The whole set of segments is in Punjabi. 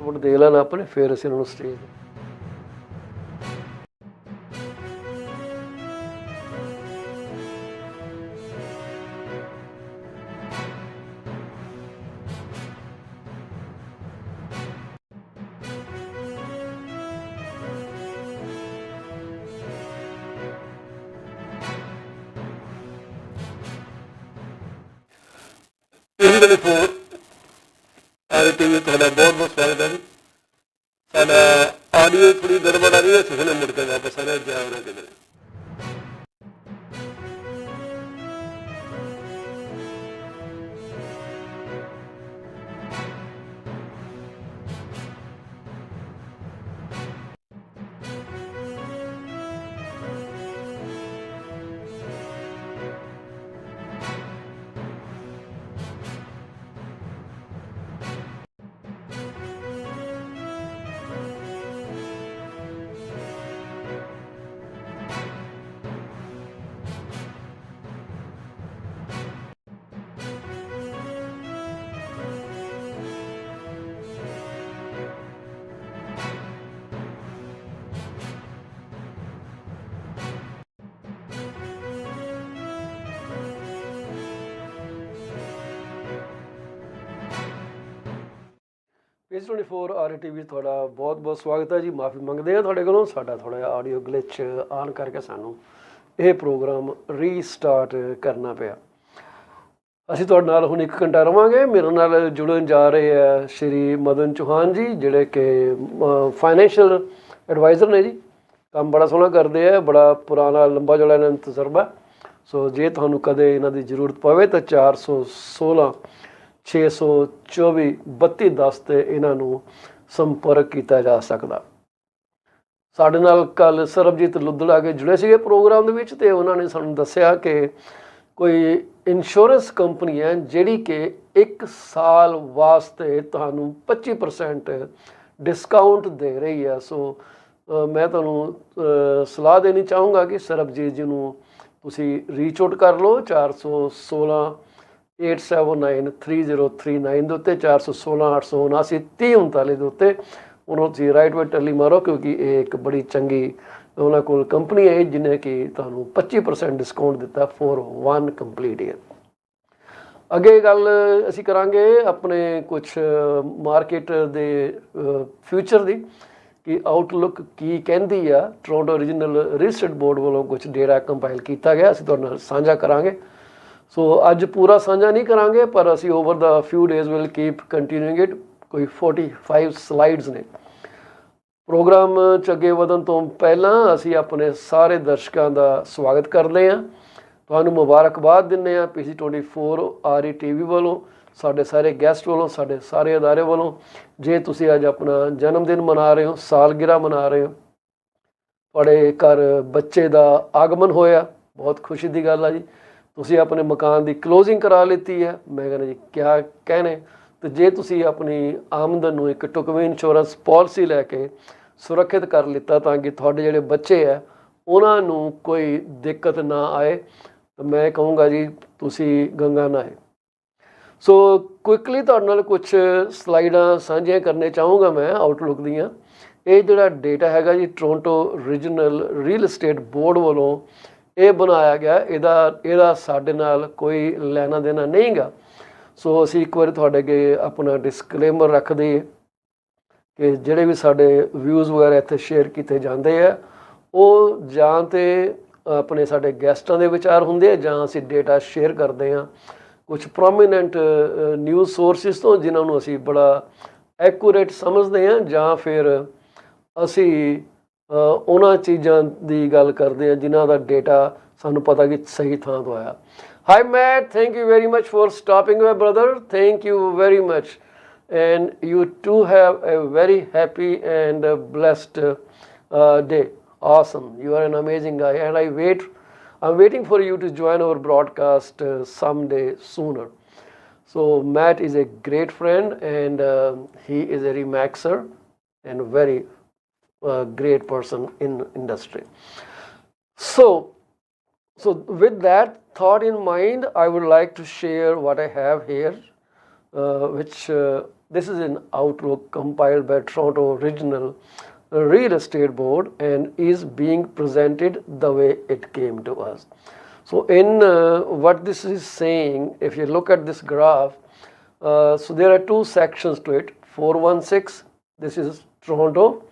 ਵੋਟ ਦੇ ਲੈਣ ਆਪਣੇ, ਫਿਰ ਅਸੀਂ ਉਹਨਾਂ ਨੂੰ ਸਟੇਜ IPTV ਤੁਹਾਡਾ ਬਹੁਤ ਬਹੁਤ ਸਵਾਗਤ ਹੈ ਜੀ। ਸਾਡਾ ਆਡੀਓ ਥੋੜੀ ਗੜਬੜ ਆ ਰਹੀ ਹੈ, ਅਸੀਂ ਹੁਣੇ ਮੁੜ ਕੇ ਵਾਪਸ ਆ ਰਹੇ ਜਾ ਰਹੇ ਕਿਧਰੇ। ਪੇਜ 24 IPTV ਤੁਹਾਡਾ ਬਹੁਤ ਬਹੁਤ ਸਵਾਗਤ ਹੈ ਜੀ। ਮਾਫੀ ਮੰਗਦੇ ਹਾਂ ਤੁਹਾਡੇ ਕੋਲੋਂ, ਸਾਡਾ ਥੋੜ੍ਹਾ ਜਿਹਾ ਆਡੀਓ ਗਲਿਚ ਆਨ ਕਰਕੇ ਸਾਨੂੰ ਇਹ ਪ੍ਰੋਗਰਾਮ ਰੀਸਟਾਰਟ ਕਰਨਾ ਪਿਆ। ਅਸੀਂ ਤੁਹਾਡੇ ਨਾਲ ਹੁਣ 1 ਘੰਟਾ ਰਹਾਂਗੇ। ਮੇਰੇ ਨਾਲ ਜੁੜਨ ਜਾ ਰਹੇ ਹੈ ਸ਼੍ਰੀ ਮਦਨ ਚੌਹਾਨ ਜੀ, ਜਿਹੜੇ ਕਿ ਫਾਈਨੈਂਸ਼ੀਅਲ ਐਡਵਾਈਜ਼ਰ ਨੇ ਜੀ। ਕੰਮ ਬੜਾ ਸੋਹਣਾ ਕਰਦੇ ਆ, ਬੜਾ ਪੁਰਾਣਾ ਲੰਬਾ ਚੌੜਾ ਇਹਨਾਂ ਨੂੰ ਤਜਰਬਾ। ਸੋ ਜੇ ਤੁਹਾਨੂੰ ਕਦੇ ਇਹਨਾਂ ਦੀ ਜ਼ਰੂਰਤ ਪਵੇ ਤਾਂ 416 624 3210 'ਤੇ ਇਹਨਾਂ ਨੂੰ ਸੰਪਰਕ ਕੀਤਾ ਜਾ ਸਕਦਾ। ਸਾਡੇ ਨਾਲ ਕੱਲ੍ਹ ਸਰਬਜੀਤ ਲੁੱਦੜ ਆ ਕੇ ਜੁੜੇ ਸੀਗੇ ਪ੍ਰੋਗਰਾਮ ਦੇ ਵਿੱਚ, ਅਤੇ ਉਹਨਾਂ ਨੇ ਸਾਨੂੰ ਦੱਸਿਆ ਕਿ ਕੋਈ ਇੰਸ਼ੋਰੈਂਸ ਕੰਪਨੀ ਹੈ ਜਿਹੜੀ ਕਿ 1 ਸਾਲ ਵਾਸਤੇ ਤੁਹਾਨੂੰ 25% ਡਿਸਕਾਊਂਟ ਦੇ ਰਹੀ ਹੈ। ਸੋ ਮੈਂ ਤੁਹਾਨੂੰ ਸਲਾਹ ਦੇਣੀ ਚਾਹੂੰਗਾ ਕਿ ਸਰਬਜੀਤ ਜੀ ਨੂੰ ਤੁਸੀਂ ਰੀਚ ਆਊਟ ਕਰ ਲਓ 416 879 3039 ਦੇ ਉੱਤੇ, 416 879 3039 ਦੇ ਉੱਤੇ ਉਹਨਾਂ ਨੂੰ ਤੁਸੀਂ ਰਾਈਟ ਵੇ ਟੱਲੀ ਮਾਰੋ, ਕਿਉਂਕਿ ਇਹ ਇੱਕ ਬੜੀ ਚੰਗੀ ਉਹਨਾਂ ਕੋਲ ਕੰਪਨੀ ਹੈ ਜਿਹਨੇ ਕਿ ਤੁਹਾਨੂੰ 25% ਡਿਸਕਾਊਂਟ ਦਿੱਤਾ ਫੋਰ 1 ਕੰਪਲੀਟ ਈਅਰ। ਅੱਗੇ ਗੱਲ ਅਸੀਂ ਕਰਾਂਗੇ ਆਪਣੇ ਕੁਛ ਮਾਰਕੀਟ ਦੇ ਫਿਊਚਰ ਦੀ, ਕਿ ਆਊਟਲੁੱਕ ਕੀ ਕਹਿੰਦੀ ਆ। Toronto regional real estate board ਵੱਲੋਂ ਕੁਛ ਡੇਟਾ ਕੰਪਾਈਲ ਕੀਤਾ ਗਿਆ, ਅਸੀਂ ਤੁਹਾਡੇ ਨਾਲ ਸਾਂਝਾ ਕਰਾਂਗੇ। ਸੋ ਅੱਜ ਪੂਰਾ ਸਾਂਝਾ ਨਹੀਂ ਕਰਾਂਗੇ, ਪਰ ਅਸੀਂ over the few days will keep continuing it. ਕੋਈ 45 ਸਲਾਈਡਸ ਨੇ। ਪ੍ਰੋਗਰਾਮ 'ਚ ਅੱਗੇ ਵਧਣ ਤੋਂ ਪਹਿਲਾਂ ਅਸੀਂ ਆਪਣੇ ਸਾਰੇ ਦਰਸ਼ਕਾਂ ਦਾ ਸਵਾਗਤ ਕਰਦੇ ਹਾਂ, ਤੁਹਾਨੂੰ ਮੁਬਾਰਕਬਾਦ ਦਿੰਦੇ ਹਾਂ PC24 IPTV ਵੱਲੋਂ, ਸਾਡੇ ਸਾਰੇ ਗੈਸਟ ਵੱਲੋਂ, ਸਾਡੇ ਸਾਰੇ ਅਦਾਰੇ ਵੱਲੋਂ। ਜੇ ਤੁਸੀਂ ਅੱਜ ਆਪਣਾ ਜਨਮ ਦਿਨ ਮਨਾ ਰਹੇ ਹੋ, ਸਾਲਗਿਰਾ ਮਨਾ ਰਹੇ ਹੋ, ਤੁਹਾਡੇ ਘਰ ਬੱਚੇ ਦਾ ਆਗਮਨ ਹੋਇਆ, ਬਹੁਤ ਖੁਸ਼ੀ ਦੀ ਗੱਲ ਆ ਜੀ। ਤੁਸੀਂ ਆਪਣੇ ਮਕਾਨ ਦੀ ਕਲੋਜ਼ਿੰਗ ਕਰਾ ਲਿੱਤੀ ਹੈ, ਮੈਂ ਕਹਿੰਦਾ ਜੀ ਕਿਆ ਕਹਿਣੇ। ਅਤੇ ਜੇ ਤੁਸੀਂ ਆਪਣੀ ਆਮਦਨ ਨੂੰ ਇੱਕ ਢੁਕਵੀਂ ਇੰਸ਼ੋਰੈਂਸ ਪਾਲਿਸੀ ਲੈ ਕੇ ਸੁਰੱਖਿਅਤ ਕਰ ਲਿੱਤਾ ਤਾਂ ਕਿ ਤੁਹਾਡੇ ਜਿਹੜੇ ਬੱਚੇ ਹੈ ਉਹਨਾਂ ਨੂੰ ਕੋਈ ਦਿੱਕਤ ਨਾ ਆਏ, ਤਾਂ ਮੈਂ ਕਹੂੰਗਾ ਜੀ ਤੁਸੀਂ ਗੰਗਾ ਨਹਾਏ। ਸੋ ਕੁਇਕਲੀ ਤੁਹਾਡੇ ਨਾਲ ਕੁਛ ਸਲਾਈਡਾਂ ਸਾਂਝੀਆਂ ਕਰਨੇ ਚਾਹੂੰਗਾ ਮੈਂ ਆਊਟਲੁੱਕ ਦੀਆਂ। ਇਹ ਜਿਹੜਾ ਡੇਟਾ ਹੈਗਾ ਜੀ Toronto regional real estate board ਵੱਲੋਂ ਇਹ ਬਣਾਇਆ ਗਿਆ, ਇਹਦਾ ਸਾਡੇ ਨਾਲ ਕੋਈ ਲੈਣਾ ਦੇਣਾ ਨਹੀਂ ਗਾ। ਸੋ ਅਸੀਂ ਇੱਕ ਵਾਰੀ ਤੁਹਾਡੇ ਅੱਗੇ ਆਪਣਾ ਡਿਸਕਲੇਮਰ ਰੱਖ ਦਈਏ ਕਿ ਜਿਹੜੇ ਵੀ ਸਾਡੇ ਵਿਊਜ਼ ਵਗੈਰਾ ਇੱਥੇ ਸ਼ੇਅਰ ਕੀਤੇ ਜਾਂਦੇ ਆ ਉਹ ਜਾਂ ਤਾਂ ਆਪਣੇ ਸਾਡੇ ਗੈਸਟਾਂ ਦੇ ਵਿਚਾਰ ਹੁੰਦੇ ਆ, ਜਾਂ ਅਸੀਂ ਡੇਟਾ ਸ਼ੇਅਰ ਕਰਦੇ ਹਾਂ ਕੁਛ ਪ੍ਰੋਮੀਨੈਂਟ ਨਿਊਜ਼ ਸੋਰਸਿਸ ਤੋਂ, ਜਿਨ੍ਹਾਂ ਨੂੰ ਅਸੀਂ ਬੜਾ ਐਕੂਰੇਟ ਸਮਝਦੇ ਹਾਂ, ਜਾਂ ਫਿਰ ਅਸੀਂ ਉਹਨਾਂ ਚੀਜ਼ਾਂ ਦੀ ਗੱਲ ਕਰਦੇ ਹਾਂ ਜਿਨ੍ਹਾਂ ਦਾ ਡੇਟਾ ਸਾਨੂੰ ਪਤਾ ਕਿ ਸਹੀ ਥਾਂ ਤੋਂ ਆਇਆ। Hi Matt, thank you very much for stopping my brother, thank you very much, and you too have a very happy and blessed day. Awesome, you are an amazing guy, and I'm waiting for you to join our broadcast someday sooner. So Matt is a great friend, and he is a remaxer and very great person in industry. So with that thought in mind, I would like to share what I have here. which this is an outlook compiled by Toronto Regional Real Estate Board and is being presented the way it came to us. So in what this is saying, if you look at this graph, so there are two sections to it. 416, this is Toronto.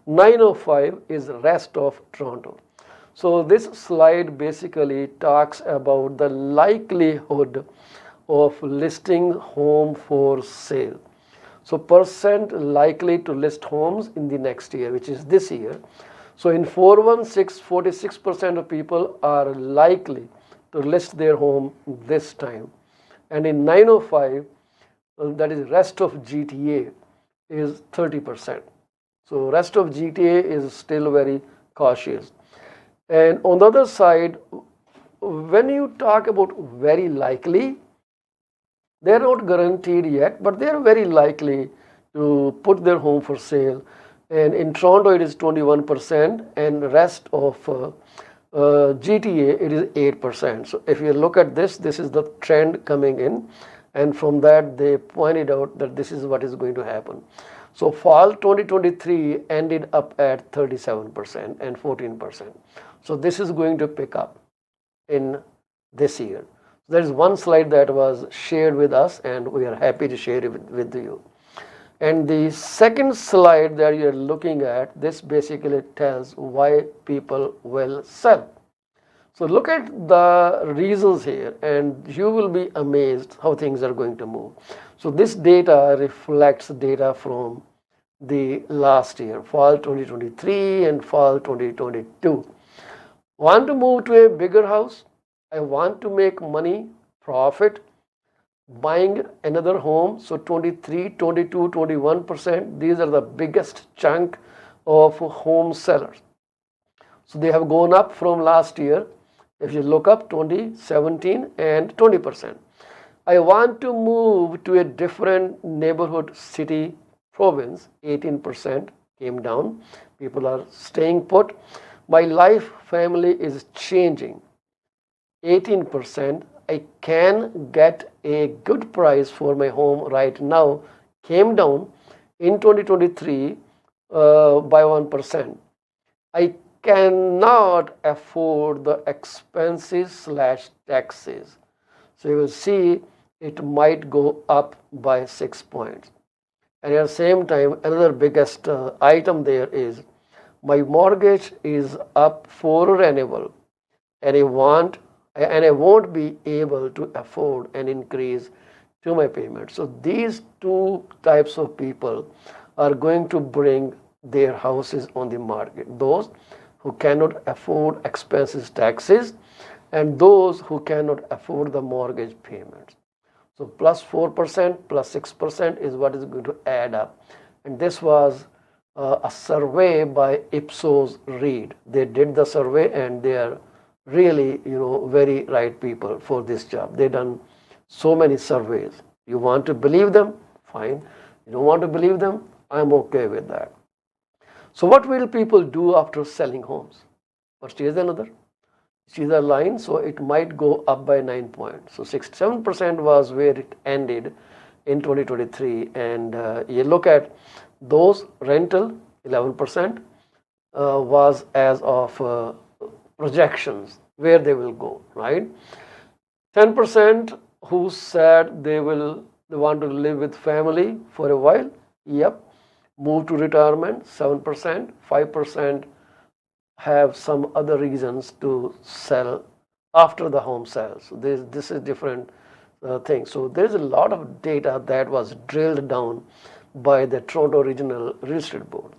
905 is rest of Toronto. So this slide basically talks about the likelihood of listing home for sale. So percent likely to list homes in the next year, which is this year. So in 416, 46% of people are likely to list their home this time. And in 905, that is rest of GTA, is 30%. So rest of GTA is still very cautious. And on the other side, when you talk about very likely, they're not guaranteed yet, but they're very likely to put their home for sale. And in Toronto, it is 21%, and rest of GTA, it is 8%. So if you look at this, this is the trend coming in. And from that, they pointed out that this is what is going to happen. So fall 2023 ended up at 37% and 14%. So this is going to pick up in this year. There is one slide that was shared with us, and we are happy to share it with you. And the second slide that you're looking at, this basically tells why people will sell. So look at the reasons here, and you will be amazed how things are going to move. So this data reflects data from the last year, fall 2023 and fall 2022. Want to move to a bigger house? I want to make money, profit, buying another home. So 23, 22, 21%, these are the biggest chunk of home sellers. So they have gone up from last year. If you look up 2017 and 20%. I want to move to a different neighborhood, city, province, 18% came down. People are staying put. My life, family is changing, 18%. I can get a good price for my home right now, came down in 2023 by 1%. I cannot afford the expenses / taxes. So you will see it might go up by 6 points. And at the same time, another biggest item there is my mortgage is up for renewal, and I won't be able to afford an increase to my payment. So these two types of people are going to bring their houses on the market. Those who cannot afford expenses, taxes, and those who cannot afford the mortgage payments. So plus 4%, plus 6% is what is going to add up. And this was a survey by Ipsos Reid. They did the survey, and they are really, very right people for this job. They done so many surveys. You want to believe them? Fine. You don't want to believe them? I'm okay with that. So what will people do after selling homes? First, here's another. See the line, so it might go up by 9 points. So 67% was where it ended in 2023. And you look at those rental, 11% was as of projections where they will go, right? 10% who said they want to live with family for a while. Yep. Move to retirement, 7%. 5% have some other reasons to sell after the home sells. So this is different thing. So there's a lot of data that was drilled down by the Toronto Regional Real Estate Board.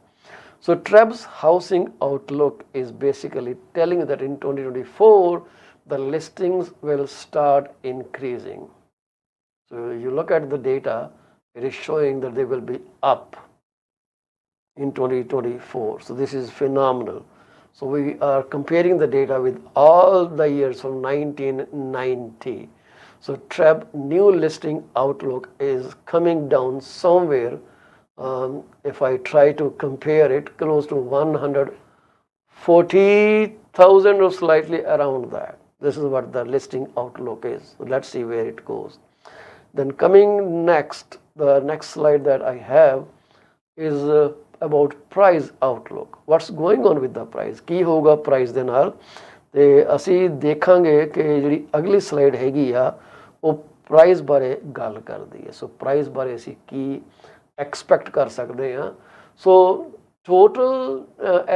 So TREB's housing outlook is basically telling you that in 2024, the listings will start increasing. So you look at the data, it is showing that they will be up in 2024. So this is phenomenal. So we are comparing the data with all the years from 1990. So TREB new listing outlook is coming down somewhere. If I try to compare it, close to 140,000 or slightly around that. This is what the listing outlook is. So let's see where it goes. Then coming next, the next slide that I have is about price outlook. What's going on with the price? ਕੀ ਹੋਊਗਾ ਪ੍ਰਾਈਸ ਦੇ ਨਾਲ? ਤੇ ਅਸੀਂ ਦੇਖਾਂਗੇ ਕਿ ਜਿਹੜੀ ਅਗਲੀ ਸਲਾਈਡ ਹੈਗੀ ਆ ਉਹ ਪ੍ਰਾਈਸ ਬਾਰੇ ਗੱਲ ਕਰਦੀ ਹੈ। ਸੋ ਪ੍ਰਾਈਸ ਬਾਰੇ ਅਸੀਂ ਕੀ ਐਕਸਪੈਕਟ ਕਰ ਸਕਦੇ ਹਾਂ? ਸੋ total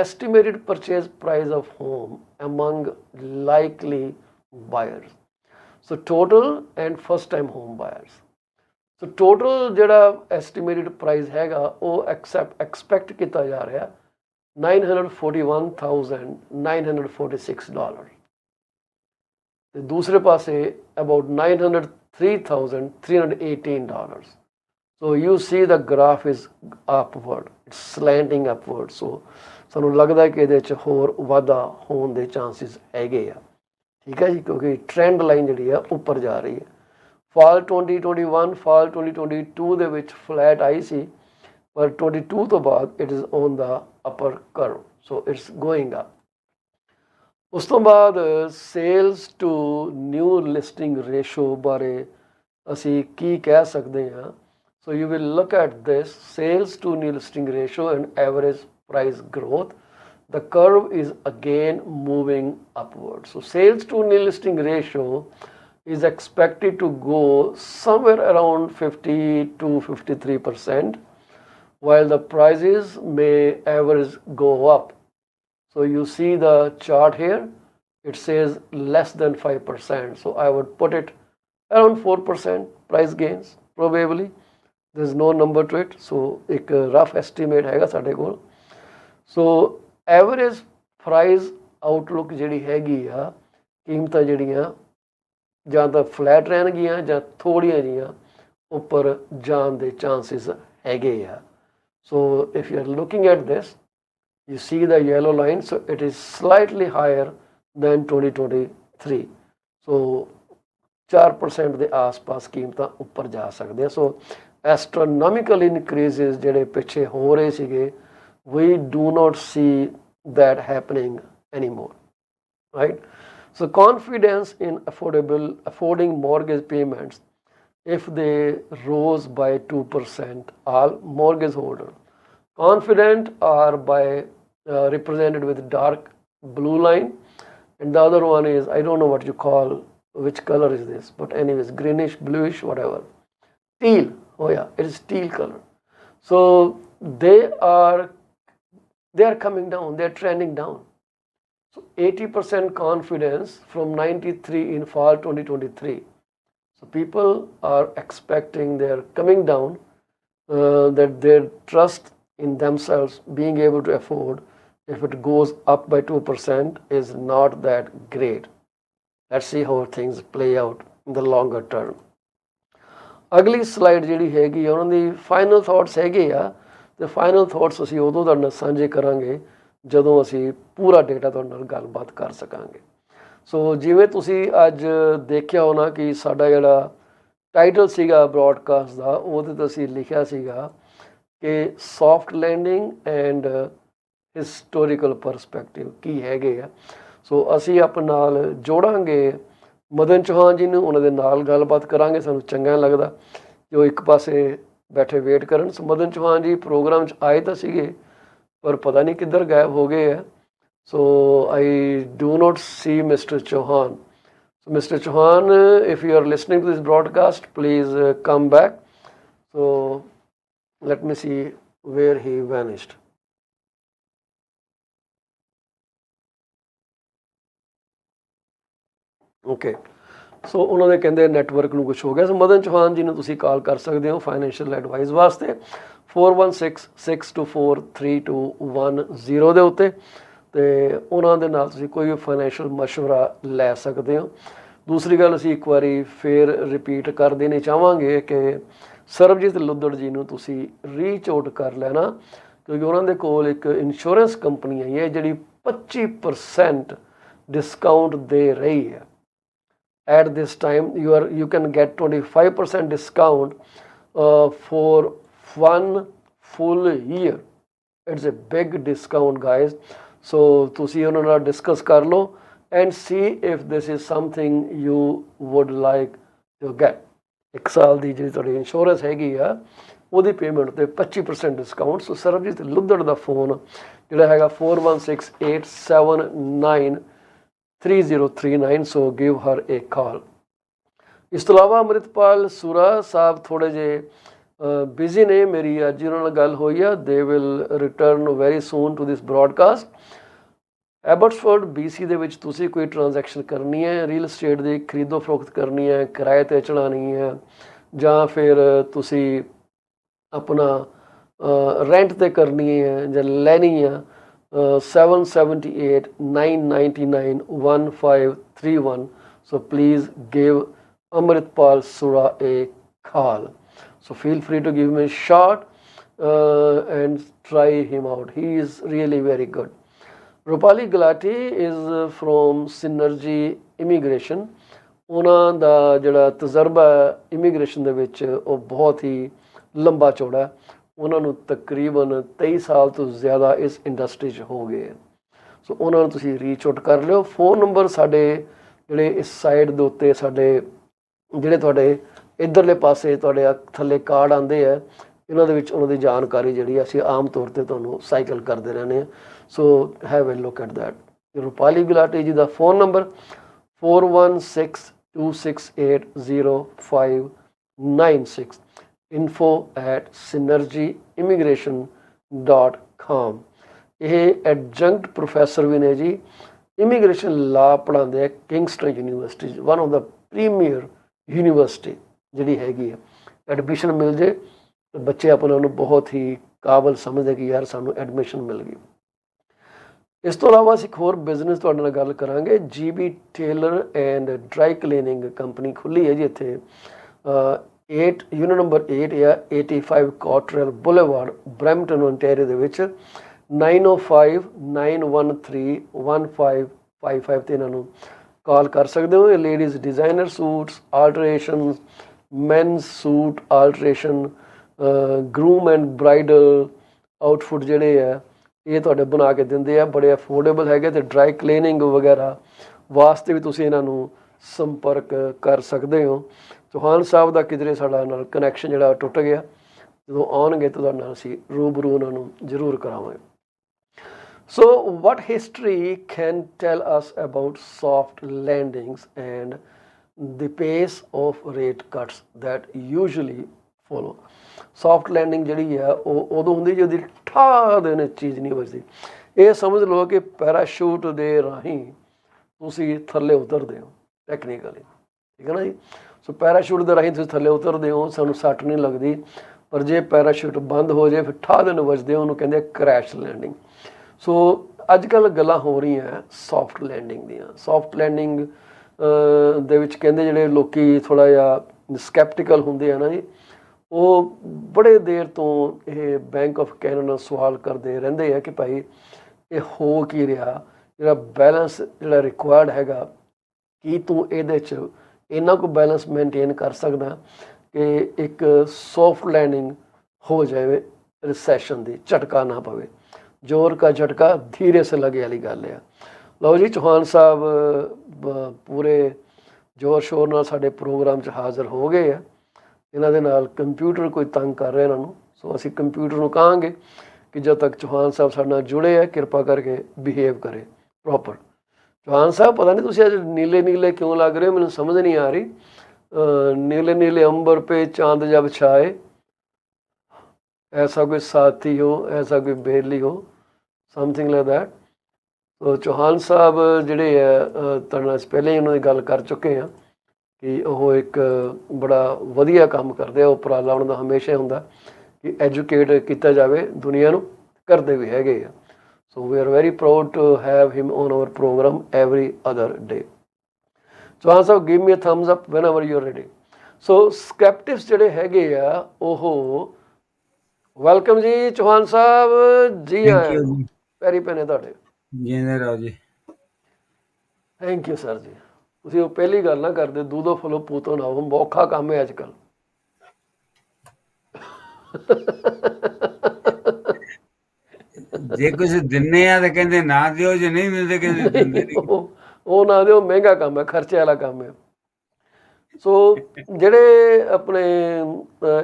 estimated purchase price of home among likely buyers. So total and first time home buyers. So total ਜਿਹੜਾ estimated price ਹੈਗਾ ਉਹ expect ਕੀਤਾ ਜਾ ਰਿਹਾ $941,946 ਤੇ ਦੂਸਰੇ ਪਾਸੇ about $903,318. So you see the graph is upward, it's slanting upward. So ਸਾਨੂੰ ਲੱਗਦਾ ਕਿ ਇਹਦੇ 'ਚ ਹੋਰ ਵਾਧਾ ਹੋਣ ਦੇ ਚਾਂਸਿਸ ਹੈਗੇ ਆ, ਠੀਕ ਹੈ ਜੀ, ਕਿਉਂਕਿ ਟ੍ਰੈਂਡ ਲਾਈਨ ਜਿਹੜੀ ਆ ਉੱਪਰ ਜਾ ਰਹੀ ਹੈ। ਫਾਲ 2021 ਫਾਲ 2022 ਦੇ ਵਿੱਚ ਫਲੈਟ ਆਈ ਸੀ, ਪਰ 22 ਤੋਂ ਬਾਅਦ it is on the upper curve, so it's going up. ਉਸ ਤੋਂ ਬਾਅਦ sales to new listing ratio ਬਾਰੇ ਅਸੀਂ ਕੀ ਕਹਿ ਸਕਦੇ ਹਾਂ? So you will look at this sales to new listing ratio and average price growth. The curve is again moving upward. So sales to new listing ratio is expected to go somewhere around 50 to 53%, while the prices may average go up. So you see the chart here, it says less than 5%. So I would put it around 4% price gains probably. There is no number to it, so एक rough estimate हैगा साढ़े कोल। So average price outlook ਜਿਹੜੀ ਹੈਗੀ ਆ, ਕੀਮਤਾਂ ਜਿਹੜੀਆਂ ਜਾਂ ਤਾਂ ਫਲੈਟ ਰਹਿਣਗੀਆਂ ਜਾਂ ਥੋੜੀਆਂ ਜੀਆਂ ਉੱਪਰ ਜਾਣ ਦੇ ਚਾਂਸਿਸ ਹੈਗੇ ਆ। So if you are looking at this, you see the yellow line, so it is slightly higher than 2023. So 4% ਦੇ ਆਸ-ਪਾਸ ਕੀਮਤਾਂ ਉੱਪਰ ਜਾ ਸਕਦੇ ਆ। So astronomical increases ਜਿਹੜੇ ਪਿੱਛੇ ਹੋ ਰਹੇ ਸੀਗੇ, we do not see that happening anymore, right? So confidence in affording mortgage payments, if they rose by 2%, all mortgage holders confident are by represented with dark blue line, and the other one is, I don't know what you call, which color is this, but anyways, greenish, bluish, whatever, teal. Oh yeah, it is teal color. So they are coming down, they are trending down. So 80% confidence from 93 in fall 2023. So people are expecting, they are coming down, that their trust in themselves being able to afford, if it goes up by 2%, is not that great. Let's see how things play out in the longer term. ਅਗਲੀ ਸਲਾਈਡ ਜਿਹੜੀ ਹੈਗੀ ਆ ਉਹਨਾਂ ਦੀ ਫਾਈਨਲ ਥਾਟਸ ਹੈਗੇ ਆ, ਤੇ ਫਾਈਨਲ ਥਾਟਸ ਅਸੀਂ ਉਦੋਂ ਤੁਹਾਡੇ ਨਾਲ ਸਾਂਝੇ ਕਰਾਂਗੇ ਜਦੋਂ ਅਸੀਂ ਪੂਰਾ ਡੇਟਾ ਤੁਹਾਡੇ ਨਾਲ ਗੱਲਬਾਤ ਕਰ ਸਕਾਂਗੇ। ਸੋ ਜਿਵੇਂ ਤੁਸੀਂ ਅੱਜ ਦੇਖਿਆ ਹੋਣਾ ਕਿ ਸਾਡਾ ਜਿਹੜਾ ਟਾਈਟਲ ਸੀਗਾ ਬ੍ਰੌਡਕਾਸਟ ਦਾ, ਉਹਦੇ 'ਤੇ ਅਸੀਂ ਲਿਖਿਆ ਸੀਗਾ ਕਿ soft landing and historical perspective ਕੀ ਹੈਗੇ ਆ। ਸੋ ਅਸੀਂ ਆਪਣੇ ਨਾਲ ਜੋੜਾਂਗੇ ਮਦਨ ਚੌਹਾਨ ਜੀ ਨੂੰ, ਉਹਨਾਂ ਦੇ ਨਾਲ ਗੱਲਬਾਤ ਕਰਾਂਗੇ। ਸਾਨੂੰ ਚੰਗਾ ਲੱਗਦਾ ਕਿ ਉਹ ਇੱਕ ਪਾਸੇ ਬੈਠੇ ਵੇਟ ਕਰਨ। ਸੋ ਮਦਨ ਚੌਹਾਨ ਜੀ ਪ੍ਰੋਗਰਾਮ 'ਚ ਆਏ ਤਾਂ ਸੀਗੇ, ਪਰ ਪਤਾ ਨਹੀਂ ਕਿੱਧਰ ਗਾਇਬ ਹੋ ਗਏ ਆ। So I do not see mister Chauhan. So mister Chauhan, if you are listening to this broadcast, please come back. So let me see where he vanished. Okay, so ਉਹਨਾਂ ਦੇ ਕਹਿੰਦੇ ਨੈਟਵਰਕ ਨੂੰ ਕੁਛ ਹੋ ਗਿਆ। ਸੋ ਮਦਨ ਚੌਹਾਨ ਜੀ ਨੂੰ ਤੁਸੀਂ ਕਾਲ ਕਰ ਸਕਦੇ ਹੋ ਫਾਈਨੈਂਸ਼ੀਅਲ ਐਡਵਾਈਸ ਵਾਸਤੇ 4166623210 ਦੇ ਉੱਤੇ, ਤੇ ਉਹਨਾਂ ਦੇ ਨਾਲ ਤੁਸੀਂ ਕੋਈ ਵੀ ਫਾਈਨੈਂਸ਼ੀਅਲ ਮਸ਼ਵਰਾ ਲੈ ਸਕਦੇ ਹੋ। ਦੂਸਰੀ ਗੱਲ ਅਸੀਂ ਇੱਕ ਵਾਰੀ ਫੇਰ ਰਿਪੀਟ ਕਰ ਦੇਣੀ ਚਾਹਾਂਗੇ ਕਿ ਸਰਬਜੀਤ ਲੁੱਦੜ ਜੀ ਨੂੰ ਤੁਸੀਂ ਰੀਚ ਆਊਟ ਕਰ ਲੈਣਾ, ਕਿਉਂਕਿ ਉਹਨਾਂ ਦੇ ਕੋਲ ਇੱਕ ਇੰਸ਼ੋਰੈਂਸ ਕੰਪਨੀ ਆਈ ਹੈ ਜਿਹੜੀ 25% ਡਿਸਕਾਊਂਟ ਦੇ ਰਹੀ ਹੈ। At this time you can get 25% discount for 1 full year. It's a big discount, guys. So ਤੁਸੀਂ ਉਹਨਾਂ ਨਾਲ ਡਿਸਕਸ ਕਰ ਲਓ and see if this is something you would like to get. 1 ਸਾਲ ਦੀ ਜਿਹੜੀ ਤੁਹਾਡੀ ਇੰਸ਼ੋਰੈਂਸ ਹੈਗੀ ਆ ਉਹਦੀ ਪੇਮੈਂਟ ਤੇ 25% ਡਿਸਕਾਊਂਟ। ਸੋ ਸਰਬਜੀਤ ਲੁੱਧੜ ਦਾ ਫੋਨ ਜਿਹੜਾ ਹੈਗਾ 4168793039। ਸੋ ਗਿਵ ਹਰ ਏ ਕਾਲ। ਇਸ ਤੋਂ ਇਲਾਵਾ ਅੰਮ੍ਰਿਤਪਾਲ ਸੁਰਾ ਸਾਹਿਬ ਥੋੜ੍ਹੇ ਜਿਹੇ ਬਿਜ਼ੀ ਨੇ, ਮੇਰੀ ਅੱਜ ਉਹਨਾਂ ਨਾਲ ਗੱਲ ਹੋਈ ਆ। They will return very soon to this broadcast. Abbotsford BC ਦੇ ਵਿੱਚ ਤੁਸੀਂ ਕੋਈ ਟ੍ਰਾਂਜੈਕਸ਼ਨ ਕਰਨੀ ਹੈ, ਰੀਅਲ ਸਟੇਟ ਦੀ ਖਰੀਦੋ ਫਰੋਖਤ ਕਰਨੀ ਹੈ, ਕਿਰਾਏ 'ਤੇ ਚੜਾਉਣੀ ਹੈ, ਜਾਂ ਫਿਰ ਤੁਸੀਂ ਆਪਣਾ ਰੈਂਟ 'ਤੇ ਕਰਨੀ ਹੈ ਜਾਂ ਲੈਣੀ ਆ, 7789991531। So please give Amritpal Sura a call. So feel free to give him a shot and try him out. He is really very good. Rupali Gulati is from Synergy Immigration. ਉਹਨਾਂ ਦਾ ਜਿਹੜਾ ਤਜਰਬਾ ਇਮੀਗ੍ਰੇਸ਼ਨ ਦੇ ਵਿੱਚ ਉਹ ਬਹੁਤ ਹੀ ਲੰਬਾ ਚੌੜਾ। ਉਹਨਾਂ ਨੂੰ ਤਕਰੀਬਨ 23 ਸਾਲ ਤੋਂ ਜ਼ਿਆਦਾ ਇਸ ਇੰਡਸਟਰੀ 'ਚ ਹੋ ਗਏ। ਸੋ ਉਹਨਾਂ ਨੂੰ ਤੁਸੀਂ ਰੀਚ ਆਊਟ ਕਰ ਲਿਓ। ਫੋਨ ਨੰਬਰ ਸਾਡੇ ਜਿਹੜੇ ਇਸ ਸਾਈਡ ਦੇ ਉੱਤੇ ਸਾਡੇ ਜਿਹੜੇ ਤੁਹਾਡੇ ਇੱਧਰਲੇ ਪਾਸੇ ਤੁਹਾਡੇ ਥੱਲੇ ਕਾਰਡ ਆਉਂਦੇ ਆ, ਇਹਨਾਂ ਦੇ ਵਿੱਚ ਉਹਨਾਂ ਦੀ ਜਾਣਕਾਰੀ ਜਿਹੜੀ ਅਸੀਂ ਆਮ ਤੌਰ ਤੇ ਤੁਹਾਨੂੰ ਸਾਈਕਲ ਕਰਦੇ ਰਹਿੰਦੇ ਹਾਂ। So have a look at that. Rupali Gulati ji ਦਾ ਫੋਨ ਨੰਬਰ 4162680596, info@synergyimmigration.com। ਇਹ ਐਡਜੰਕਟ ਪ੍ਰੋਫੈਸਰ ਵੀ ਨੇ ਜੀ, ਇਮੀਗ੍ਰੇਸ਼ਨ ਲਾ ਪੜ੍ਹਾਉਂਦੇ ਆ ਕਿੰਗਸਟਨ ਯੂਨੀਵਰਸਿਟੀ 'ਚ, one of the premier university ਜਿਹੜੀ ਹੈਗੀ ਆ। ਐਡਮਿਸ਼ਨ ਮਿਲ ਜੇ ਤਾਂ ਬੱਚੇ ਆਪਣੇ ਨੂੰ ਬਹੁਤ ਹੀ ਕਾਬਲ ਸਮਝਦੇ ਕਿ ਯਾਰ ਸਾਨੂੰ ਐਡਮਿਸ਼ਨ ਮਿਲ ਗਈ। ਇਸ ਤੋਂ ਇਲਾਵਾ ਅਸੀਂ ਇੱਕ ਹੋਰ ਬਿਜ਼ਨਸ ਤੁਹਾਡੇ ਨਾਲ ਗੱਲ ਕਰਾਂਗੇ। GB tailor and dry cleaning company ਖੁੱਲ੍ਹੀ ਹੈ ਜੀ ਇੱਥੇ 8 ਯੂਨਿਟ ਨੰਬਰ 8 ਆ 85 ਕਾਟਰੇਲ ਬੁਲੇਵਾਰਡ ਬਰੈਂਪਟਨ ਓਨਟਾਰੀਓ ਦੇ ਵਿੱਚ। 9059131555 ਤੇ ਇਹਨਾਂ ਨੂੰ ਕਾਲ ਕਰ ਸਕਦੇ ਹੋ। ਇਹ ladies designer suits, alteration, men's suit alteration, groom and bridal outfit ਜਿਹੜੇ ਆ ਇਹ ਤੁਹਾਡੇ ਬਣਾ ਕੇ ਦਿੰਦੇ ਆ, ਬੜੇ ਅਫੋਰਡੇਬਲ ਹੈਗੇ। ਤੇ ਡਰਾਈ ਕਲੀਨਿੰਗ ਵਗੈਰਾ ਵਾਸਤੇ ਵੀ ਤੁਸੀਂ ਇਹਨਾਂ ਨੂੰ ਸੰਪਰਕ ਕਰ ਸਕਦੇ ਹੋ। ਚੌਹਾਨ ਸਾਹਿਬ ਦਾ ਕਿਧਰੇ ਸਾਡਾ ਨਾਲ ਕਨੈਕਸ਼ਨ ਜਿਹੜਾ ਟੁੱਟ ਗਿਆ, ਜਦੋਂ ਆਉਣਗੇ ਤਾਂ ਤੁਹਾਡੇ ਨਾਲ ਅਸੀਂ ਰੂਬਰੂ ਉਹਨਾਂ ਨੂੰ ਜ਼ਰੂਰ ਕਰਾਵਾਂਗੇ। So what history can tell us about soft landings and the pace of rate cuts that usually follow? Soft landing ਜਿਹੜੀ ਆ ਉਹ ਉਦੋਂ ਹੁੰਦੀ ਜਿਹਦੀ ਠਾਹ ਦੇ ਨਾਲ ਚੀਜ਼ ਨਹੀਂ ਵੱਜਦੀ। ਇਹ ਸਮਝ ਲਓ ਕਿ ਪੈਰਾਸ਼ੂਟ ਦੇ ਰਾਹੀਂ ਤੁਸੀਂ ਥੱਲੇ ਉਤਰਦੇ ਹੋ ਟੈਕਨੀਕਲੀ, ਠੀਕ ਹੈ ਨਾ ਜੀ। ਸੋ ਪੈਰਾਸ਼ੂਟ ਦੇ ਰਾਹੀਂ ਤੁਸੀਂ ਥੱਲੇ ਉਤਰਦੇ ਹੋ, ਸਾਨੂੰ ਸੱਟ ਨਹੀਂ ਲੱਗਦੀ। ਪਰ ਜੇ ਪੈਰਾਸ਼ੂਟ ਬੰਦ ਹੋ ਜਾਏ ਫਿਰ ਠਾਹ ਦੇ ਨਾਲ ਵੱਜਦੇ, ਉਹਨੂੰ ਕਹਿੰਦੇ ਕਰੈਸ਼ ਲੈਂਡਿੰਗ। ਸੋ ਅੱਜ ਕੱਲ੍ਹ ਗੱਲਾਂ ਹੋ ਰਹੀਆਂ ਸੌਫਟ ਲੈਂਡਿੰਗ ਦੀਆਂ। ਸੌਫਟ ਲੈਂਡਿੰਗ ਦੇ ਵਿੱਚ ਕਹਿੰਦੇ ਜਿਹੜੇ ਲੋਕੀ ਥੋੜ੍ਹਾ ਜਿਹਾ ਸਕੈਪਟੀਕਲ ਹੁੰਦੇ ਆ ਨਾ ਜੀ, ਉਹ ਬੜੇ ਦੇਰ ਤੋਂ ਇਹ ਬੈਂਕ ਆਫ ਕੈਨੇਡਾ ਨਾਲ ਸਵਾਲ ਕਰਦੇ ਰਹਿੰਦੇ ਆ ਕਿ ਭਾਈ ਇਹ ਹੋ ਕੀ ਰਿਹਾ, ਜਿਹੜਾ ਬੈਲੈਂਸ ਜਿਹੜਾ ਰਿਕੁਆਇਰਡ ਹੈਗਾ, ਕੀ ਤੂੰ ਇਹਦੇ 'ਚ ਇੰਨਾ ਕੁ ਬੈਲੈਂਸ ਮੇਨਟੇਨ ਕਰ ਸਕਦਾ ਕਿ ਇੱਕ ਸੌਫਟ ਲੈਂਡਿੰਗ ਹੋ ਜਾਵੇ, ਰਿਸੈਸ਼ਨ ਦੀ ਝਟਕਾ ਨਾ ਪਵੇ। ਜ਼ੋਰ ਕਾ ਝਟਕਾ ਧੀਰੇ ਸੇ ਲਗੇ ਵਾਲੀ ਗੱਲ ਆ। ਲਓ ਜੀ, ਚੌਹਾਨ ਸਾਹਿਬ ਪੂਰੇ ਜ਼ੋਰ ਸ਼ੋਰ ਨਾਲ ਸਾਡੇ ਪ੍ਰੋਗਰਾਮ 'ਚ ਹਾਜ਼ਰ ਹੋ ਗਏ ਆ। ਇਹਨਾਂ ਦੇ ਨਾਲ ਕੰਪਿਊਟਰ ਕੋਈ ਤੰਗ ਕਰ ਰਿਹਾ ਇਹਨਾਂ ਨੂੰ। ਸੋ ਅਸੀਂ ਕੰਪਿਊਟਰ ਨੂੰ ਕਹਾਂਗੇ ਕਿ ਜਦ ਤੱਕ ਚੌਹਾਨ ਸਾਹਿਬ ਸਾਡੇ ਨਾਲ ਜੁੜੇ ਆ, ਕਿਰਪਾ ਕਰਕੇ ਬਿਹੇਵ ਕਰੇ ਪ੍ਰੋਪਰ। ਚੌਹਾਨ ਸਾਹਿਬ ਪਤਾ ਨਹੀਂ ਤੁਸੀਂ ਅੱਜ ਨੀਲੇ ਨੀਲੇ ਕਿਉਂ ਲੱਗ ਰਹੇ ਹੋ, ਮੈਨੂੰ ਸਮਝ ਨਹੀਂ ਆ ਰਹੀ। नीले नीले अंबर पे चांद जब छाए, ऐसा कोई साथी हो, ऐसा कोई बेली हो, समथिंग लाइक दैट। तो चौहान साहब ਜਿਹੜੇ ਹੈ ਤੁਹਾਡੇ ਨਾਲ ਪਹਿਲੇ ਹੀ ਉਹਨਾਂ ਦੀ ਗੱਲ ਕਰ ਚੁੱਕੇ ਹਾਂ ਕਿ ਉਹ ਇੱਕ ਬੜਾ ਵਧੀਆ ਕੰਮ ਕਰਦੇ ਆ। ਉਪਰਾਲਾ ਉਹਨਾਂ ਦਾ ਹਮੇਸ਼ਾ ਹੁੰਦਾ ਕਿ ਐਜੂਕੇਟ ਕੀਤਾ ਜਾਵੇ ਦੁਨੀਆ ਨੂੰ, ਕਰਦੇ ਵੀ ਹੈਗੇ ਆ। So we are very proud to have him on our program every other day. Chauhan sahib give me a thumbs up whenever you are ready. So sceptics ਜਿਹੜੇ ਹੈਗੇ ਆ ਉਹ ਵੈਲਕਮ ਜੀ ਚੌਹਾਨ ਸਾਹਿਬ ਜੀ, ਆਏ ਪੈਰੀ ਪੈਨੇ ਤੁਹਾਡੇ। ਜਿੰਦੇ ਰਹੋ ਜੀ। ਥੈਂਕ ਯੂ ਸਰ ਜੀ। ਤੁਸੀਂ ਉਹ ਪਹਿਲੀ ਗੱਲ ਨਾ ਕਰਦੇ, ਦੂਦੋ ਫਲੋ ਪੂਤੋ ਨਾ ਹੋ, ਔਖਾ ਕੰਮ ਹੈ ਅੱਜ ਕੱਲ੍ਹ। ਜੇ ਕੁਝ ਦਿੰਨੇ ਆ ਤੇ ਕਹਿੰਦੇ ਨਾ ਦਿਓ, ਜੇ ਨਹੀਂ ਦਿੰਦੇ ਕਹਿੰਦੇ ਦਿੰਦੇ ਨਹੀਂ। ਉਹ ਨਾ ਦਿਓ, ਮਹਿੰਗਾ ਕੰਮ ਹੈ, ਖਰਚੇ ਵਾਲਾ ਕੰਮ ਹੈ। ਸੋ ਜਿਹੜੇ ਆਪਣੇ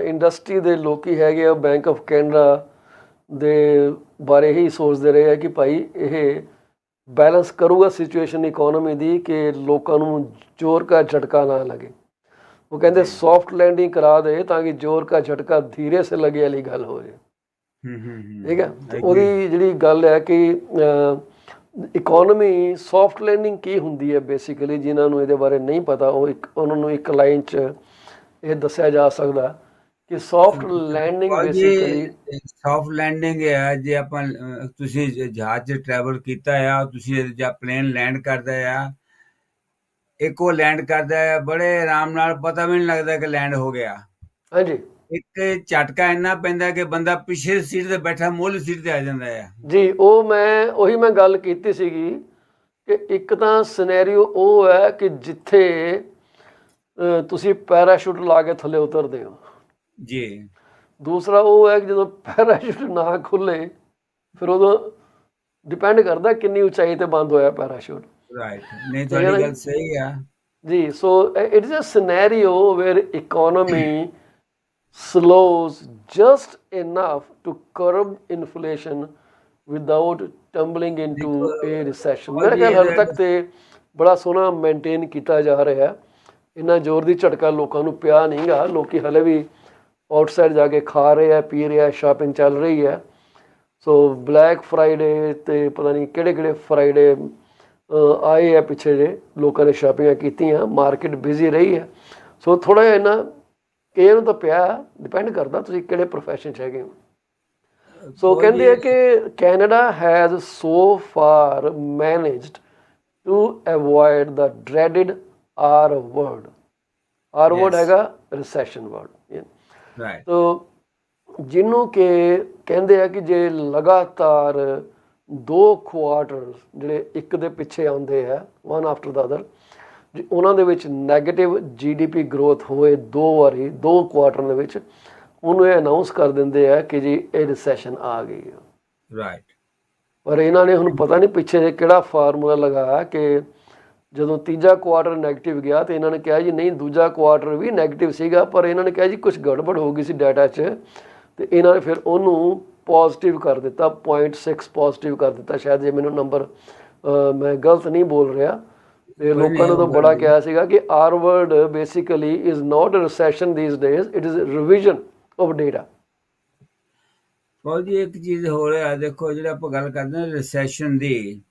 ਇੰਡਸਟਰੀ ਦੇ ਲੋਕੀ ਹੈਗੇ ਆ, ਬੈਂਕ ਆਫ ਕੈਨੇਡਾ ਦੇ ਬਾਰੇ ਹੀ ਸੋਚਦੇ ਰਹੇ ਆ ਕਿ ਭਾਈ ਇਹ ਬੈਲੈਂਸ ਕਰੂਗਾ ਸਿਚੁਏਸ਼ਨ ਇਕੋਨਮੀ ਦੀ, ਕਿ ਲੋਕਾਂ ਨੂੰ ਜ਼ੋਰ ਕਾ ਝਟਕਾ ਨਾ ਲੱਗੇ। ਉਹ ਕਹਿੰਦੇ ਸੌਫਟ ਲੈਂਡਿੰਗ ਕਰਾ ਦੇ ਤਾਂ ਕਿ ਜ਼ੋਰ ਕਾ ਝਟਕਾ ਧੀਰੇ ਸੇ ਲੱਗੇ ਵਾਲੀ ਗੱਲ ਹੋ ਜਾਏ। ਠੀਕ ਹੈ, ਤੇ ਉਹਦੀ ਜਿਹੜੀ ਗੱਲ ਹੈ ਕਿ ਇਕੋਨਮੀ ਸੌਫਟ ਲੈਂਡਿੰਗ ਕੀ ਹੁੰਦੀ ਹੈ ਬੇਸਿਕਲੀ, ਜਿਨ੍ਹਾਂ ਨੂੰ ਇਹਦੇ ਬਾਰੇ ਨਹੀਂ ਪਤਾ ਉਹਨਾਂ ਨੂੰ ਇੱਕ ਲਾਈਨ 'ਚ ਇਹ ਦੱਸਿਆ ਜਾ ਸਕਦਾ ਕਿ soft landing basically soft landing ਹੈ ਜੇ ਆਪਾਂ ਤੁਸੀਂ ਜਹਾਜ਼ 'ਚ ਟਰੈਵਲ ਕੀਤਾ ਆ, ਤੁਸੀਂ ਜਾਂ ਪਲੇਨ ਲੈਂਡ ਕਰਦਾ ਆ, ਇੱਕ ਉਹ ਲੈਂਡ ਕਰਦਾ ਹੈ ਬੜੇ ਆਰਾਮ ਨਾਲ, ਪਤਾ ਵੀ ਨਹੀਂ ਲੱਗਦਾ ਕਿ ਲੈਂਡ ਹੋ ਗਿਆ। ਹਾਂਜੀ, ਇੱਕ ਝਟਕਾ ਇੰਨਾ ਪੈਂਦਾ ਕਿ ਬੰਦਾ ਪਿਛੇ ਸੀਟ ਤੇ ਬੈਠਾ ਮੁੱਢਲੀ ਸੀਟ ਤੇ ਆ ਜਾਂਦਾ ਹੈ ਜੀ। ਉਹੀ ਮੈਂ ਗੱਲ ਕੀਤੀ ਸੀਗੀ ਕਿ ਇੱਕ ਤਾਂ ਸਿਨੈਰੀਓ ਉਹ ਹੈ ਕਿ ਜਿੱਥੇ ਤੁਸੀਂ ਪੈਰਾਸ਼ੂਟ ਲਾ ਕੇ ਥੱਲੇ ਉਤਰਦੇ ਹੋ ਜੀ, ਦੂਸਰਾ ਉਹ ਹੈ ਕਿ ਜਦੋਂ ਪੈਰਾਸ਼ੂਟ ਨਾ ਖੁੱਲੇ ਫਿਰ ਉਦੋਂ ਡਿਪੈਂਡ ਕਰਦਾ ਕਿੰਨੀ ਉਚਾਈ ਤੇ ਬੰਦ ਹੋਇਆ ਪੈਰਾਸ਼ੂਟ। ਰਾਈਟ, ਨਹੀਂ ਤੁਹਾਡੀ ਗੱਲ ਸਹੀ ਆ ਜੀ। So it is a scenario where economy slows just enough to curb inflation without tumbling into a recession। ਮੇਰੇ ਖਿਆਲ ਹਾਲੇ ਤੱਕ ਤੇ ਬੜਾ ਸੋਹਣਾ ਮੇਨਟੇਨ ਕੀਤਾ ਜਾ ਰਿਹਾ। ਇੰਨਾ ਜ਼ੋਰ ਦੀ ਝਟਕਾ ਲੋਕਾਂ ਨੂੰ ਪਿਆ ਨਹੀਂ ਗਾ, ਲੋਕੀ ਹਲੇ ਵੀ ਆਊਟਸਾਈਡ ਜਾ ਕੇ ਖਾ ਰਹੇ ਆ, ਪੀ ਰਹੇ ਆ, ਸ਼ਾਪਿੰਗ ਚੱਲ ਰਹੀ ਹੈ। ਸੋ ਬਲੈਕ ਫਰਾਈਡੇ ਤੇ ਪਤਾ ਨਹੀਂ ਕਿਹੜੇ ਕਿਹੜੇ ਫਰਾਈਡੇ ਆਏ ਆ ਪਿੱਛੇ ਜੇ, ਲੋਕਾਂ ਨੇ ਸ਼ਾਪਿੰਗਾਂ ਕੀਤੀਆਂ, ਮਾਰਕੀਟ ਬਿਜ਼ੀ ਰਹੀ ਹੈ। ਸੋ ਥੋੜ੍ਹਾ ਜਿਹਾ ਇਹਨਾਂ ਕਿ ਇਹਨੂੰ ਤਾਂ ਪਿਆ, ਡਿਪੈਂਡ ਕਰਦਾ ਤੁਸੀਂ ਕਿਹੜੇ ਪ੍ਰੋਫੈਸ਼ਨ 'ਚ ਹੈਗੇ ਹੋ। ਸੋ ਕਹਿੰਦੇ ਆ ਕਿ Canada has so far managed to avoid the dreaded R word. R word ਹੈਗਾ ਰਿਸੈਸ਼ਨ ਵਰਡ। ਸੋ ਜਿਹਨੂੰ ਕਿ ਕਹਿੰਦੇ ਆ ਕਿ ਜੇ ਲਗਾਤਾਰ 2 ਕੁਆਰਟਰ ਜਿਹੜੇ ਇੱਕ ਦੇ ਪਿੱਛੇ ਆਉਂਦੇ ਆ, ਵਨ ਆਫਟਰ ਦਾ ਅਦਰ, ਉਹਨਾਂ ਦੇ ਵਿੱਚ ਨੈਗੇਟਿਵ GDP ਗਰੋਥ ਹੋਏ 2 ਵਾਰੀ 2 ਕੁਆਰਟਰ ਦੇ ਵਿੱਚ, ਉਹਨੂੰ ਇਹ ਅਨਾਊਂਸ ਕਰ ਦਿੰਦੇ ਆ ਕਿ ਜੀ ਇਹ ਰਿਸੈਸ਼ਨ ਆ ਗਈ ਹੈ। ਰਾਈਟ, ਪਰ ਇਹਨਾਂ ਨੇ ਹੁਣ ਪਤਾ ਨਹੀਂ ਪਿੱਛੇ ਜੇ ਕਿਹੜਾ ਫਾਰਮੂਲਾ ਲਗਾਇਆ ਕਿ ਜਦੋਂ ਤੀਜਾ ਕੁਆਰਟਰ ਨੈਗੇਟਿਵ ਗਿਆ ਤੇ ਇਹਨਾਂ ਨੇ ਕਿਹਾ ਜੀ ਨਹੀਂ ਦੂਜਾ ਕੁਆਰਟਰ ਵੀ ਨੈਗੇਟਿਵ ਸੀਗਾ, ਪਰ ਇਹਨਾਂ ਨੇ ਕਿਹਾ ਜੀ ਕੁਝ ਗੜਬੜ ਹੋ ਗਈ ਸੀ ਡਾਟਾ 'ਚ, ਤੇ ਇਹਨਾਂ ਨੇ ਫਿਰ ਉਹਨੂੰ ਪੋਜ਼ਿਟਿਵ ਕਰ ਦਿੱਤਾ, 0.6 ਪੋਜ਼ਿਟਿਵ ਕਰ ਦਿੱਤਾ ਸ਼ਾਇਦ, ਜੇ ਮੈਨੂੰ ਨੰਬਰ ਮੈਂ ਗਲਤ ਨਹੀਂ ਬੋਲ ਰਿਹਾ। ਤੇ ਲੋਕਾਂ ਨੇ ਤਾਂ ਬੜਾ ਕਿਹਾ ਸੀਗਾ ਕਿ R word basically is not a recession these days, it is revision of data. ਬਹੁਤ ਜੀ ਇੱਕ ਚੀਜ਼ ਹੋ ਰਿਹਾ, ਦੇਖੋ ਜਿਹੜਾ ਆਪਾਂ ਗੱਲ ਕਰਦੇ ਹਾਂ ਰਿਸੈਸ਼ਨ ਦੀ,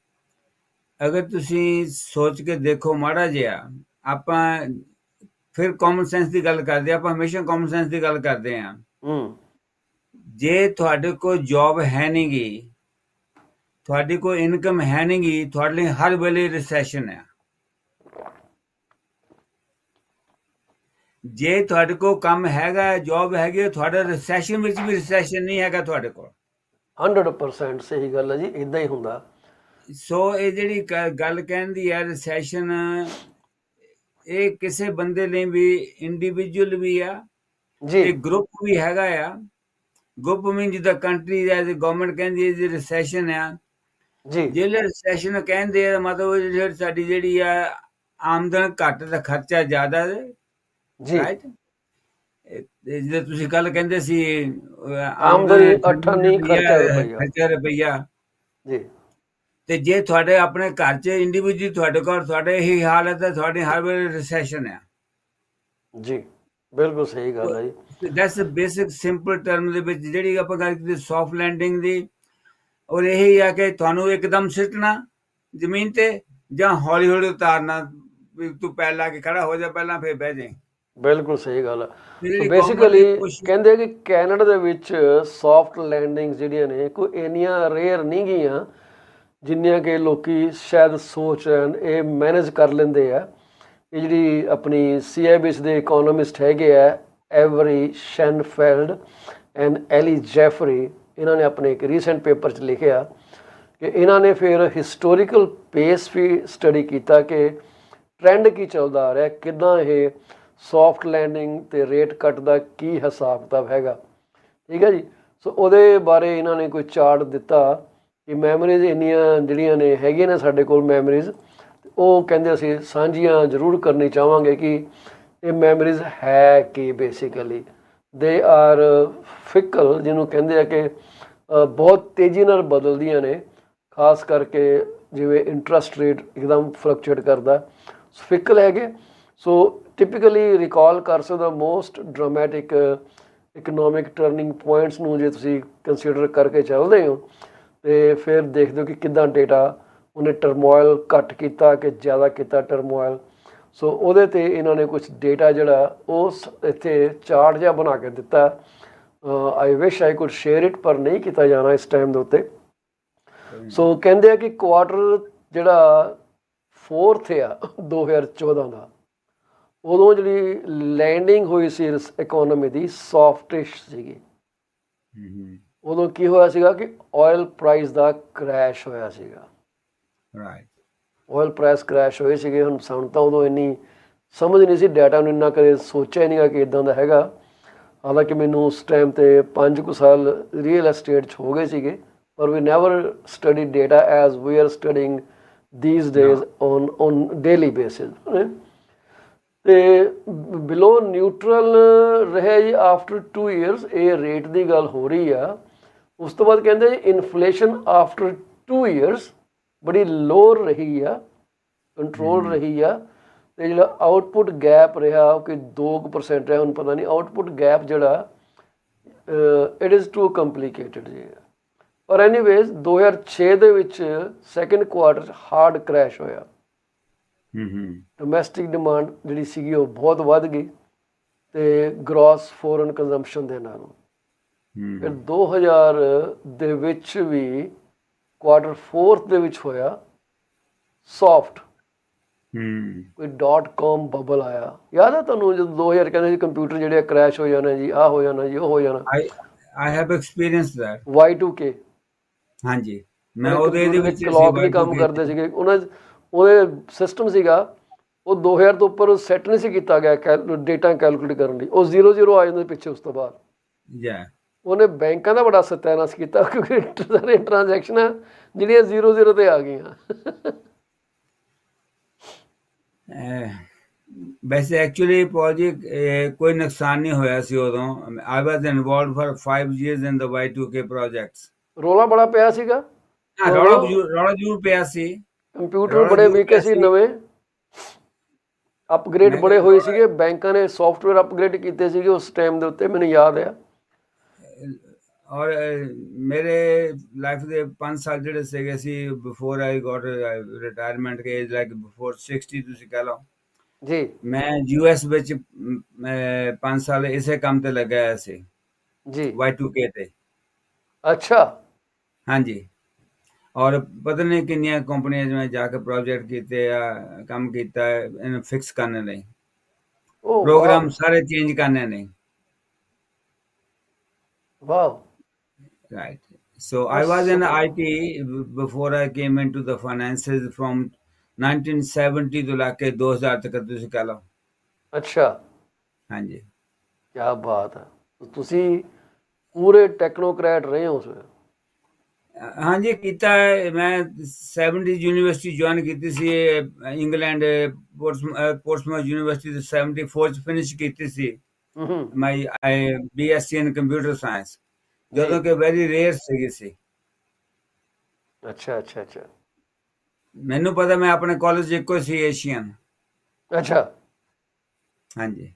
ਅਗਰ ਤੁਸੀਂ ਸੋਚ ਕੇ ਦੇਖੋ ਮਾੜਾ ਜਿਹਾ, ਆਪਾਂ ਫਿਰ ਕਾਮਨ ਸੈਂਸ ਦੀ ਗੱਲ ਕਰਦੇ ਹਾਂ, ਆਪਾਂ ਹਮੇਸ਼ਾ ਕਾਮਨ ਸੈਂਸ ਦੀ ਗੱਲ ਕਰਦੇ ਹਾਂ। ਜੇ ਤੁਹਾਡੇ ਕੋਲ ਜੌਬ ਹੈ ਨਹੀਂ ਗੀ, ਤੁਹਾਡੀ ਕੋਈ ਇਨਕਮ ਹੈ ਨਹੀਂ ਗੀ, ਤੁਹਾਡੇ ਲਈ ਹਰ ਵੇਲੇ ਰਿਸੈਸ਼ਨ ਹੈ। ਜੇ ਤੁਹਾਡੇ ਕੋਲ ਕੰਮ ਹੈਗਾ, ਜੌਬ ਹੈਗੀ, ਤੁਹਾਡਾ ਰਿਸੈਸ਼ਨ ਵਿੱਚ ਵੀ ਰਿਸੈਸ਼ਨ ਨਹੀਂ ਹੈਗਾ ਤੁਹਾਡੇ ਕੋਲ। 100% ਸਹੀ ਗੱਲ ਹੈ ਜੀ, ਇੱਦਾਂ ਹੀ ਹੁੰਦਾ। ਸੋ ਇਹ ਜਿਹੜੀ ਗੱਲ ਕਹਿੰਦੀ ਹੈ ਰਿਸੈਸ਼ਨ, ਇਹ ਕਿਸੇ ਬੰਦੇ ਲਈ ਵੀ, ਇੰਡੀਵਿਜੂਅਲ ਵੀ ਆ ਤੇ ਗਰੁੱਪ ਵੀ ਹੈਗਾ ਆ। ਗਰੁੱਪ ਮੀਨ ਜਿੱਦਾਂ ਕੰਟਰੀ ਹੈ, ਗਵਰਨਮੈਂਟ ਕਹਿੰਦੀ ਹੈ ਰਿਸੈਸ਼ਨ ਆ ਜੀ। ਜਿਹੜੇ ਰਿਸੈਸ਼ਨ ਕਹਿੰਦੇ ਆ ਮਤਲਬ ਸਾਡੀ ਜਿਹੜੀ ਆ ਆਮਦਨ ਘੱਟ ਤੇ ਖਰਚਾ ਜ਼ਿਆਦਾ ਜੀ। ਰਾਈਟ, ਜਿੱਦਾਂ ਤੁਸੀਂ ਕੱਲ ਕਹਿੰਦੇ ਸੀ ਆਮਦਨੀ 8 ਨਹੀਂ ਖਰਚਾ ਰੁਪਈਆ ਜੀ। ਤੇ ਜੇ ਤੁਹਾਡੇ ਆਪਣੇ ਘਰ 'ਚ ਇੰਡੀਵਿਜੂਅਲ ਤੁਹਾਡੇ ਕੋਲ ਤੁਹਾਡੇ ਇਹੀ ਹਾਲ ਹੈ ਤਾਂ ਤੁਹਾਡੀ ਹਰ ਵੇਲੇ ਰਿਸੈਸ਼ਨ ਆ ਜੀ। ਬਿਲਕੁਲ ਸਹੀ ਗੱਲ ਹੈ ਜੀ। ਦੈਟਸ ਬੇਸਿਕ ਸਿੰਪਲ ਟਰਮ ਦੇ ਵਿੱਚ ਜਿਹੜੀ ਆਪਾਂ ਗੱਲ ਕੀਤੀ ਸੌਫਟ ਲੈਂਡਿੰਗ ਦੀ, ਔਰ ਇਹੀ ਆ ਕਿ ਤੁਹਾਨੂੰ ਇੱਕਦਮ ਸਿੱਟਣਾ ਜ਼ਮੀਨ ਤੇ ਜਾਂ ਹੌਲੀ ਹੌਲੀ ਉਤਾਰਨਾ, ਵੀ ਤੂੰ ਪੈਰ ਲਾ ਕੇ ਖੜਾ ਹੋ ਜਾ ਪਹਿਲਾਂ ਫਿਰ ਬਹਿ ਜਾਏ। ਬਿਲਕੁਲ ਸਹੀ ਗੱਲ ਹੈ। ਸੋ ਬੇਸਿਕਲੀ ਕਹਿੰਦੇ ਕਿ ਕੈਨੇਡਾ ਦੇ ਵਿੱਚ ਸੌਫਟ ਲੈਂਡਿੰਗਸ ਜਿਹੜੀਆਂ ਨੇ ਕੋਈ ਇੰਨੀਆਂ ਰੇਅਰ ਨਹੀਂ ਗਈਆਂ ਜਿੰਨੀਆਂ ਕਿ ਲੋਕੀ ਸ਼ਾਇਦ ਸੋਚ ਰਹੇ ਹਨ। ਇਹ ਮੈਨੇਜ ਕਰ ਲੈਂਦੇ ਆ। ਇਹ ਜਿਹੜੀ ਆਪਣੀ CIBS ਦੇ ਇਕੋਨੋਮਿਸਟ ਹੈਗੇ ਆ, ਐਵਰੀ ਸ਼ੈਨਫੈਲਡ ਐਂਡ ਐਲੀ ਜੈਫਰੀ, ਇਹਨਾਂ ਨੇ ਆਪਣੇ ਇੱਕ ਰੀਸੈਂਟ ਪੇਪਰ 'ਚ ਲਿਖਿਆ ਕਿ ਇਹਨਾਂ ਨੇ ਫਿਰ ਹਿਸਟੋਰੀਕਲ ਬੇਸ ਵੀ ਸਟੱਡੀ ਕੀਤਾ ਕਿ ਟਰੈਂਡ ਕੀ ਚੱਲਦਾ ਆ ਰਿਹਾ, ਕਿੱਦਾਂ ਇਹ ਸੌਫਟ ਲੈਂਡਿੰਗ ਅਤੇ ਰੇਟ ਕੱਟ ਦਾ ਕੀ ਹਿਸਾਬ ਕਿਤਾਬ ਹੈਗਾ। ਠੀਕ ਹੈ ਜੀ। ਸੋ ਉਹਦੇ ਬਾਰੇ ਇਹਨਾਂ ਨੇ ਕੋਈ ਚਾਰਟ ਦਿੱਤਾ ਕਿ ਮੈਮਰੀਜ਼ ਇੰਨੀਆਂ ਜਿਹੜੀਆਂ ਨੇ ਹੈਗੀਆਂ ਨੇ ਸਾਡੇ ਕੋਲ ਮੈਮਰੀਜ਼, ਉਹ ਕਹਿੰਦੇ ਅਸੀਂ ਸਾਂਝੀਆਂ ਜ਼ਰੂਰ ਕਰਨੀ ਚਾਹਾਂਗੇ ਕਿ ਇਹ ਮੈਮਰੀਜ਼ ਹੈ ਕਿ ਬੇਸਿਕਲੀ ਦੇ ਆਰ ਫਿਕਲ, ਜਿਹਨੂੰ ਕਹਿੰਦੇ ਆ ਕਿ ਬਹੁਤ ਤੇਜ਼ੀ ਨਾਲ ਬਦਲਦੀਆਂ ਨੇ, ਖਾਸ ਕਰਕੇ ਜਿਵੇਂ ਇੰਟਰਸਟ ਰੇਟ ਇੱਕਦਮ ਫਲਕਚੁਏਟ ਕਰਦਾ, ਫਿਕਲ ਹੈਗੇ। ਸੋ ਟਿਪੀਕਲੀ ਰਿਕਾਲ ਕਰ ਸਕਦਾ most dramatic economic turning points ਨੂੰ ਜੇ ਤੁਸੀਂ ਕੰਸੀਡਰ ਕਰਕੇ ਚੱਲਦੇ ਹੋ, ਤੇ ਫਿਰ ਦੇਖਦੇ ਹੋ ਕਿ ਕਿੱਦਾਂ ਡੇਟਾ ਉਹਨੇ ਟਰਮੋਇਲ ਘੱਟ ਕੀਤਾ ਕਿ ਜ਼ਿਆਦਾ ਕੀਤਾ ਟਰਮੋਇਲ। ਸੋ ਉਹਦੇ 'ਤੇ ਇਹਨਾਂ ਨੇ ਕੁਝ ਡੇਟਾ ਜਿਹੜਾ ਉਸ ਇੱਥੇ ਚਾਰਟ ਜਿਹਾ ਬਣਾ ਕੇ ਦਿੱਤਾ। ਆਈ ਵਿਸ਼ ਆਈ ਕੁਡ ਸ਼ੇਅਰ ਇਟ, ਪਰ ਨਹੀਂ ਕੀਤਾ ਜਾਣਾ ਇਸ ਟਾਈਮ ਦੇ ਉੱਤੇ। ਸੋ ਕਹਿੰਦੇ ਆ ਕਿ ਕੁਆਟਰ ਜਿਹੜਾ 4th ਆ 2014 ਦਾ, ਉਦੋਂ ਜਿਹੜੀ ਲੈਂਡਿੰਗ ਹੋਈ ਸੀ ਇਕੋਨਮੀ ਦੀ ਸੌਫਟਿਸ਼ ਸੀਗੀ। ਉਦੋਂ ਕੀ ਹੋਇਆ ਸੀਗਾ ਕਿ ਆਇਲ ਪ੍ਰਾਈਸ ਦਾ ਕ੍ਰੈਸ਼ ਹੋਇਆ ਸੀਗਾ। ਆਇਲ ਪ੍ਰਾਈਸ ਕ੍ਰੈਸ਼ ਹੋਏ ਸੀਗੇ। ਹੁਣ ਸਾਨੂੰ ਤਾਂ ਉਦੋਂ ਇੰਨੀ ਸਮਝ ਨਹੀਂ ਸੀ, ਡਾਟਾ ਨੂੰ ਇੰਨਾ ਕਦੇ ਸੋਚਿਆ ਨਹੀਂ ਗਾ ਕਿ ਇੱਦਾਂ ਦਾ ਹੈਗਾ। ਹਾਲਾਂਕਿ ਮੈਨੂੰ ਉਸ ਟਾਈਮ 'ਤੇ 5 ਕੁ ਸਾਲ ਰੀਅਲ ਐਸਟੇਟ 'ਚ ਹੋ ਗਏ ਸੀਗੇ, ਪਰ we never study data as we are studying these days on daily basis। ਤੇ ਬਿਲੋ ਨਿਊਟਰਲ ਰਹੇ ਜੀ ਆਫਟਰ 2 years, ਇਹ ਰੇਟ ਦੀ ਗੱਲ ਹੋ ਰਹੀ ਆ। ਉਸ ਤੋਂ ਬਾਅਦ ਕਹਿੰਦੇ ਜੀ ਇਨਫਲੇਸ਼ਨ ਆਫਟਰ 2 years ਬੜੀ ਲੋਅਰ ਰਹੀ ਆ, ਕੰਟਰੋਲ ਰਹੀ ਆ। ਤੇ ਜਿਹੜਾ ਆਊਟਪੁੱਟ ਗੈਪ ਰਿਹਾ ਉਹ ਕਿ 2% ਰਿਹਾ, ਹੁਣ ਪਤਾ ਨਹੀਂ ਆਊਟਪੁੱਟ ਗੈਪ ਜਿਹੜਾ ਇਟ ਇਜ਼ ਟੂ ਕੰਪਲੀਕੇਟਡ ਜੀ। ਪਰ ਐਨੀਵੇਜ਼ 2006 ਦੇ ਵਿੱਚ ਸੈਕਿੰਡ ਕੁਆਰਟਰ ਹਾਰਡ ਕ੍ਰੈਸ਼ ਹੋਇਆ। ਡੋਮੈਸਟਿਕ ਡਿਮਾਂਡ ਜਿਹੜੀ ਸੀਗੀ ਉਹ ਬਹੁਤ ਵੱਧ ਗਈ ਤੇ ਗ੍ਰੋਸ ਫੋਰਨ ਕੰਜ਼ੰਪਸ਼ਨ ਦੇ ਨਾਲੋਂ। ਫਿਰ 2000 ਦੇ ਵਿੱਚ ਵੀ ਕੁਆਰਟਰ 4th ਦੇ ਵਿੱਚ ਹੋਇਆ ਸੌਫਟ, ਕੋਈ .com ਬਬਲ ਆਇਆ। ਯਾਦ ਆ ਤੁਹਾਨੂੰ ਜਦੋਂ 2000 ਕਹਿੰਦੇ ਸੀ ਕੰਪਿਊਟਰ ਜਿਹੜੇ ਕ੍ਰੈਸ਼ ਹੋ ਜਾਣਾ ਜੀ, ਆਹ ਹੋ ਜਾਣਾ ਜੀ, ਉਹ ਹੋ ਜਾਣਾ। I have experienced that। Y2K। ਹਾਂਜੀ, ਮੈਂ ਉਹਦੇ ਵਿੱਚ ਕਲੌਕ ਨਹੀਂ ਕੰਮ ਕਰਦੇ ਸੀਗੇ, ਉਹਦੇ ਸਿਸਟਮ ਸੀਗਾ ਉਹ 2000 ਤੋਂ ਉੱਪਰ ਸੈੱਟ ਨਹੀਂ ਸੀ ਕੀਤਾ ਗਿਆ ਡੇਟਾ ਕੈਲਕੂਲੇਟ ਕਰਨ ਲਈ, ਉਹ 0 ਆ ਜਾਂਦੇ ਪਿੱਛੇ। ਉਸ ਤੋਂ ਬਾਅਦ ਉਹਨੇ ਬੈਂਕਾਂ ਦਾ ਬੜਾ ਸਤਿਆਨਾਸ਼ ਕੀਤਾ ਕਿਉਂਕਿ ਸਾਰੀਆਂ ਟ੍ਰਾਂਜੈਕਸ਼ਨਾਂ ਜਿਹੜੀਆਂ 0 ਤੇ ਆ ਗਈਆਂ। ਵੈਸੇ ਐਕਚੁਅਲੀ ਪੌਲ ਜੀ ਕੋਈ ਨੁਕਸਾਨ ਨਹੀਂ ਹੋਇਆ ਸੀ ਉਦੋਂ। I was involved for 5 years in the Y2K projects. ਰੌਲਾ ਬੜਾ ਪਿਆ ਸੀਗਾ, ਰੌਲਾ ਜ਼ਰੂਰ ਪਿਆ ਸੀ। ਕੰਪਿਊਟਰ ਬੜੇ ਵੀਕ ਸੀ, ਨਵੇਂ ਅਪਗ੍ਰੇਡ ਬੜੇ ਹੋਏ ਸੀਗੇ, ਬੈਂਕਾਂ ਨੇ ਸੌਫਟਵੇਅਰ ਅਪਗ੍ਰੇਡ ਕੀਤੇ ਸੀਗੇ ਉਸ ਟਾਈਮ ਦੇ ਉੱਤੇ, ਮੈਨੂੰ ਯਾਦ ਆ। ਔਰ ਮੇਰੇ ਲਾਈਫ ਦੇ 5 ਸਾਲ ਜਿਹੜੇ ਸੀਗੇ ਸੀ ਬਿਫੋਰ ਆਈ ਗੋਟ ਰਿਟਾਇਰਮੈਂਟ ਕੇ ਏਜ, ਲਾਈਕ ਬਿਫੋਰ 60 ਤੁਸੀਂ ਕਹਿ ਲਓ ਜੀ, ਮੈਂ US ਵਿੱਚ 5 ਸਾਲ ਇਸੇ ਕੰਮ ਤੇ ਲੱਗਾ ਹੋਇਆ ਸੀ ਜੀ, Y2K ਤੇ। ਅੱਛਾ, ਹਾਂਜੀ। ਔਰ ਪਤਾ ਨਹੀਂ ਕਿੰਨੀਆਂ ਕੰਪਨੀਆਂ ਜਿਵੇਂ ਜਾ ਕੇ ਪ੍ਰੋਜੈਕਟ ਕੀਤੇ ਆ, ਕੰਮ ਕੀਤਾ ਇਹਨੂੰ ਫਿਕਸ ਕਰਨ ਲਈ, ਪ੍ਰੋਗਰਾਮ ਸਾਰੇ ਚੇਂਜ ਕਰਨੇ ਨੇ। Wow. Right. So I was in IT before I came into the finances from 1970 ਤੋਂ ਲੈ ਕੇ 2000 ਤੱਕ ਤੁਸੀਂ ਕਹਿ ਲਓ। ਅੱਛਾ, ਹਾਂਜੀ, ਕੀ ਬਾਤ ਹੈ। ਤੁਸੀਂ ਪੂਰੇ ਟੈਕਨੋਕ੍ਰੈਟ ਰਹੇ ਹੋ ਉਸ ਵੇਲੇ। ਹਾਂਜੀ ਕੀਤਾ ਹੈ। ਮੈਂ 70 ਯੂਨੀਵਰਸਿਟੀ ਜੁਆਇਨ ਕੀਤੀ ਸੀ ਇੰਗਲੈਂਡ, ਪੋਰਟਸਮਾਊਥ ਯੂਨੀਵਰਸਿਟੀ 74 ਚ ਫਿਨਿਸ਼ ਕੀਤੀ ਸੀ ਮਾਈ BSc ਇਨ ਕੰਪਿਊਟਰ ਸਾਇੰਸ, ਜਦੋਂ ਕਿ ਵੈਰੀ ਰੇਅਰ ਸੀ। ਅੱਛਾ ਅੱਛਾ ਅੱਛਾ, ਮੈਨੂੰ ਪਤਾ ਮੈਂ ਆਪਣੇ ਕਾਲਜ ਇੱਕੋ ਸੀ ਏਸ਼ੀਅਨ। ਅੱਛਾ, ਹਾਂਜੀ,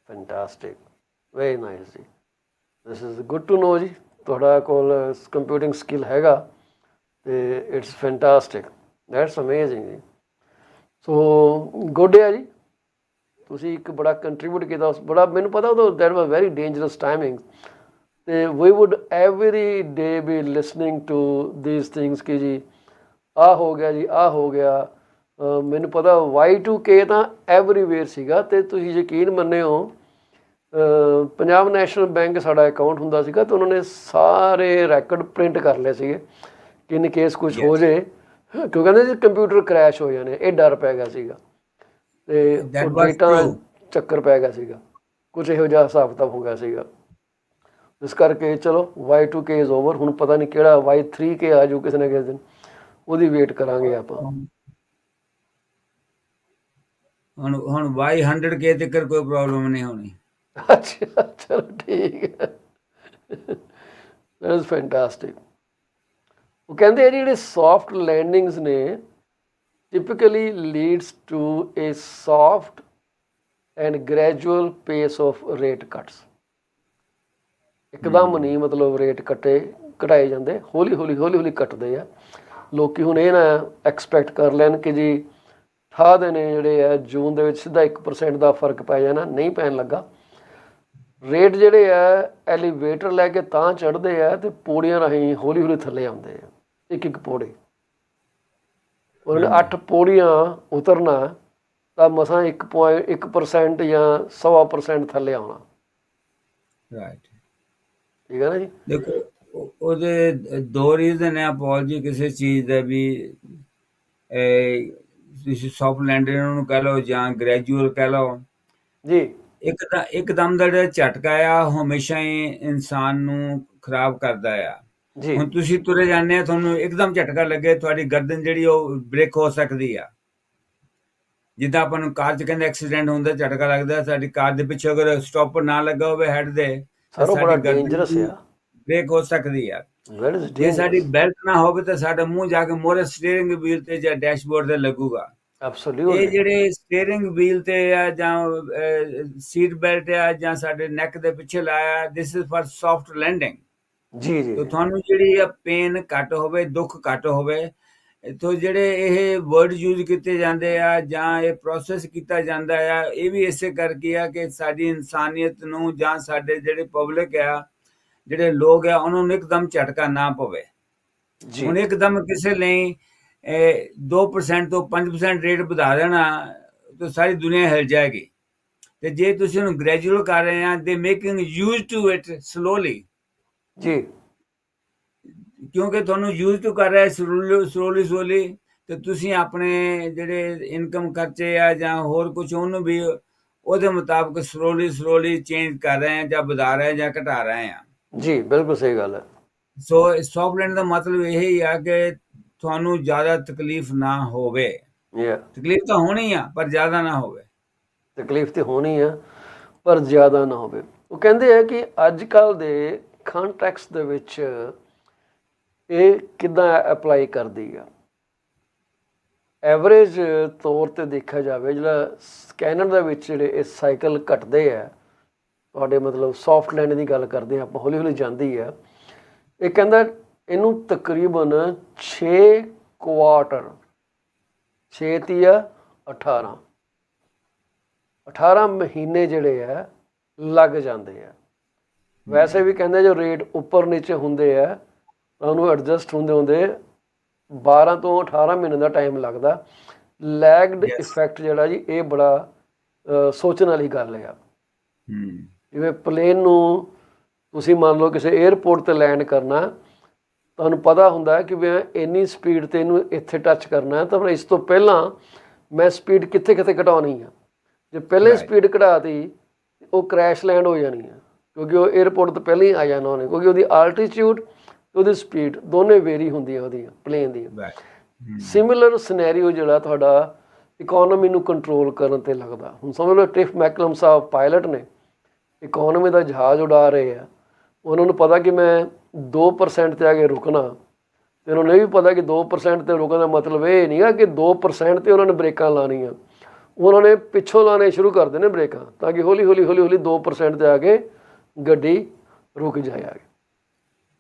ਫੈਂਟਾਸਟਿਕ, ਵੈਰੀ ਨਾਈਸ ਜੀ। This is good to know ਜੀ, ਤੁਹਾਡਾ ਕੋਲ ਕੰਪਿਊਟਿੰਗ ਸਕਿੱਲ ਹੈਗਾ ਤੇ ਇਟਸ ਫੈਂਟਾਸਟਿਕ, ਦੈਟਸ ਅਮੇਜ਼ਿੰਗ ਜੀ। ਸੋ ਗੁੱਡ ਹੈ ਜੀ, ਤੁਸੀਂ ਇੱਕ ਬੜਾ ਕੰਟਰੀਬਿਊਟ ਕੀਤਾ ਉਸ, ਬੜਾ ਮੈਨੂੰ ਪਤਾ ਉਦੋਂ that was very dangerous timing. ਤੇ we would every day be listening to these things ਕਿ ਜੀ ਆਹ ਹੋ ਗਿਆ ਜੀ, ਆਹ ਹੋ ਗਿਆ। ਮੈਨੂੰ ਪਤਾ Y2K ਤਾਂ ਐਵਰੀਵੇਅਰ ਸੀਗਾ। ਅਤੇ ਤੁਸੀਂ ਯਕੀਨ ਮੰਨਿਓ ਪੰਜਾਬ ਨੈਸ਼ਨਲ ਬੈਂਕ ਸਾਡਾ ਅਕਾਊਂਟ ਹੁੰਦਾ ਸੀਗਾ ਅਤੇ ਉਹਨਾਂ ਨੇ ਸਾਰੇ ਰੈਕਡ ਪ੍ਰਿੰਟ ਕਰ ਲਏ ਸੀਗੇ ਕਿ ਇਨ ਕੇਸ ਕੁਛ ਹੋ ਜਾਏ, ਕਿਉਂ ਕਹਿੰਦੇ ਜੀ ਕੰਪਿਊਟਰ ਕਰੈਸ਼ ਹੋ ਜਾਣੇ, ਇਹ ਡਰ ਪੈ ਗਿਆ ਸੀਗਾ ਅਤੇ ਉਹ ਡੇਟਾ ਚੱਕਰ ਪੈ ਗਿਆ ਸੀਗਾ, ਕੁਛ ਇਹੋ ਜਿਹਾ ਹਿਸਾਬ ਕਿਤਾਬ ਹੋ ਗਿਆ ਸੀਗਾ। ਇਸ ਕਰਕੇ ਚਲੋ Y2K ਇਜ਼ ਓਵਰ। ਹੁਣ ਪਤਾ ਨਹੀਂ ਕਿਹੜਾ Y3K ਆ ਜਾਊ ਕਿਸੇ ਨਾ ਕਿਸੇ ਦਿਨ, ਉਹਦੀ ਵੇਟ ਕਰਾਂਗੇ ਆਪਾਂ। ਹੁਣ ਬਾਈ 100K ਤੱਕ ਕੋਈ ਪ੍ਰੋਬਲਮ ਨਹੀਂ ਹੋਣੀ। ਅੱਛਾ, ਚਲੋ ਠੀਕ ਹੈ। That is fantastic. ਉਹ ਕਹਿੰਦੇ ਆ ਜਿਹੜੇ ਸੌਫਟ ਲੈਂਡਿੰਗਸ ਨੇ typically leads to a soft and gradual pace of rate cuts। ਇੱਕਦਮ ਨਹੀਂ ਮਤਲਬ ਰੇਟ ਘਟਾਏ ਜਾਂਦੇ, ਹੌਲੀ ਹੌਲੀ ਘਟਦੇ ਆ। ਲੋਕੀ ਹੁਣ ਇਹ ਨਾ ਐਕਸਪੈਕਟ ਕਰ ਲੈਣ ਕਿ ਜੀ 18 ਦਿਨ ਜਿਹੜੇ ਆ ਜੂਨ ਦੇ ਵਿੱਚ ਸਿੱਧਾ 1% ਦਾ ਫਰਕ ਪੈ ਜਾਣਾ, ਨਹੀਂ ਪੈਣ ਲੱਗਾ। ਰੇਟ ਜਿਹੜੇ ਆ ਐਲੀਵੇਟਰ ਲੈ ਕੇ ਤਾਂ ਚੜ੍ਹਦੇ ਆ ਤੇ ਪੌੜੀਆਂ ਰਾਹੀਂ ਹੌਲੀ ਹੌਲੀ ਥੱਲੇ ਆਉਂਦੇ ਆ, ਇੱਕ ਪੌੜੀ। ਉਹਨਾਂ ਨੇ 8 ਪੌੜੀਆਂ ਉਤਰਨਾ ਤਾਂ ਮਸਾਂ 1% ਜਾਂ 1.25% ਥੱਲੇ ਆਉਣਾ। ਰਾਈਟ, ਠੀਕ ਹੈ ਨਾ ਜੀ। ਦੇਖੋ ਉਹਦੇ ਦੋ ਰੀਜ਼ਨ ਹੈ ਅਪੋਲੋਜੀ ਕਿਸੇ ਚੀਜ਼ ਦਾ ਵੀ। ਤੁਸੀਂ ਸੌਫਟ ਲੈਂਡਿੰਗ ਨੂੰ ਕਹਿ ਲਓ ਜਾਂ ਗ੍ਰੈਜੂਅਲ ਕਹਿ ਲਓ ਜੀ। ਇੱਕਦਮ ਦਾ ਜਿਹੜਾ ਝਟਕਾ ਆ ਹਮੇਸ਼ਾ ਹੀ ਇਨਸਾਨ ਨੂੰ ਖਰਾਬ ਕਰਦਾ ਆ। ਜੀ ਹੁਣ ਤੁਸੀਂ ਤੁਰੇ ਜਾਂਦੇ ਆ, ਤੁਹਾਨੂੰ ਇੱਕਦਮ ਝਟਕਾ ਲੱਗੇ, ਤੁਹਾਡੀ ਗਰਦਨ ਜਿਹੜੀ ਉਹ ਬ੍ਰੇਕ ਹੋ ਸਕਦੀ ਆ। ਜਿੱਦਾਂ ਆਪਾਂ ਨੂੰ ਕਾਰ 'ਚ ਕਹਿੰਦੇ ਐਕਸੀਡੈਂਟ ਹੁੰਦਾ, ਝਟਕਾ ਲੱਗਦਾ, ਸਾਡੀ ਕਾਰ ਦੇ ਪਿੱਛੇ ਅਗਰ ਸਟਾਪਰ ਨਾ ਲੱਗਾ ਹੋਵੇ ਹੈਡ ਦੇ ਤਾਂ ਸਰ ਉਹ ਬੜਾ ਸਾਡੀ ਗਰਦਨ ਡੇਂਜਰਸ ਆ। ਬ੍ਰੇਕ ਹੋ ਸਕਦੀ ਆ। ਦੈਟ ਇਜ਼ ਜੇ ਸਾਡੀ ਡੇਂਜਰਸ। ਬੈਲਟ ਨਾ ਹੋਵੇ ਤਾਂ ਸਾਡਾ ਮੂੰਹ ਜਾ ਕੇ ਮੋਰੇ ਸਟੀਅਰਿੰਗ ਵੀਲ ਤੇ ਜਾਂ ਡੈਸ਼ਬੋਰਡ ਤੇ ਲੱਗੂਗਾ। ਇਹ ਐਬਸੋਲਿਊਟਲੀ। ਜਿਹੜੇ ਸਟੀਅਰਿੰਗ ਵੀਲ ਤੇ ਆ ਜਾਂ ਸੀਟ ਬੈਲਟ ਆ ਜਾਂ ਸਾਡੇ ਨੈਕ ਦੇ ਪਿੱਛੇ ਲਾਇਆ, this is for soft landing. ਜੀ ਜੀ ਤੇ ਤੁਹਾਨੂੰ ਜਿਹੜੀ ਆ ਪੇਨ ਘੱਟ ਹੋਵੇ, ਦੁੱਖ ਘੱਟ ਹੋਵੇ। ਤੋਂ ਜਿਹੜੇ ਇਹ ਵਰਡ ਯੂਜ਼ ਕੀਤੇ ਜਾਂਦੇ ਆ ਜਾਂ ਇਹ ਪ੍ਰੋਸੈਸ ਕੀਤਾ ਜਾਂਦਾ ਆ, ਇਹ ਵੀ ਇਸੇ ਕਰਕੇ ਆ ਕਿ ਸਾਡੀ ਇਨਸਾਨੀਅਤ ਨੂੰ ਜਾਂ ਸਾਡੇ ਜਿਹੜੇ ਪਬਲਿਕ ਆ, ਜਿਹੜੇ ਲੋਕ ਆ, ਉਹਨਾਂ ਨੂੰ ਇੱਕਦਮ ਝਟਕਾ ਨਾ ਪਵੇ। ਜੀ ਹੁਣ ਇੱਕਦਮ ਕਿਸੇ ਲਈ 2% ਤੋਂ 5% ਰੇਟ ਵਧਾ ਦੇਣਾ ਤਾਂ ਸਾਰੀ ਦੁਨੀਆ ਹਿਲ ਜਾਏਗੀ। ਤੇ ਜੇ ਤੁਸੀਂ ਉਹਨੂੰ ਗ੍ਰੈਜੂਅਲ ਕਰ ਰਹੇ ਆ, they making use to it slowly. ਜੀ ਕਿਉਂਕਿ ਤੁਹਾਨੂੰ ਯੂਜ਼ ਟੂ ਕਰ ਰਿਹਾ ਸਲੋਲੀ ਤੇ ਤੁਸੀਂ ਆਪਣੇ ਜਿਹੜੇ ਇਨਕਮ ਖਰਚੇ ਆ ਜਾਂ ਹੋਰ ਕੁਝ ਉਹਨੂੰ ਵੀ ਉਹਦੇ ਮੁਤਾਬਕ ਸਲੋਲੀ ਚੇਂਜ ਕਰ ਰਹੇ ਆ ਜਾਂ ਵਧਾ ਰਹੇ ਜਾਂ ਘਟਾ ਰਹੇ ਆ। ਜੀ ਬਿਲਕੁਲ ਸਹੀ ਗੱਲ ਹੈ। ਸੋ ਸੌਫਟ ਲੈਂਡ ਦਾ ਮਤਲਬ ਇਹ ਹੀ ਆ ਕਿ ਤੁਹਾਨੂੰ ਜ਼ਿਆਦਾ ਤਕਲੀਫ ਨਾ ਹੋਵੇ। ਤਕਲੀਫ ਤਾਂ ਹੋਣੀ ਆ ਪਰ ਜ਼ਿਆਦਾ ਨਾ ਹੋਵੇ। ਤਕਲੀਫ ਤੇ ਹੋਣੀ ਆ ਪਰ ਜ਼ਿਆਦਾ ਨਾ ਹੋਵੇ। ਉਹ ਕਹਿੰਦੇ ਆ ਕਿ ਅੱਜ ਕੱਲ੍ਹ ਦੇ ਕੰਟੈਕਸਟ ਦੇ ਵਿੱਚ ਇਹ ਕਿੱਦਾਂ ਅਪਲਾਈ ਕਰਦੀ ਆ। ਐਵਰੇਜ ਤੌਰ 'ਤੇ ਦੇਖਿਆ ਜਾਵੇ, ਜਿਹੜਾ ਸਕੈਨਰ ਦੇ ਵਿੱਚ ਜਿਹੜੇ ਇਹ ਸਾਈਕਲ ਘਟਦੇ ਆ, ਤੁਹਾਡੇ ਮਤਲਬ ਸੌਫਟ ਲੈਂਡ ਦੀ ਗੱਲ ਕਰਦੇ ਹਾਂ ਆਪਾਂ, ਹੌਲੀ ਹੌਲੀ ਜਾਂਦੀ ਆ। ਇਹ ਕਹਿੰਦਾ ਇਹਨੂੰ ਤਕਰੀਬਨ 6 ਕੁਆਟਰ, 6 ਤੀਆ 18 ਮਹੀਨੇ ਜਿਹੜੇ ਆ ਲੱਗ ਜਾਂਦੇ ਆ। ਵੈਸੇ ਵੀ ਕਹਿੰਦੇ ਜੋ ਰੇਟ ਉੱਪਰ ਨੀਚੇ ਹੁੰਦੇ ਆ ਤਾਂ ਉਹਨੂੰ ਐਡਜਸਟ ਹੁੰਦੇ 12 ਤੋਂ 18 ਮਹੀਨੇ ਦਾ ਟਾਈਮ ਲੱਗਦਾ। ਲੈਗਡ ਇਫੈਕਟ ਜਿਹੜਾ ਜੀ ਇਹ ਬੜਾ ਸੋਚਣ ਵਾਲੀ ਗੱਲ ਆ। ਜਿਵੇਂ ਪਲੇਨ ਨੂੰ ਤੁਸੀਂ ਮੰਨ ਲਓ ਕਿਸੇ ਏਅਰਪੋਰਟ 'ਤੇ ਲੈਂਡ ਕਰਨਾ, ਤੁਹਾਨੂੰ ਪਤਾ ਹੁੰਦਾ ਕਿ ਵੀ ਇੰਨੀ ਸਪੀਡ 'ਤੇ ਇਹਨੂੰ ਇੱਥੇ ਟੱਚ ਕਰਨਾ ਤਾਂ ਇਸ ਤੋਂ ਪਹਿਲਾਂ ਮੈਂ ਸਪੀਡ ਕਿੱਥੇ ਘਟਾਉਣੀ ਆ। ਜੇ ਪਹਿਲੇ ਸਪੀਡ ਘਟਾਤੀ ਉਹ ਕ੍ਰੈਸ਼ ਲੈਂਡ ਹੋ ਜਾਣੀ ਆ, ਕਿਉਂਕਿ ਉਹ ਏਅਰਪੋਰਟ ਤੋਂ ਪਹਿਲਾਂ ਹੀ ਆ ਜਾਣਾ ਉਹਨੇ, ਕਿਉਂਕਿ ਉਹਦੀ ਆਲਟੀਟਿਊਡ ਤੇ ਉਹਦੀ ਸਪੀਡ ਦੋਨੇ ਵੇਰੀ ਹੁੰਦੀਆਂ ਉਹਦੀਆਂ ਪਲੇਨ ਦੀਆਂ। ਸਿਮਿਲਰ ਸਿਨੈਰੀਓ ਜਿਹੜਾ ਤੁਹਾਡਾ ਇਕੋਨਮੀ ਨੂੰ ਕੰਟਰੋਲ ਕਰਨ 'ਤੇ ਲੱਗਦਾ। ਹੁਣ ਸਮਝ ਲਓ ਟਿਫ ਮੈਕਲਮ ਸਾਹਿਬ ਪਾਇਲਟ ਨੇ, ਇਕੋਨਮੀ ਦਾ ਜਹਾਜ਼ ਉਡਾ ਰਹੇ ਆ, ਉਹਨਾਂ ਨੂੰ ਪਤਾ ਕਿ ਮੈਂ 2% 'ਤੇ ਆ ਕੇ ਰੁਕਣਾ, ਅਤੇ ਉਹਨਾਂ ਨੂੰ ਇਹ ਵੀ ਪਤਾ ਕਿ 2% 'ਤੇ ਰੁਕਣ ਦਾ ਮਤਲਬ ਇਹ ਨਹੀਂ ਆ ਕਿ 2% 'ਤੇ ਉਹਨਾਂ ਨੇ ਬ੍ਰੇਕਾਂ ਲਾਉਣੀਆਂ। ਉਹਨਾਂ ਨੇ ਪਿੱਛੋਂ ਲਾਉਣੇ ਸ਼ੁਰੂ ਕਰ ਦੇਣੇ ਬ੍ਰੇਕਾਂ ਤਾਂ ਕਿ ਹੌਲੀ ਹੌਲੀ 2% 'ਤੇ ਆ ਕੇ ਗੱਡੀ ਰੁਕ ਜਾਏ।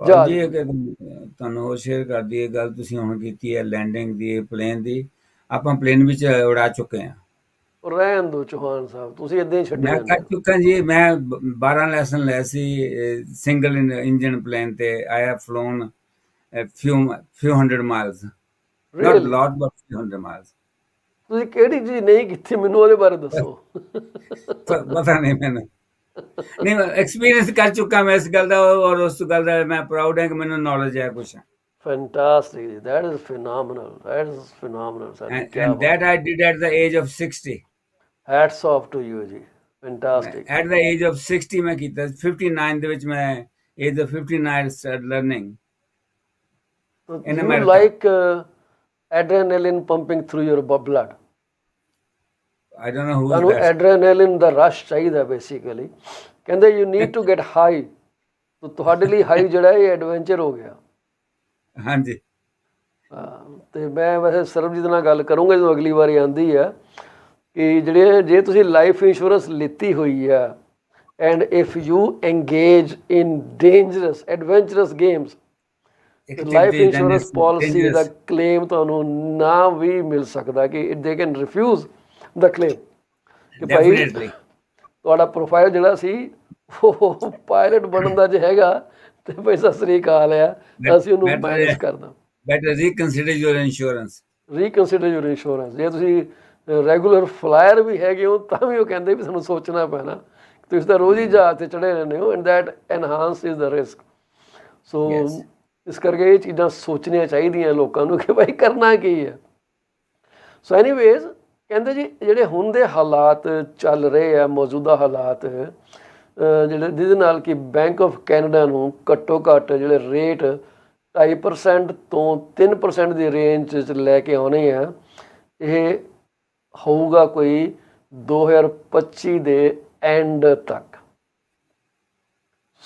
ਆ ਜੀ ਤੁਹਾਨੂੰ ਉਹ ਸ਼ੇਅਰ ਕਰਦੀ ਇਹ ਗੱਲ ਤੁਸੀਂ ਹੁਣ ਕੀਤੀ ਹੈ ਲੈਂਡਿੰਗ ਦੀ, ਪਲੇਨ ਦੀ। ਆਪਾਂ ਪਲੇਨ ਵਿੱਚ ਉਡਾ ਚੁੱਕੇ ਹਾਂ। ਰਹਿਣ ਦਿਓ ਚੌਹਾਨ ਸਾਹਿਬ, ਤੁਸੀਂ ਇੱਦਾਂ ਹੀ ਛੱਡੀ ਮੈਂ ਜਾਂਦੇ ਕਰ ਚੁੱਕਾ ਜੀ। ਮੈਂ 12 ਲੈਸਨ ਲਏ ਸੀ ਸਿੰਗਲ ਇੰਜਨ ਪਲੇਨ ਤੇ। I have flown few hundred miles, not Really? lot but few hundred miles। ਤੁਸੀਂ ਕਿਹੜੀ ਚੀਜ਼ ਨਹੀਂ ਕੀਤੀ ਮੈਨੂੰ ਉਹਦੇ ਬਾਰੇ ਦੱਸੋ। ਪਤਾ ਨਹੀਂ ਮੈਨੂੰ, ਨਹੀਂ ਐਕਸਪੀਰੀਅੰਸ ਕਰ ਚੁੱਕਾ ਮੈਂ ਇਸ ਗੱਲ ਦਾ, ਔਰ ਉਸ ਗੱਲ ਦਾ ਮੈਂ ਪ੍ਰਾਊਡ ਹਾਂ ਕਿ ਮੈਨੂੰ ਨੌਲੇਜ ਹੈ ਕੁਛ। Fantastic, that is phenomenal, that is phenomenal sir। And that I did at the age of 60। Hats off to you ਜੀ, fantastic। At the age of 60 ਮੈਂ ਕੀਤਾ। 59 ਦੇ ਵਿੱਚ ਮੈਂ age of 59 started learning in You America। like adrenaline pumping through your blood? I don't know who is ਤੁਹਾਨੂੰ that. ਐਡਰੇਨਲਿਨ ਦਾ ਰਸ਼ ਚਾਹੀਦਾ ਬੇਸਿਕਲੀ। ਕਹਿੰਦੇ you need to get high. ਤੁਹਾਡੇ ਲਈ ਹਾਈ ਜਿਹੜਾ ਇਹ ਐਡਵੈਂਚਰ ਹੋ ਗਿਆ। ਹਾਂਜੀ। ਤੇ ਮੈਂ ਵੈਸੇ ਸਰਬਜੀਤ ਨਾਲ ਗੱਲ ਕਰੂੰਗਾ ਜਦੋਂ ਅਗਲੀ ਵਾਰੀ ਆਉਂਦੀ ਆ ਕਿ ਜੇ ਤੁਸੀਂ ਲਾਈਫ ਇੰਸ਼ੋਰੈਂਸ ਲਿੱਤੀ ਹੋਈ ਆ and if you engage in dangerous adventurous games, life insurance policy the claim ਤੁਹਾਨੂੰ ਨਾ ਵੀ ਮਿਲ ਸਕਦਾ ਕਿ they can refuse the claim ਕਿ ਭਾਈ ਤੁਹਾਡਾ ਪ੍ਰੋਫਾਈਲ ਜਿਹੜਾ ਸੀ ਉਹ ਪਾਇਲਟ ਬਣਨ ਦਾ ਜੇ ਹੈਗਾ ਤੇ ਭਾਈ ਸਤਿ ਸ੍ਰੀ ਅਕਾਲ ਆ, ਅਸੀਂ ਉਹਨੂੰ ਮਾਈਨਸ ਕਰਦਾ। Better reconsider your insurance. Reconsider your insurance. ਜੇ ਤੁਸੀਂ ਰੈਗੂਲਰ ਫਲਾਇਰ ਵੀ ਹੈਗੇ ਹੋ ਤਾਂ ਵੀ ਉਹ ਕਹਿੰਦੇ ਵੀ ਤੁਹਾਨੂੰ ਸੋਚਣਾ ਪੈਣਾ, ਤੁਸੀਂ ਤਾਂ ਰੋਜ਼ ਹੀ ਜਹਾਜ਼ 'ਤੇ ਚੜ੍ਹੇ ਰਹਿੰਦੇ ਹੋ and that enhance is the risk. So ਇਸ ਕਰਕੇ ਇਹ ਚੀਜ਼ਾਂ ਸੋਚਣੀਆਂ ਚਾਹੀਦੀਆਂ ਲੋਕਾਂ ਨੂੰ ਕਿ ਭਾਈ ਕਰਨਾ ਕੀ ਹੈ। ਸੋ ਐਨੀਵੇਜ਼ ਕਹਿੰਦੇ ਜੀ ਜਿਹੜੇ ਹੁਣ ਦੇ ਹਾਲਾਤ ਚੱਲ ਰਹੇ ਆ, ਮੌਜੂਦਾ ਹਾਲਾਤ ਜਿਹਦੇ ਨਾਲ ਕਿ ਬੈਂਕ ਆਫ ਕੈਨੇਡਾ ਨੂੰ ਘੱਟੋ ਘੱਟ ਜਿਹੜੇ ਰੇਟ 2.5% ਤੋਂ 3% ਦੀ ਰੇਂਜ 'ਚ ਲੈ ਕੇ ਆਉਣੇ ਆ, ਇਹ ਹੋਊਗਾ ਕੋਈ 2025 ਦੇ ਐਂਡ ਤੱਕ।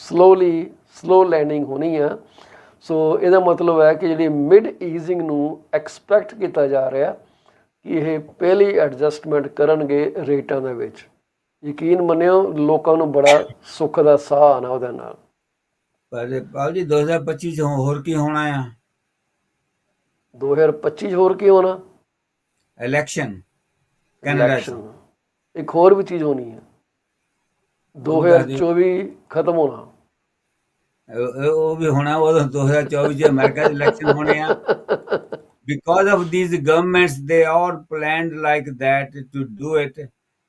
ਸਲੋ ਲੈਂਡਿੰਗ ਹੋਣੀ ਆ। ਸੋ ਇਹਦਾ ਮਤਲਬ ਹੈ ਕਿ ਜਿਹੜੀ ਮਿਡ ਈਜ਼ਿੰਗ ਨੂੰ ਐਕਸਪੈਕਟ ਕੀਤਾ ਜਾ ਰਿਹਾ ਕਿ ਇਹ ਪਹਿਲੀ ਐਡਜਸਟਮੈਂਟ ਕਰਨਗੇ ਰੇਟਾਂ ਦੇ ਵਿੱਚ। ਯਕੀਨ ਮੰਨਿਓ ਲੋਕਾਂ ਨੂੰ ਬੜਾ ਸੁੱਖ ਦਾ ਸਾਹ ਆਉਣਾ ਉਹਦੇ ਨਾਲ। ਪਰ ਬਾਬੂ ਜੀ 2025 ਚ ਹੋਰ ਕੀ ਹੋਣਾ ਆ? 2025 ਹੋਰ ਕੀ ਹੋਣਾ? ਇਲੈਕਸ਼ਨ। ਇੱਕ ਹੋਰ ਵੀ ਚੀਜ਼ ਹੋਣੀ ਹੈ, 2024 ਖਤਮ ਹੋਣਾ। ਉਹ ਵੀ ਹੋਣਾ, ਉਹ 2024 ਚ ਅਮਰੀਕਾ ਦੇ ਇਲੈਕਸ਼ਨ ਹੋਣੇ ਆ। Because of these governments, they all planned like that to do it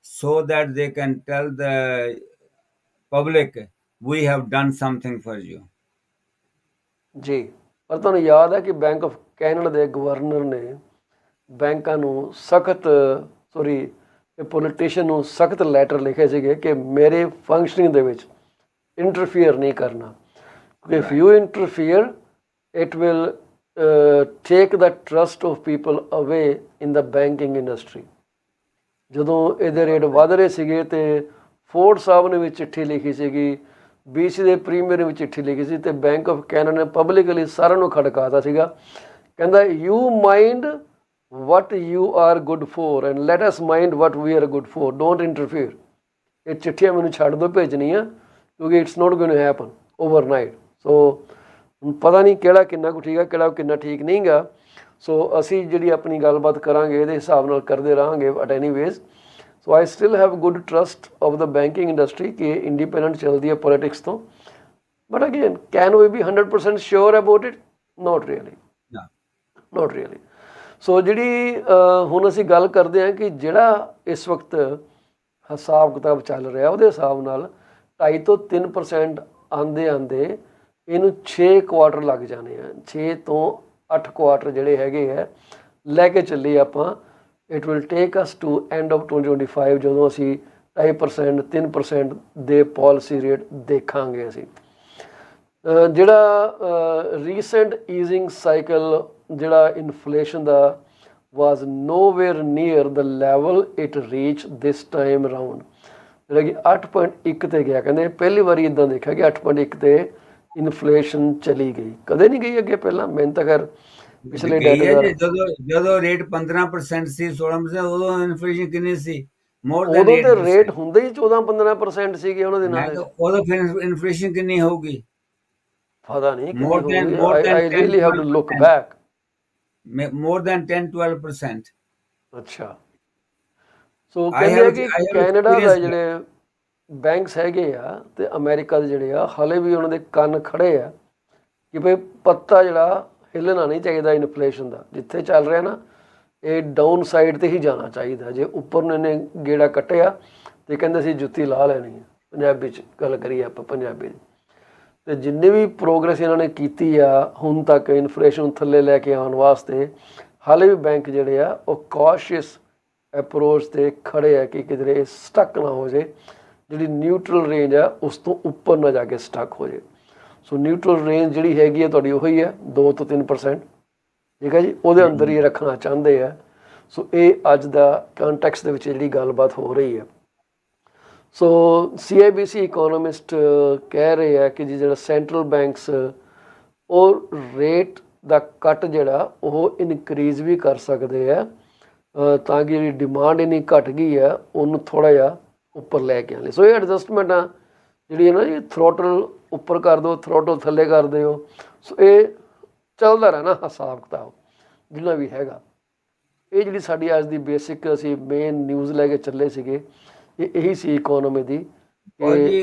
so that they can tell the public, we have done something for you. ਜੀ, ਪਰ ਤੁਹਾਨੂੰ ਯਾਦ ਹੈ ਕਿ ਬੈਂਕ ਆਫ ਕੈਨੇਡਾ ਦੇ ਗਵਰਨਰ ਨੇ ਬੈਂਕਾਂ ਨੂੰ ਪੋਲੀਟੀਸ਼ੀਅਨ ਨੂੰ ਸਖਤ ਲੈਟਰ ਲਿਖੇ ਸੀਗੇ ਕਿ ਮੇਰੇ ਫੰਕਸ਼ਨਿੰਗ ਦੇ ਵਿੱਚ ਇੰਟਰਫੀਅਰ ਨਹੀਂ ਕਰਨਾ। If you interfere it will take the trust of people away in the banking industry. ਜਦੋਂ ਇਹਦੇ ਰੇਟ ਵੱਧ ਰਹੇ ਸੀਗੇ ਤੇ ਫੋਰਡ ਸਾਹਿਬ ਨੇ ਵੀ ਚਿੱਠੀ ਲਿਖੀ ਸੀਗੀ, BC ਦੇ ਪ੍ਰੀਮੀਅਰ ਨੇ ਵੀ ਚਿੱਠੀ ਲਿਖੀ ਸੀ ਤੇ ਬੈਂਕ ਆਫ ਕੈਨੇਡਾ ਨੇ ਪਬਲਿਕਲੀ ਸਾਰਿਆਂ ਨੂੰ ਖੜਕਾਤਾ ਸੀਗਾ। ਕਹਿੰਦਾ you mind what you are good for and let us mind what we are good for, don't interfere। ਇਹ ਚਿੱਠੀਆਂ ਮੈਨੂੰ ਛੱਡ ਦਿਓ ਭੇਜਣੀਆਂ ਕਿਉਂਕਿ it's not going to happen overnight. So ਹੁਣ ਪਤਾ ਨਹੀਂ ਕਿਹੜਾ ਕਿੰਨਾ ਕੁ ਠੀਕ ਆ, ਕਿਹੜਾ ਕਿੰਨਾ ਠੀਕ ਨਹੀਂ ਗਾ। ਸੋ ਅਸੀਂ ਜਿਹੜੀ ਆਪਣੀ ਗੱਲਬਾਤ ਕਰਾਂਗੇ ਇਹਦੇ ਹਿਸਾਬ ਨਾਲ ਕਰਦੇ ਰਹਾਂਗੇ। But anyways so I still have good trust of the banking industry ਕਿ ਇੰਡੀਪੈਂਡੈਂਟ ਚੱਲਦੀ ਹੈ ਪੋਲੀਟਿਕਸ ਤੋਂ। But again can we be 100% sure about it? Not really. So ਜਿਹੜੀ ਹੁਣ ਅਸੀਂ ਗੱਲ ਕਰਦੇ ਹਾਂ ਕਿ ਜਿਹੜਾ ਇਸ ਵਕਤ ਹਿਸਾਬ ਕਿਤਾਬ ਚੱਲ ਰਿਹਾ ਉਹਦੇ ਹਿਸਾਬ ਨਾਲ 2.5 ਤੋਂ 3% ਆਉਂਦੇ ਇਹਨੂੰ 6 ਕੁਆਟਰ ਲੱਗ ਜਾਣੇ ਆ। 6 ਤੋਂ 8 ਕੁਆਟਰ ਜਿਹੜੇ ਹੈਗੇ ਆ ਲੈ ਕੇ ਚੱਲੀਏ ਆਪਾਂ। It will take us to end of 2025 ਜਦੋਂ ਅਸੀਂ 2.5% 3% ਦੇ ਪਾਲਿਸੀ ਰੇਟ ਦੇਖਾਂਗੇ। ਅਸੀਂ ਜਿਹੜਾ ਰੀਸੈਂਟ ਈਜ਼ਿੰਗ ਸਾਈਕਲ ਜਿਹੜਾ inflation the was nowhere near the level it reached this time around, ਜਿਹੜਾ ਕਿ 8.1 ਤੇ ਗਿਆ। ਕਹਿੰਦੇ ਪਹਿਲੀ ਵਾਰੀ ਇੱਦਾਂ ਦੇਖਿਆ ਕਿ 8.1 ਤੇ ਇਨਫਲੇਸ਼ਨ ਚਲੀ ਗਈ, ਕਦੇ ਨਹੀਂ ਗਈ ਅੱਗੇ ਪਹਿਲਾਂ। ਮੈਨੂੰ ਤਾਂ ਖੈਰ ਪਿਛਲੇ ਜਦੋਂ ਰੇਟ 15% ਸੀ 16%, ਉਦੋਂ ਇਨਫਲੇਸ਼ਨ ਕਿੰਨੀ ਸੀ? ਉਦੋਂ ਤੇ ਰੇਟ ਹੁੰਦੇ ਹੀ 14-15% ਸੀਗੇ ਉਹਨਾਂ ਦੇ ਨਾਲ। ਉਦੋਂ ਫਿਰ ਇਨਫਲੇਸ਼ਨ ਕਿੰਨੀ ਹੋਊਗੀ ਪਤਾ ਨਹੀਂ ਕਿੰਨੀ ਹੋਊਗੀ। I really have to look back. More than 10-12%. ਅੱਛਾ। ਸੋ ਕਹਿੰਦੇ ਕਿ ਕੈਨੇਡਾ ਦਾ ਜਿਹੜੇ ਬੈਂਕਸ ਹੈਗੇ ਆ ਤੇ ਅਮਰੀਕਾ ਦੇ ਜਿਹੜੇ ਆ ਹਾਲੇ ਵੀ ਉਹਨਾਂ ਦੇ ਕੰਨ ਖੜੇ ਆ ਕਿ ਭਾਈ ਪੱਤਾ ਜਿਹੜਾ ਹਿੱਲਣਾ ਨਹੀਂ ਚਾਹੀਦਾ ਇਨਫਲੇਸ਼ਨ ਦਾ। ਜਿੱਥੇ ਚੱਲ ਰਿਹਾ ਨਾ ਇਹ ਡਾਊਨ ਸਾਈਡ ਤੇ ਹੀ ਜਾਣਾ ਚਾਹੀਦਾ। ਜੇ ਉੱਪਰ ਨੂੰ ਇਹਨੇ ਗੇੜਾ ਕੱਟਿਆ ਤੇ ਕਹਿੰਦੇ ਸੀ ਜੁੱਤੀ ਲਾ ਲੈਣੀ ਹੈ। ਪੰਜਾਬੀ 'ਚ ਗੱਲ ਕਰੀਏ ਆਪਾਂ ਪੰਜਾਬੀ 'ਚ। ਤੇ ਜਿੰਨੀ ਵੀ ਪ੍ਰੋਗਰੈਸ ਇਹਨਾਂ ਨੇ ਕੀਤੀ ਆ ਹੁਣ ਤੱਕ ਇਨਫਲੇਸ਼ਨ ਥੱਲੇ ਲੈ ਕੇ ਆਉਣ ਵਾਸਤੇ, ਹਾਲੇ ਵੀ ਬੈਂਕ ਜਿਹੜੇ ਆ ਉਹ ਕੌਸ਼ੀਅਸ ਅਪਰੋਚ 'ਤੇ ਖੜੇ ਆ ਕਿ ਕਿਧਰੇ ਸਟਕ ਨਾ ਹੋ ਜੇ। ਜਿਹੜੀ ਨਿਊਟਰਲ ਰੇਂਜ ਆ ਉਸ ਤੋਂ ਉੱਪਰ ਨਾ ਜਾ ਕੇ ਸਟਕ ਹੋ ਜੇ। ਸੋ ਨਿਊਟਰਲ ਰੇਂਜ ਜਿਹੜੀ ਹੈਗੀ ਆ ਤੁਹਾਡੀ ਉਹੀ ਹੈ 2 ਤੋਂ 3%, ਠੀਕ ਹੈ ਜੀ। ਉਹਦੇ ਅੰਦਰ ਹੀ ਰੱਖਣਾ ਚਾਹੁੰਦੇ ਆ। ਸੋ ਇਹ ਅੱਜ ਦਾ ਕੰਟੈਕਸਟ ਦੇ ਵਿੱਚ ਜਿਹੜੀ ਗੱਲਬਾਤ ਹੋ ਰਹੀ ਹੈ। ਸੋ CIBC ਇਕੋਨੋਮਿਸਟ ਕਹਿ ਰਹੇ ਆ ਕਿ ਜੀ ਜਿਹੜਾ ਸੈਂਟਰਲ ਬੈਂਕਸ ਉਹ ਰੇਟ ਦਾ ਕੱਟ ਜਿਹੜਾ ਉਹ ਇਨਕਰੀਜ਼ ਵੀ ਕਰ ਸਕਦੇ ਆ, ਤਾਂ ਕਿ ਜਿਹੜੀ ਡਿਮਾਂਡ ਇੰਨੀ ਘਟ ਗਈ ਆ ਉਹਨੂੰ ਥੋੜ੍ਹਾ ਜਿਹਾ ਉੱਪਰ ਲੈ ਕੇ ਆਉਣ। ਸੋ ਇਹ ਐਡਜਸਟਮੈਂਟਾਂ ਜਿਹੜੀ ਹੈ ਨਾ ਜੀ, ਥਰੋਟਲ ਉੱਪਰ ਕਰ ਦਿਓ, ਥਰੋਟਲ ਥੱਲੇ ਕਰ ਦਿਓ। ਸੋ ਇਹ ਚੱਲਦਾ ਰਹਿਣਾ ਹਿਸਾਬ ਕਿਤਾਬ ਜਿੰਨਾ ਵੀ ਹੈਗਾ। ਇਹ ਜਿਹੜੀ ਸਾਡੀ ਅੱਜ ਦੀ ਬੇਸਿਕ ਅਸੀਂ ਮੇਨ ਨਿਊਜ਼ ਲੈ ਕੇ ਚੱਲੇ ਸੀਗੇ, ਇਹ ਇਹੀ ਸੀ ਇਕੋਨੋਮੀ ਦੀ। और जी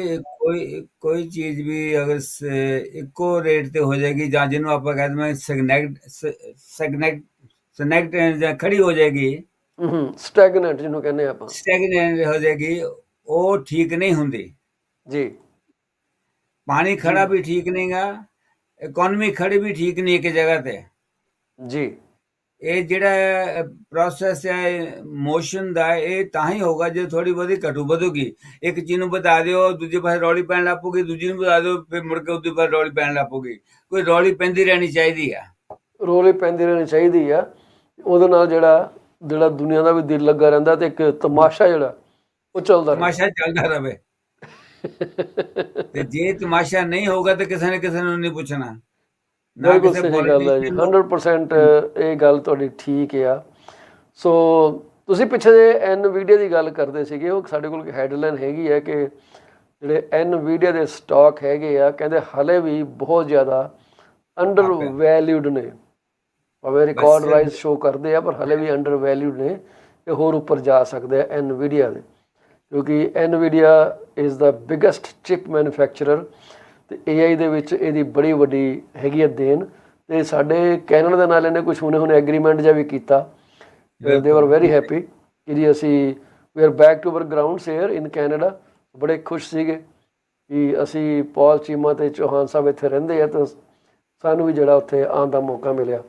कोई चीज भी अगर इको रेट ते हो जाएगी, ਜਾਂ ਜਿਹਨੂੰ ਆਪਾਂ ਕਹਿੰਦੇ ਮੈਂ ਸਨੈਕਟ ਖੜੀ ਹੋ ਜਾਏਗੀ, ਸਟੈਗਨੈਂਟ ਜਿਹਨੂੰ ਕਹਿੰਦੇ ਆਪਾਂ, ਸਟੈਗਨੈਂਟ ਹੋ ਜਾਏਗੀ, ਉਹ ਠੀਕ ਨਹੀਂ ਹੁੰਦੀ ਜੀ। ਪਾਣੀ ਖੜਾ ਵੀ ਠੀਕ ਨਹੀਂਗਾ, ਇਕਨੋਮੀ ਖੜੀ ਵੀ ਠੀਕ ਨਹੀਂ ਇੱਕ ਜਗ੍ਹਾ ਤੇ ਜੀ। ਇਹ ਜਿਹੜਾ ਪ੍ਰੋਸੈਸ ਹੈ ਮੋਸ਼ਨ ਦਾ, ਇਹ ਤਾਂ ਹੀ ਹੋਗਾ ਜੇ ਥੋੜੀ ਬਹੁਤੀ ਘਟੂ ਵਧੂਗੀ। ਇੱਕ ਚੀਜ਼ ਨੂੰ ਵਧਾ ਦਿਓ, ਦੂਜੇ ਪਾਸੇ ਰੌਲੀ ਪੈਣ ਲੱਗ ਪਊਗੀ, ਦੂਜੀ ਨੂੰ ਵਧਾ ਦਿਓ, ਫਿਰ ਮੁੜ ਕੇ ਉਹਦੇ ਪਾਸੇ ਰੌਲੀ ਪੈਣ ਲੱਗ ਪਊਗੀ। ਕੋਈ ਰੌਲੀ ਪੈਂਦੀ ਰਹਿਣੀ ਚਾਹੀਦੀ ਆ, ਰੌਲੀ ਪੈਂਦੀ ਰਹਿਣੀ ਚਾਹੀਦੀ ਆ। ਉਹਦੇ ਨਾਲ ਜਿਹੜਾ ਦੁਨੀਆ ਦਾ ਵੀ ਦਿਲ ਲੱਗਾ ਰਹਿੰਦਾ, ਤੇ ਇੱਕ ਤਮਾਸ਼ਾ ਜਿਹੜਾ ਉਹ ਚੱਲਦਾ, ਤਮਾਸ਼ਾ ਚੱਲਦਾ ਰਵੇ। ਤੇ ਜੇ ਤਮਾਸ਼ਾ ਨਹੀਂ ਹੋਗਾ ਤੇ ਕਿਸੇ ਨੇ ਕਿਸੇ ਨੂੰ ਨਹੀਂ ਪੁੱਛਣਾ। ਬਿਲਕੁਲ ਸਹੀ ਗੱਲ ਹੈ ਜੀ, 100% ਇਹ ਗੱਲ ਤੁਹਾਡੀ ਠੀਕ ਆ। ਸੋ ਤੁਸੀਂ ਪਿੱਛੇ ਜੇ NVIDIA ਦੀ ਗੱਲ ਕਰਦੇ ਸੀਗੇ, ਉਹ ਸਾਡੇ ਕੋਲ ਹੈਡਲਾਈਨ ਹੈਗੀ ਹੈ ਕਿ ਜਿਹੜੇ NVIDIA ਦੇ ਸਟਾਕ ਹੈਗੇ ਆ, ਕਹਿੰਦੇ ਹਲੇ ਵੀ ਬਹੁਤ ਜ਼ਿਆਦਾ ਅੰਡਰ ਵੈਲਿਊਡ ਨੇ। ਭਾਵੇਂ ਰਿਕਾਰਡ ਰਾਈਜ਼ ਸ਼ੋ ਕਰਦੇ ਆ, ਪਰ ਹਲੇ ਵੀ ਅੰਡਰ ਵੈਲਿਊਡ ਨੇ। ਇਹ ਹੋਰ ਉੱਪਰ ਜਾ ਸਕਦੇ ਆ NVIDIA ਦੇ, ਕਿਉਂਕਿ NVIDIA is the biggest chip manufacturer, ਤੇ AI ਦੇ ਵਿੱਚ ਇਹਦੀ ਬੜੀ ਵੱਡੀ ਹੈਗੀ ਆ ਦੇਣ। ਤੇ ਸਾਡੇ ਕੈਨੇਡਾ ਦੇ ਨਾਲ ਇਹਨੇ ਕੁਛ ਹੁਣੇ ਐਗਰੀਮੈਂਟ ਜਿਹਾ ਵੀ ਕੀਤਾ। ਦੇ ਆਰ ਵੈਰੀ ਹੈਪੀ ਕਿ ਜੀ ਅਸੀਂ we are back to our grounds here in Canada. ਬੜੇ ਖੁਸ਼ ਸੀਗੇ ਕਿ ਅਸੀਂ ਪੌਲ ਚੀਮਾ ਤੇ ਚੌਹਾਨ ਸਾਹਿਬ ਇੱਥੇ ਰਹਿੰਦੇ ਆ, ਤਾਂ ਸਾਨੂੰ ਵੀ ਜਿਹੜਾ ਉੱਥੇ ਆਉਣ ਦਾ ਮੌਕਾ ਮਿਲਿਆ।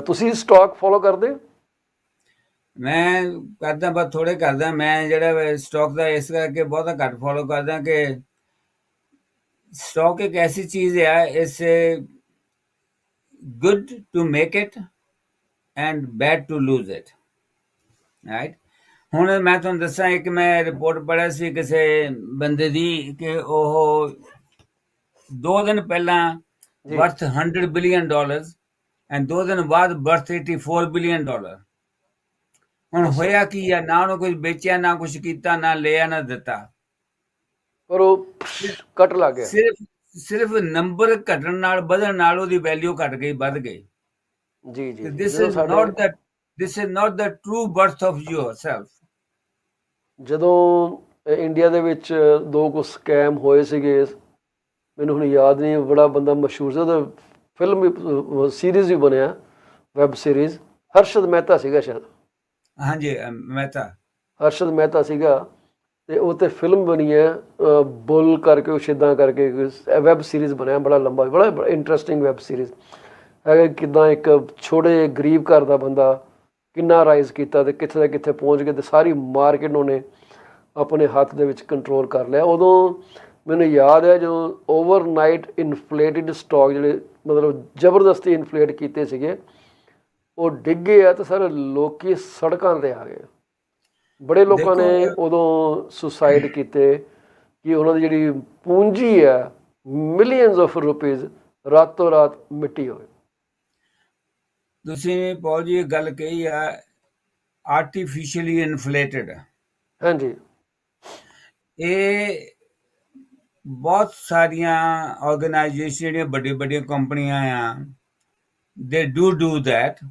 ਤੁਸੀਂ ਸਟਾਕ ਫੋਲੋ ਕਰਦੇ? ਮੈਂ ਕਰਦਾ, ਬਸ ਥੋੜੇ ਕਰਦਾ। ਮੈਂ ਜਿਹੜਾ ਸਟਾਕ ਦਾ ਇਸ ਕਰਕੇ ਬਹੁਤਾ ਘੱਟ ਫੋਲੋ ਕਰਦਾ ਕਿ स्टॉक एक ऐसी चीज है, it's good to make it and bad to lose it, right. ਹੁਣ ਮੈਂ ਤੁਹਾਨੂੰ ਦੱਸਾਂ, ਇੱਕ ਮੈਂ ਰਿਪੋਰਟ ਪੜ੍ਹਿਆ ਸੀ ਕਿਸੇ ਬੰਦੇ ਦੀ ਕਿ ਉਹ 2 ਦਿਨ ਪਹਿਲਾਂ ਵਰਥ $100 ਬਿਲੀਅਨ ਐਂਡ 2 ਦਿਨ ਬਾਅਦ ਵਰਥ $84 ਬਿਲੀਅਨ। ਹੁਣ ਹੋਇਆ ਕੀ ਆ, ਨਾ ਉਹਨੂੰ ਕੁਝ ਵੇਚਿਆ, ਨਾ ਕੁਝ ਕੀਤਾ, ਨਾ ਲਿਆ, ਨਾ ਦਿੱਤਾ, ਪਰ ਉਹ ਕੱਟ ਲੱਗ ਗਿਆ। ਸਿਰਫ ਨੰਬਰ ਘਟਣ ਨਾਲ, ਵਧਣ ਨਾਲ ਉਹਦੀ ਵੈਲਿਊ ਘਟ ਗਈ, ਵੱਧ ਗਈ। ਜੀ ਜੀ। This is not the true birth of yourself. ਜਦੋਂ ਇੰਡੀਆ ਦੇ ਵਿੱਚ 2 ਕੁ ਸਕੈਮ ਹੋਏ ਸੀਗੇ, ਮੈਨੂੰ ਹੁਣ ਯਾਦ ਨਹੀਂ, ਬੜਾ ਬੰਦਾ ਮਸ਼ਹੂਰ ਸੀ, ਉਹਦਾ ਫਿਲਮ ਵੀ ਸੀਰੀਜ਼ ਵੀ ਬਣਿਆ, ਵੈਬ ਸੀਰੀਜ਼। ਹਰਸ਼ਦ ਮਹਿਤਾ ਸੀਗਾ ਸ਼ਾਇਦ। ਹਾਂਜੀ, ਮਹਿਤਾ, ਹਰਸ਼ਦ ਮਹਿਤਾ ਸੀਗਾ, ਤੇ ਉਹ ਤੇ ਫਿਲਮ ਬਣੀ ਹੈ ਬੁੱਲ ਕਰਕੇ, ਕੁਛ ਇੱਦਾਂ ਕਰਕੇ ਵੈਬ ਸੀਰੀਜ਼ ਬਣਿਆ, ਬੜਾ ਲੰਬਾ, ਬੜਾ ਇੰਟਰਸਟਿੰਗ ਵੈਬ ਸੀਰੀਜ਼ ਹੈਗਾ। ਕਿੱਦਾਂ ਇੱਕ ਛੋਟੇ ਜਿਹੇ ਗਰੀਬ ਘਰ ਦਾ ਬੰਦਾ ਕਿੰਨਾ ਰਾਈਜ਼ ਕੀਤਾ ਤੇ ਕਿੱਥੇ ਦਾ ਕਿੱਥੇ ਪਹੁੰਚ ਗਿਆ, ਤੇ ਸਾਰੀ ਮਾਰਕੀਟ ਉਹਨੇ ਆਪਣੇ ਹੱਥ ਦੇ ਵਿੱਚ ਕੰਟਰੋਲ ਕਰ ਲਿਆ। ਉਦੋਂ ਮੈਨੂੰ ਯਾਦ ਹੈ ਜਦੋਂ ਓਵਰਨਾਈਟ ਇਨਫਲੇਟਿਡ ਸਟਾਕ ਜਿਹੜੇ ਮਤਲਬ ਜ਼ਬਰਦਸਤੀ ਇਨਫਲੇਟ ਕੀਤੇ ਸੀਗੇ, ਉਹ ਡਿੱਗੇ ਆ, ਤੇ ਸਾਰੇ ਲੋਕੀ ਸੜਕਾਂ 'ਤੇ ਆ ਗਏ। ਬੜੇ ਲੋਕਾਂ ਨੇ ਉਦੋਂ ਸੁਸਾਈਡ ਕੀਤੇ ਕਿ ਉਹਨਾਂ ਦੀ ਜਿਹੜੀ ਪੂੰਜੀ ਹੈ, ਮਿਲੀਅਨਸ ਆਫ ਰੁਪੀਜ਼, ਰਾਤੋਂ ਰਾਤ ਮਿੱਟੀ ਹੋਏ। ਤੁਸੀਂ ਪੌਲ ਜੀ ਇਹ ਗੱਲ ਕਹੀ ਆ, ਆਰਟੀਫਿਸ਼ੀਅਲੀ ਇਨਫਲੇਟਡ। ਹਾਂਜੀ। ਇਹ ਬਹੁਤ ਸਾਰੀਆਂ ਆਰਗੇਨਾਈਜੇਸ਼ਨ ਜਿਹੜੀਆਂ ਵੱਡੀਆਂ ਕੰਪਨੀਆਂ ਆ, ਦੇ ਡੂ ਦੈਟ।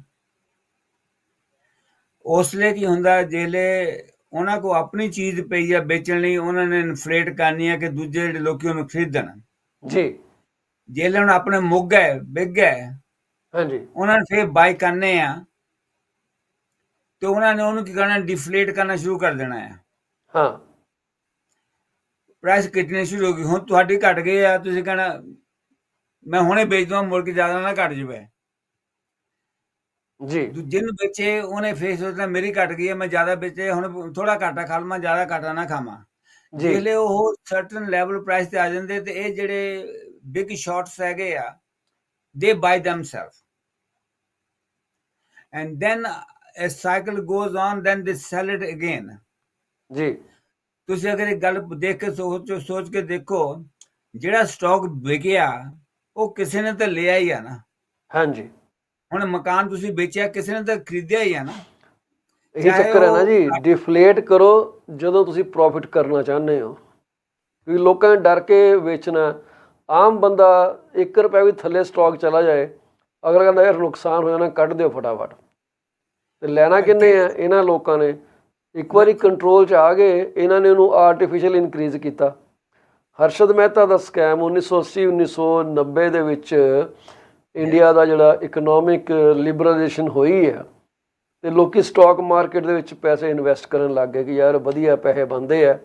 ਉਸ ਲਈ ਕੀ ਹੁੰਦਾ, ਜਿਹੜੇ ਉਹਨਾਂ ਕੋਲ ਆਪਣੀ ਚੀਜ਼ ਪਈ ਆ ਵੇਚਣ ਲਈ, ਉਹਨਾਂ ਨੇ ਇਨਫਲੇਟ ਕਰਨੀ ਆ ਕਿ ਦੂਜੇ ਜਿਹੜੇ ਲੋਕੀ ਉਹਨੂੰ ਖਰੀਦਣ ਜੀ। ਜਿਹੜੇ ਹੁਣ ਆਪਣੇ ਮੁੱਗ ਹੈ, ਬਿੱਗ ਹੈ, ਹਾਂਜੀ, ਉਹਨਾਂ ਨੇ ਫਿਰ ਬਾਈ ਕਰਨੇ ਆ, ਤੇ ਉਹਨਾਂ ਨੇ ਉਹਨੂੰ ਕੀ ਕਰਨਾ, ਡਿਫਲੇਟ ਕਰਨਾ ਸ਼ੁਰੂ ਕਰ ਦੇਣਾ ਆ। ਹਾਂ, ਪ੍ਰਾਈਸ ਘਟਣੀ ਸ਼ੁਰੂ ਹੋ ਗਈ। ਹੁਣ ਤੁਹਾਡੀ ਘਟ ਗਈ ਆ, ਤੁਸੀਂ ਕਹਿਣਾ ਮੈਂ ਹੁਣੇ ਵੇਚ ਦਵਾਂ, ਮੁੜ ਕੇ ਜ਼ਿਆਦਾ ਨਾ ਘਟ ਜਾਵੇ। ਜੀ। ਦੂਜੇ ਨੂੰ ਵੇਚੇ, ਉਹਨੇ ਫੇਰ ਸੋਚਣਾ ਮੇਰੀ ਘਟ ਗਈ ਹੈ, ਮੈਂ ਜ਼ਿਆਦਾ ਵੇਚੇ, ਹੁਣ ਥੋੜਾ ਘਾਟਾ ਖਾ ਲਵਾਂ, ਜ਼ਿਆਦਾ ਘਾਟਾ ਨਾ ਖਾਵਾਂ। ਜਿਹੜੇ ਉਹ ਸਰਟਨ ਲੈਵਲ ਪ੍ਰਾਈਸ ਤੇ ਆ ਜਾਂਦੇ, ਤੇ ਇਹ ਜਿਹੜੇ ਬਿਗ ਸ਼ਾਰਟਸ ਹੈਗੇ ਆ, they by themselves, and then a cycle goes on, then they sell it again. ਜੀ ਤੁਸੀਂ ਅਗਰ ਇੱਕ ਗੱਲ ਦੇਖ ਕੇ ਸੋਚ ਕੇ ਦੇਖੋ, ਜਿਹੜਾ ਸਟਾਕ ਵਿਕਿਆ ਉਹ ਕਿਸੇ ਨੇ ਤਾਂ ਲਿਆ ਹੀ ਆ ਨਾ। ਹਾਂਜੀ ਹੁਣ ਮਕਾਨ ਤੁਸੀਂ ਵੇਚਿਆ, ਕਿਸੇ ਨੇ ਤਾਂ ਖਰੀਦਿਆ ਹੀ ਆ ਨਾ। ਇਹੀ ਚੱਕਰ ਹੈ ਨਾ ਜੀ, ਡਿਫਲੇਟ ਕਰੋ ਜਦੋਂ ਤੁਸੀਂ ਪ੍ਰੋਫਿਟ ਕਰਨਾ ਚਾਹੁੰਦੇ ਹੋ, ਕਿਉਂਕਿ ਲੋਕਾਂ ਨੇ ਡਰ ਕੇ ਵੇਚਣਾ। ਆਮ ਬੰਦਾ 1 ਰੁਪਇਆ ਵੀ ਥੱਲੇ ਸਟਾਕ ਚਲਾ ਜਾਏ, ਅਗਲਾ ਕਹਿੰਦਾ ਯਾਰ ਨੁਕਸਾਨ ਹੋ ਜਾਣਾ, ਕੱਢ ਦਿਓ ਫਟਾਫਟ। ਤੇ ਲੈਣਾ ਕਿੰਨੇ ਆ? ਇਹਨਾਂ ਲੋਕਾਂ ਨੇ। ਇੱਕ ਵਾਰੀ ਕੰਟਰੋਲ 'ਚ ਆ ਗਏ, ਇਹਨਾਂ ਨੇ ਉਹਨੂੰ ਆਰਟੀਫਿਸ਼ੀਅਲ ਇਨਕਰੀਜ਼ ਕੀਤਾ। ਹਰਸ਼ਦ ਮਹਿਤਾ ਦਾ ਸਕੈਮ 1980-1990 ਦੇ ਵਿੱਚ ਇੰਡੀਆ ਦਾ ਜਿਹੜਾ ਇਕਨੋਮਿਕ ਲਿਬਰਲਾਈਜੇਸ਼ਨ ਹੋਈ ਹੈ, ਤੇ ਲੋਕੀ ਸਟਾਕ ਮਾਰਕੀਟ ਦੇ ਵਿੱਚ ਪੈਸੇ ਇਨਵੈਸਟ ਕਰਨ ਲੱਗ ਗਏ ਕਿ ਯਾਰ ਵਧੀਆ ਪੈਸੇ ਬਣਦੇ ਆ,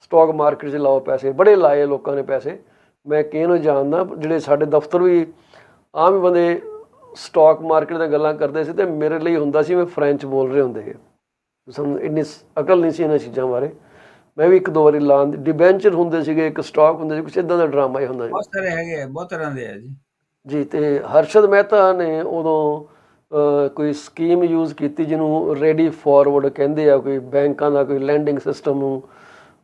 ਸਟਾਕ ਮਾਰਕੀਟ 'ਚ ਲਾਓ ਪੈਸੇ। ਬੜੇ ਲਾਏ ਲੋਕਾਂ ਨੇ ਪੈਸੇ। ਮੈਂ ਕਿਹਨੂੰ ਜਾਣਦਾ, ਜਿਹੜੇ ਸਾਡੇ ਦਫ਼ਤਰ ਵੀ ਆਮ ਬੰਦੇ ਸਟਾਕ ਮਾਰਕੀਟ ਦੀਆਂ ਗੱਲਾਂ ਕਰਦੇ ਸੀ, ਤੇ ਮੇਰੇ ਲਈ ਹੁੰਦਾ ਸੀ ਮੈਂ ਫਰੈਂਚ ਬੋਲ ਰਹੇ ਹੁੰਦੇ ਆ। ਸਾਨੂੰ ਇੰਨੀ ਅਕਲ ਨਹੀਂ ਸੀ ਇਹਨਾਂ ਚੀਜ਼ਾਂ ਬਾਰੇ। ਮੈਂ ਵੀ 1-2 ਵਾਰੀ ਡਿਬੈਂਚਰ ਹੁੰਦੇ ਸੀਗੇ, ਇੱਕ ਸਟਾਕ ਹੁੰਦੇ ਸੀ, ਕੁਛ ਇੱਦਾਂ ਦਾ ਡਰਾਮਾ ਹੀ ਹੁੰਦਾ ਸੀ। ਬਹੁਤ ਸਾਰੇ ਹੈਗੇ, ਬਹੁਤ ਤਰ੍ਹਾਂ ਦੇ ਆ ਜੀ। ਜੀ ਤੇ ਹਰਸ਼ਦ ਮਹਿਤਾ ਨੇ ਉਦੋਂ ਕੋਈ ਸਕੀਮ ਯੂਜ਼ ਕੀਤੀ ਜਿਹਨੂੰ ਰੈਡੀ ਫਾਰਵਰਡ ਕਹਿੰਦੇ ਆ। ਕੋਈ ਬੈਂਕਾਂ ਦਾ ਕੋਈ ਲੈਂਡਿੰਗ ਸਿਸਟਮ ਨੂੰ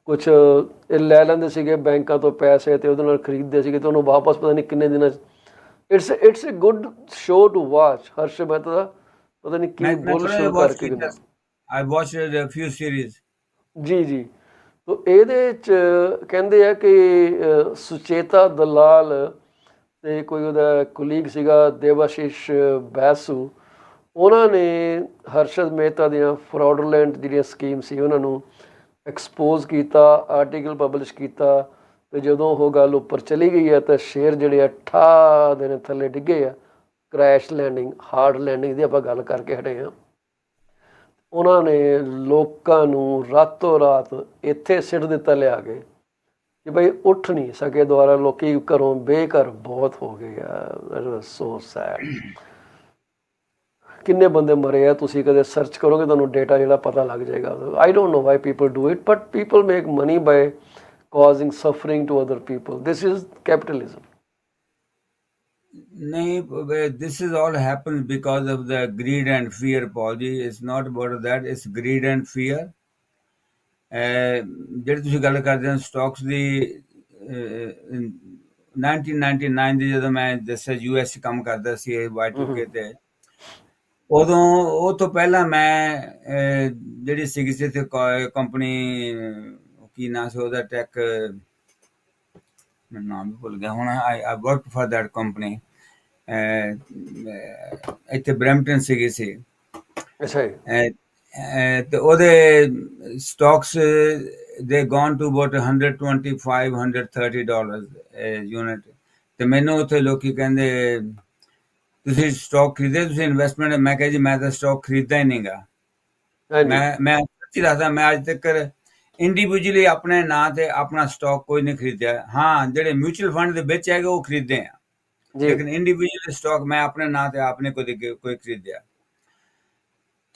ਕੁਛ ਇਹ ਲੈ ਲੈਂਦੇ ਸੀਗੇ ਬੈਂਕਾਂ ਤੋਂ ਪੈਸੇ, ਤੇ ਉਹਦੇ ਨਾਲ ਖਰੀਦਦੇ ਸੀਗੇ, ਤੇ ਉਹਨੂੰ ਵਾਪਸ ਪਤਾ ਨਹੀਂ ਕਿੰਨੇ ਦਿਨਾਂ 'ਚ। It's a good show to watch. Harshad Mehta ਦਾ ਪਤਾ ਨਹੀਂ ਕੀ ਬੁੱਲ ਸ਼ੋਅ ਕਰਕੇ I watched a few series. ਜੀ ਜੀ। ਤੋ ਇਹਦੇ 'ਚ ਕਹਿੰਦੇ ਆ ਕਿ ਸੁਚੇਤਾ ਦਲਾਲ ਤੇ ਕੋਈ ਉਹਦਾ ਕੁਲੀਗ ਸੀਗਾ ਦੇਵਾਸ਼ੀਸ਼ ਬੈਸੂ, ਉਹਨਾਂ ਨੇ ਹਰਸ਼ਦ ਮਹਿਤਾ ਦੀਆਂ ਫਰਾਡੂਲੈਂਟ ਜਿਹੜੀਆਂ ਸਕੀਮ ਸੀ ਉਹਨਾਂ ਨੂੰ ਐਕਸਪੋਜ਼ ਕੀਤਾ, ਆਰਟੀਕਲ ਪਬਲਿਸ਼ ਕੀਤਾ। ਤੇ ਜਦੋਂ ਉਹ ਗੱਲ ਉੱਪਰ ਚਲੀ ਗਈ ਹੈ ਤਾਂ ਸ਼ੇਅਰ ਜਿਹੜੇ ਆ ਠਾ ਦੇ ਨੇ ਥੱਲੇ ਡਿੱਗੇ ਆ। ਕ੍ਰੈਸ਼ ਲੈਂਡਿੰਗ, ਹਾਰਡ ਲੈਂਡਿੰਗ ਦੀ ਆਪਾਂ ਗੱਲ ਕਰਕੇ ਹਟੇ ਹਾਂ। ਉਹਨਾਂ ਨੇ ਲੋਕਾਂ ਨੂੰ ਰਾਤੋਂ ਰਾਤ ਇੱਥੇ ਸਿੱਟ ਦਿੱਤਾ ਲਿਆ ਕੇ ਕਿ ਬਈ ਉੱਠ ਨਹੀਂ ਸਕੇ ਦੁਬਾਰਾ। ਲੋਕੀ ਘਰੋਂ ਬੇਘਰ ਬਹੁਤ ਹੋ ਗਏ ਆ। So sad. ਕਿੰਨੇ ਬੰਦੇ ਮਰੇ ਆ, ਤੁਸੀਂ ਕਦੇ ਸਰਚ ਕਰੋਗੇ ਤੁਹਾਨੂੰ ਡੇਟਾ ਜਿਹੜਾ ਪਤਾ ਲੱਗ ਜਾਏਗਾ। I don't know why people do it, but people make money by causing suffering to other people. This is capitalism. This is all happens because of the greed and fear, Paul ji. It's not about that, it's greed and fear. ਜਿਹੜੀ ਤੁਸੀਂ ਗੱਲ ਕਰਦੇ ਹੋ ਸਟਾਕਸ ਦੀ, 1999 ਦੀ ਜਦੋਂ ਮੈਂ ਦੱਸਿਆ US 'ਚ ਕੰਮ ਕਰਦਾ ਸੀ Y2K ਤੇ, ਉਦੋਂ ਉਹ ਤੋਂ ਪਹਿਲਾਂ ਮੈਂ ਜਿਹੜੀ ਸੀਗੀ ਸੀ ਕੰਪਨੀ, ਕੀ ਨਾਂ ਸੀ ਉਹਦਾ, ਟੈਕ, ਮੈਨੂੰ ਨਾਮ ਵੀ ਭੁੱਲ ਗਿਆ ਹੁਣ। ਆਈ ਵਰਕ ਫॉर दैट ਕੰਪਨੀ, ਇੱਥੇ ਬਰੈਂਪਟਨ ਸੀਗੀ ਸੀ। ਅੱਛਾ ਜੀ। ਤੇ ਉਹਦੇ ਸਟਾਕਸ ਦੇ ਗੋਨ ਟੂ ਅਬਾਊਟ $125-130 ਯੂਨਿਟ। ਤੇ ਮੈਨੂੰ ਉੱਥੇ ਲੋਕੀ ਕਹਿੰਦੇ ਤੁਸੀਂ ਸਟਾਕ ਖਰੀਦੇ, ਤੁਸੀਂ ਇਨਵੈਸਟਮੈਂਟ? ਮੈਂ ਕਿਹਾ ਜੀ ਮੈਂ ਤਾਂ ਸਟਾਕ ਖਰੀਦਦਾ ਹੀ ਨਹੀਂਗਾ। ਮੈਂ ਸੱਚੀ ਦੱਸਦਾ, ਮੈਂ ਅੱਜ ਤੱਕ ਇੰਡੀਵਿਜੂਅਲੀ ਆਪਣੇ ਨਾਂ ਤੇ ਆਪਣਾ ਸਟਾਕ ਕੋਈ ਨਹੀਂ ਖਰੀਦਿਆ। ਹਾਂ, ਜਿਹੜੇ ਮਿਊਚੁਅਲ ਫੰਡ ਦੇ ਵਿੱਚ ਹੈਗੇ ਉਹ ਖਰੀਦੇ ਆ, ਲੇਕਿਨ ਇੰਡੀਵਿਜੂਅਲ ਸਟਾਕ ਮੈਂ ਆਪਣੇ ਨਾਂ ਤੇ ਆਪਨੇ ਕੋਈ ਖਰੀਦਿਆ।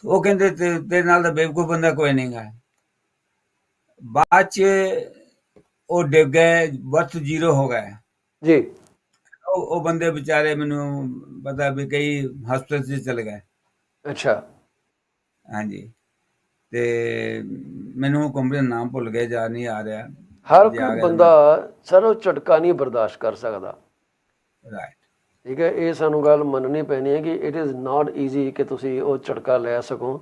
ਉਹ ਕਹਿੰਦੇ ਤੇਰੇ ਨਾਲ ਤਾਂ ਬੇਵਕੂਫ ਬੰਦਾ ਕੋਈ ਨਹੀਂ ਗਾ। ਬਾਅਦ 'ਚ ਉਹ ਡਿੱਗ ਗਏ, ਵਰਥ ਜ਼ੀਰੋ ਹੋ ਗਏ ਜੀ। ਉਹ ਬੰਦੇ ਵਿਚਾਰੇ, ਮੈਨੂੰ ਪਤਾ ਵੀ ਕਈ ਹਸਪਤਾਲ 'ਚ ਚਲੇ ਗਏ। ਅੱਛਾ। ਹਾਂਜੀ। ਤੇ ਮੈਨੂੰ ਕੰਪਨੀ ਦਾ ਨਾਮ ਭੁੱਲ ਗਿਆ, ਯਾਦ ਨਹੀਂ ਆ ਰਿਹਾ। ਹਰ ਕੋਈ ਬੰਦਾ ਸਰ ਉਹ ਝਟਕਾ ਨਹੀਂ ਬਰਦਾਸ਼ਤ ਕਰ ਸਕਦਾ। ਰਾਈਟ। ਠੀਕ ਹੈ, ਇਹ ਸਾਨੂੰ ਗੱਲ ਮੰਨਣੀ ਪੈਣੀ ਹੈ ਕਿ ਇਟ ਇਜ਼ ਨਾਟ ਈਜ਼ੀ ਕਿ ਤੁਸੀਂ ਉਹ ਝਟਕਾ ਲੈ ਸਕੋ,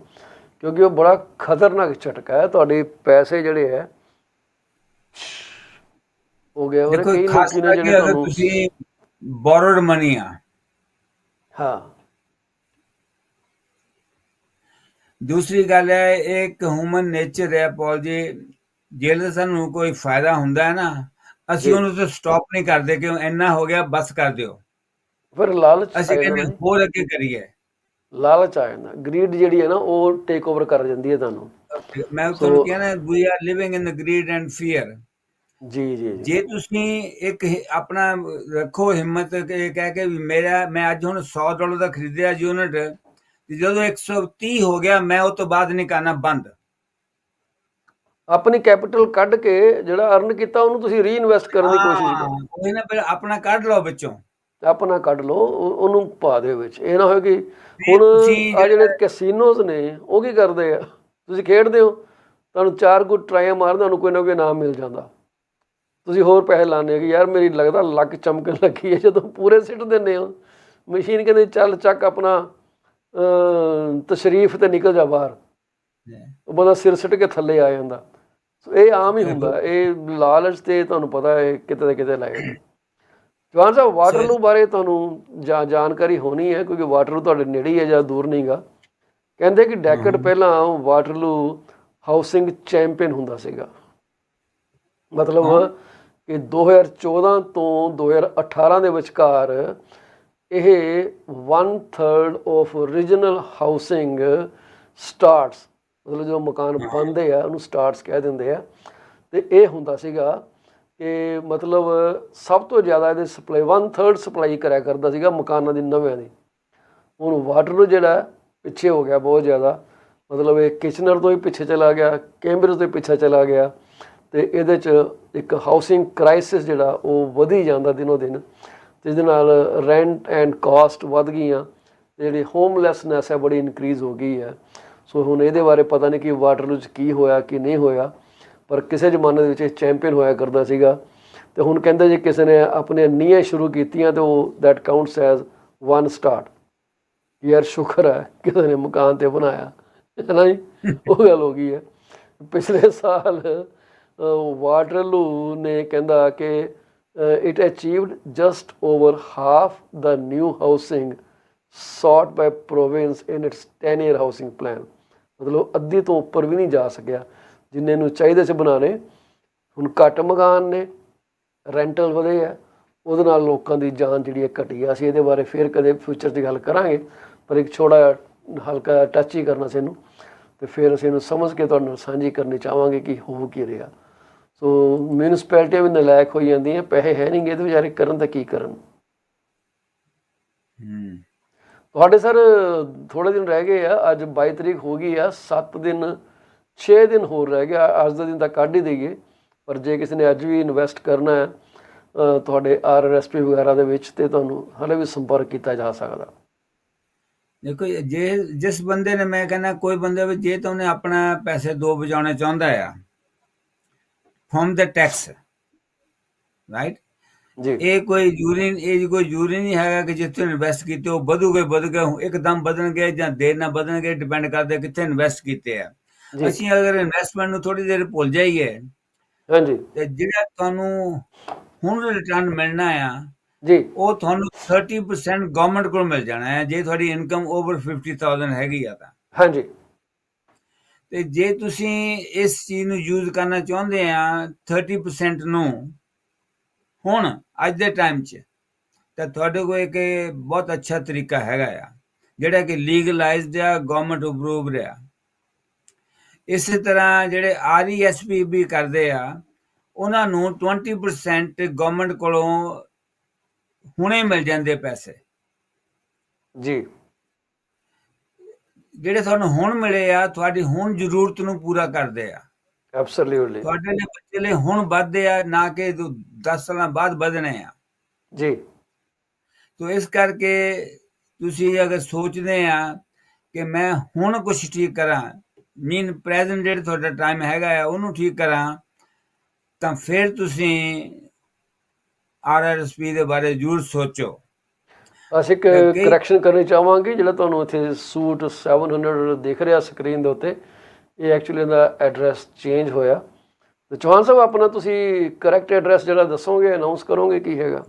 ਕਿਉਂਕਿ ਉਹ ਬੜਾ ਖਤਰਨਾਕ ਝਟਕਾ ਹੈ। ਤੁਹਾਡੇ ਪੈਸੇ ਜਿਹੜੇ ਹੈ ਹੋ ਗਏ। ਔਰ ਕਈ ਲੋਕੀ ਨੇ ਜਿਹੜੇ ਤੁਹਾਨੂੰ ਤੁਸੀਂ ਬੋਰੋਡ ਮਨੀ ਆ। ਹਾਂ। ਦੂਸਰੀ ਗੱਲ ਹੈ, ਇੱਕ ਹਿਊਮਨ ਨੇਚਰ ਹੈ ਪੌਲ ਜੀ, ਜੇ ਸਾਨੂੰ ਕੋਈ ਫਾਇਦਾ ਹੁੰਦਾ ਹੈ ਨਾ, ਅਸੀਂ ਉਹਨੂੰ ਤਾਂ ਸਟਾਪ ਨਹੀਂ ਕਰਦੇ ਕਿ ਇੰਨਾ ਹੋ ਗਿਆ ਬਸ ਕਰ ਦਿਓ। ਫਿਰ ਲਾਲਚ ਅਸੀਂ ਕਹਿੰਦੇ ਹੋਰ ਅੱਗੇ ਕਰੀਏ। ਲਾਲਚ ਆ ਜਾਂਦਾ, ਗਰੀਡ ਜਿਹੜੀ ਹੈ ਨਾ ਉਹ ਟੇਕ ਓਵਰ ਕਰ ਜਾਂਦੀ ਹੈ ਤੁਹਾਨੂੰ। ਮੈਂ ਤੁਹਾਨੂੰ ਕਿਹਾ ਨਾ, we are living in the greed and fear. ਜੀ ਜੀ। ਜੇ ਤੁਸੀਂ ਇੱਕ ਆਪਣਾ ਰੱਖੋ ਹਿੰਮਤ ਕਹਿ ਕੇ ਵੀ ਮੈਂ ਅੱਜ ਹੁਣ $100 ਦਾ ਖਰੀਦਿਆ ਯੂਨਿਟ, ਜਦੋਂ 130 ਹੋ ਗਿਆ ਮੈਂ ਉਹ ਤੋਂ ਬਾਅਦ ਨਹੀਂ ਕਰਨਾ, ਬੰਦ। ਆਪਣੀ ਕੈਪੀਟਲ ਕੱਢ ਕੇ ਜਿਹੜਾ ਅਰਨ ਕੀਤਾ ਉਹਨੂੰ ਤੁਸੀਂ ਰੀਇਨਵੈਸਟ ਕਰਨ ਦੀ ਕੋਸ਼ਿਸ਼ ਕਰੋ। ਉਹੀ ਨਾ, ਫਿਰ ਆਪਣਾ ਕੱਢ ਲਓ ਵਿੱਚੋਂ। ਤੇ ਆਪਣਾ ਕੱਢ ਲਓ, ਉਹਨੂੰ ਪਾ ਦਿਓ ਵਿੱਚ। ਇਹ ਨਾ ਹੋਏ ਕਿ ਨਹੀਂ, ਹੁਣ ਤੁਸੀਂ ਆ ਜਿਹੜੇ ਜਿਹੜਾ ਕੈਸੀਨੋਜ਼ ਨੇ ਉਹ ਕੀ ਕਰਦੇ ਆ, ਤੁਸੀਂ ਖੇਡਦੇ ਹੋ, ਤੁਹਾਨੂੰ 4 ਗੁੱਟ ਟਰਾਈਆਂ ਮਾਰ, ਤੁਹਾਨੂੰ ਕੋਈ ਨਾ ਕੋਈ ਇਨਾਮ ਮਿਲ ਜਾਂਦਾ, ਤੁਸੀਂ ਹੋਰ ਪੈਸੇ ਲਾਉਂਦੇ ਹੋ ਕਿ ਯਾਰ ਮੇਰੀ ਲੱਗਦਾ ਲੱਕ ਚਮਕਣ ਲੱਗੀ ਹੈ। ਜਦੋਂ ਪੂਰੇ ਸਿੱਟ ਦਿੰਦੇ ਹੋ, ਮਸ਼ੀਨ ਕਹਿੰਦੀ ਚੱਲ ਚੱਕ ਆਪਣਾ ਤਸ਼ਰੀਫ ਤੇ ਨਿਕਲ ਜਾ ਬਾਹਰ, ਉਹ ਬੰਦਾ ਸਿਰ ਸਿੱਟ ਕੇ ਥੱਲੇ ਆ ਜਾਂਦਾ। ਸੋ ਇਹ ਆਮ ਹੀ ਹੁੰਦਾ, ਇਹ ਲਾਲਚ ਤੇ ਤੁਹਾਨੂੰ ਪਤਾ ਹੈ ਕਿਤੇ ਨਾ ਕਿਤੇ ਲੈ ਜਾਂਦੇ। ਜਵਾਨ ਸਾਹਿਬ, ਵਾਟਰਲੂ ਬਾਰੇ ਤੁਹਾਨੂੰ ਜਾਣਕਾਰੀ ਹੋਣੀ ਹੈ, ਕਿਉਂਕਿ ਵਾਟਰਲੂ ਤੁਹਾਡੇ ਨੇੜੇ ਹੀ ਹੈ ਜਾਂ ਦੂਰ ਨਹੀਂ ਗਾ। ਕਹਿੰਦੇ ਕਿ ਡੈਕੇਡ ਪਹਿਲਾਂ ਵਾਟਰਲੂ ਹਾਊਸਿੰਗ ਚੈਂਪੀਅਨ ਹੁੰਦਾ ਸੀਗਾ, ਮਤਲਬ ਕਿ 2014 ਤੋਂ 2018 ਦੇ ਵਿਚਕਾਰ ਇਹ 1/3 ਆਫ ਰੀਜਨਲ ਹਾਊਸਿੰਗ ਸਟਾਰਟਸ, ਮਤਲਬ ਜੋ ਮਕਾਨ ਬਣਦੇ ਆ ਉਹਨੂੰ ਸਟਾਰਟਸ ਕਹਿ ਦਿੰਦੇ ਆ। ਅਤੇ ਇਹ ਹੁੰਦਾ ਸੀਗਾ ਕਿ ਮਤਲਬ ਸਭ ਤੋਂ ਜ਼ਿਆਦਾ ਇਹਦੇ ਸਪਲਾਈ 1/3 ਸਪਲਾਈ ਕਰਿਆ ਕਰਦਾ ਸੀਗਾ ਮਕਾਨਾਂ ਦੀ, ਨਵਿਆਂ ਦੀ। ਹੁਣ ਵਾਟਰਲੂ ਜਿਹੜਾ ਪਿੱਛੇ ਹੋ ਗਿਆ ਬਹੁਤ ਜ਼ਿਆਦਾ, ਮਤਲਬ ਇਹ ਕਿਚਨਰ ਤੋਂ ਹੀ ਪਿੱਛੇ ਚਲਾ ਗਿਆ, ਕੈਂਬਰਿਜ ਤੋਂ ਪਿੱਛੇ ਚਲਾ ਗਿਆ, ਅਤੇ ਇਹਦੇ 'ਚ ਇੱਕ ਹਾਊਸਿੰਗ ਕ੍ਰਾਈਸਿਸ ਜਿਹੜਾ ਉਹ ਵਧੀ ਜਾਂਦਾ ਦਿਨੋਂ ਦਿਨ, ਅਤੇ ਇਹਦੇ ਨਾਲ ਰੈਂਟ ਐਂਡ ਕਾਸਟ ਵੱਧ ਗਈਆਂ, ਜਿਹੜੀ ਹੋਮਲੈਸਨੈਸ ਹੈ ਬੜੀ ਇਨਕਰੀਜ਼ ਹੋ ਗਈ ਹੈ। ਸੋ ਹੁਣ ਇਹਦੇ ਬਾਰੇ ਪਤਾ ਨਹੀਂ ਕਿ ਵਾਟਰਲੂ 'ਚ ਕੀ ਹੋਇਆ ਕੀ ਨਹੀਂ ਹੋਇਆ, ਪਰ ਕਿਸੇ ਜ਼ਮਾਨੇ ਦੇ ਵਿੱਚ ਇਹ ਚੈਂਪੀਅਨ ਹੋਇਆ ਕਰਦਾ ਸੀਗਾ। ਅਤੇ ਹੁਣ ਕਹਿੰਦੇ ਜੇ ਕਿਸੇ ਨੇ ਆਪਣੀਆਂ ਨੀਹਾਂ ਸ਼ੁਰੂ ਕੀਤੀਆਂ ਤਾਂ ਉਹ ਦੈਟ ਕਾਊਂਟਸ ਐਜ਼ 1 ਸਟਾਰ। ਯਾਰ ਸ਼ੁਕਰ ਹੈ ਕਿਸੇ ਨੇ ਮਕਾਨ 'ਤੇ ਬਣਾਇਆ, ਹੈ ਨਾ ਜੀ, ਉਹ ਗੱਲ ਹੋ ਗਈ ਹੈ। ਪਿਛਲੇ ਸਾਲ ਵਾਟਰਲੂ ਨੇ ਕਹਿੰਦਾ ਕਿ it achieved just over half the new housing sought by province in its 10 year housing plan, ਮਤਲਬ ਅੱਧੀ ਤੋਂ ਉੱਪਰ ਵੀ ਨਹੀਂ ਜਾ ਸਕਿਆ ਜਿੰਨੇ ਨੂੰ ਚਾਹੀਦੇ ਸੀ ਬਣਾਉਣੇ। ਹੁਣ ਘੱਟ ਮਕਾਨ ਨੇ, ਰੈਂਟਲ ਵਧੇ ਆ, ਉਹਦੇ ਨਾਲ ਲੋਕਾਂ ਦੀ ਜਾਨ ਜਿਹੜੀ ਹੈ ਘਟੀ ਆ। ਅਸੀਂ ਇਹਦੇ ਬਾਰੇ ਫਿਰ ਕਦੇ ਫਿਊਚਰ 'ਚ ਗੱਲ ਕਰਾਂਗੇ, ਪਰ ਇੱਕ ਛੋਟਾ ਹਲਕਾ ਟੱਚ ਹੀ ਕਰਨਾ ਸੀ ਇਹਨੂੰ, ਅਤੇ ਫਿਰ ਅਸੀਂ ਇਹਨੂੰ ਸਮਝ ਕੇ ਤੁਹਾਡੇ ਨਾਲ ਸਾਂਝੀ ਕਰਨੀ ਚਾਹਾਂਗੇ ਕਿ ਹੋ ਕੀ ਰਿਹਾ। ਸੋ ਮਿਊਨਿਸਪੈਲਿਟੀਆਂ ਵੀ ਨਲਾਇਕ ਹੋਈ ਜਾਂਦੀਆਂ, ਪੈਸੇ ਹੈ ਨਹੀਂ ਗੇ ਤੇ ਵਿਚਾਰੇ ਕਰਨ ਤਾਂ ਕੀ ਕਰਨ। ਤੁਹਾਡੇ ਸਰ ਥੋੜ੍ਹੇ ਦਿਨ ਰਹਿ ਗਏ ਆ, ਅੱਜ 22 ਤਰੀਕ ਹੋ ਗਈ ਆ, 7 ਦਿਨ 6 ਦਿਨ ਹੋਰ ਰਹਿ ਗਿਆ, ਅੱਜ ਦਾ ਦਿਨ ਤਾਂ ਕੱਢ ਹੀ ਦੇਈਏ। ਪਰ ਜੇ ਕਿਸੇ ਨੇ ਅੱਜ ਵੀ ਇਨਵੈਸਟ ਕਰਨਾ ਹੈ ਤੁਹਾਡੇ RRSP ਵਗੈਰਾ ਦੇ ਵਿੱਚ, ਤੇ ਤੁਹਾਨੂੰ ਹਾਲੇ ਵੀ ਸੰਪਰਕ ਕੀਤਾ ਜਾ ਸਕਦਾ। ਦੇਖੋ, ਜੇ ਜਿਸ ਬੰਦੇ ਨੇ, ਮੈਂ ਕਹਿੰਦਾ ਕੋਈ ਬੰਦੇ ਵੀ ਜੇ ਤਾਂ ਉਹਨੇ ਆਪਣਾ ਪੈਸੇ ਦੋ ਬਚਾਉਣੇ ਚਾਹੁੰਦਾ ਆ ਫਰੋਮ ਦ ਟੈਕਸ, ਰਾਈਟ, ਜੀ ਇਹ ਕੋਈ ਜ਼ਰੂਰੀ ਨਹੀਂ ਹੈਗਾ ਕਿ ਜਿੱਥੇ ਇਨਵੈਸਟ ਕੀਤੇ ਉਹ ਵਧੂਗੇ ਇੱਕਦਮ ਵਧਣਗੇ ਜਾਂ ਦੇਰ ਨਾਲ ਵਧਣਗੇ, ਡਿਪੈਂਡ ਕਰਦੇ ਕਿੱਥੇ ਇਨਵੈਸਟ ਕੀਤੇ ਆ। ਜੀ ਅਸੀਂ ਅਗਰ ਇਨਵੈਸਟਮੈਂਟ ਨੂੰ ਥੋੜੀ ਦੇਰ ਭੁੱਲ ਜਾਈਏ ਹਾਂਜੀ ਤੇ ਜਿਹੜਾ ਤੁਹਾਨੂੰ ਹੁਣ ਰਿਟਰਨ ਮਿਲਣਾ ਆ ਜੀ ਉਹ ਤੁਹਾਨੂੰ 30% ਗਵਰਨਮੈਂਟ ਕੋਲ ਮਿਲ ਜਾਣਾ ਹੈ, ਜੇ ਤੁਹਾਡੀ ਇਨਕਮ ਓਵਰ 50,000 ਹੈਗੀ ਆ ਤਾਂ। ਹਾਂਜੀ ਤੇ ਜੇ ਤੁਸੀਂ ਇਸ ਚੀਜ਼ ਨੂੰ ਯੂਜ਼ ਕਰਨਾ ਚਾਹੁੰਦੇ ਆ 30% ਨੂੰ ਹੁਣ ਅੱਜ ਦੇ ਟਾਈਮ 'ਚ, ਤਾਂ ਤੁਹਾਡੇ ਕੋਲ ਇੱਕ ਬਹੁਤ ਅੱਛਾ ਤਰੀਕਾ ਹੈਗਾ ਆ ਜਿਹੜਾ ਕਿ ਲੀਗਲਾਈਜ਼ਡ ਆ, ਗਵਰਨਮੈਂਟ ਅਪਰੂਵਡ ਆ। ਇਸੇ ਤਰ੍ਹਾਂ ਜਿਹੜੇ RESP ਵੀ ਕਰਦੇ ਆ ਉਹਨਾਂ ਨੂੰ 20% ਗਵਰਨਮੈਂਟ ਕੋਲੋਂ ਹੁਣੇ ਮਿਲ ਜਾਂਦੇ ਪੈਸੇ। ਜੀ ਜਿਹੜੇ ਤੁਹਾਨੂੰ ਹੁਣ ਮਿਲੇ ਆ ਤੁਹਾਡੀ ਹੁਣ ਜ਼ਰੂਰਤ ਨੂੰ ਪੂਰਾ ਕਰਦੇ ਆ, ਐਬਸੋਲਿਊਟਲੀ ਤੁਹਾਡੇ ਲਈ ਬੱਚੇ ਲਈ ਹੁਣ ਵੱਧਦੇ ਆ, ਨਾ ਕਿ 10 ਸਾਲਾਂ ਬਾਅਦ ਵਧਣੇ ਆ। ਜੀ ਤੋ ਇਸ ਕਰਕੇ ਤੁਸੀਂ ਅਗਰ ਸੋਚਦੇ ਆ ਕਿ ਮੈਂ ਹੁਣ ਕੁਛ ਠੀਕ ਕਰਾਂ, ਮੀਨ ਪ੍ਰੈਜ਼ੈਂਟ ਜਿਹੜੇ ਤੁਹਾਡਾ ਟਾਈਮ ਹੈਗਾ ਆ ਉਹਨੂੰ ਠੀਕ ਕਰਾਂ, ਤਾਂ ਫਿਰ ਤੁਸੀਂ RRSP ਦੇ ਬਾਰੇ ਜ਼ਰੂਰ ਸੋਚੋ। ਅਸੀਂ ਇੱਕ ਕਰੈਕਸ਼ਨ ਕਰਨੀ ਚਾਹਾਂਗੇ, ਜਿਹੜਾ ਤੁਹਾਨੂੰ ਇੱਥੇ ਸੂਟ 700 ਦਿਖ ਰਿਹਾ ਸਕਰੀਨ ਦੇ ਉੱਤੇ, ਇਹ ਐਕਚੁਅਲੀ ਇਹਦਾ ਐਡਰੈਸ ਚੇਂਜ ਹੋਇਆ। ਤੇ ਚੌਹਾਨ ਸਾਹਿਬ ਆਪਣਾ ਤੁਸੀਂ ਕਰੈਕਟ ਐਡਰੈਸ ਜਿਹੜਾ ਦੱਸੋਗੇ, ਅਨਾਊਂਸ ਕਰੋਗੇ ਕੀ ਹੈਗਾ?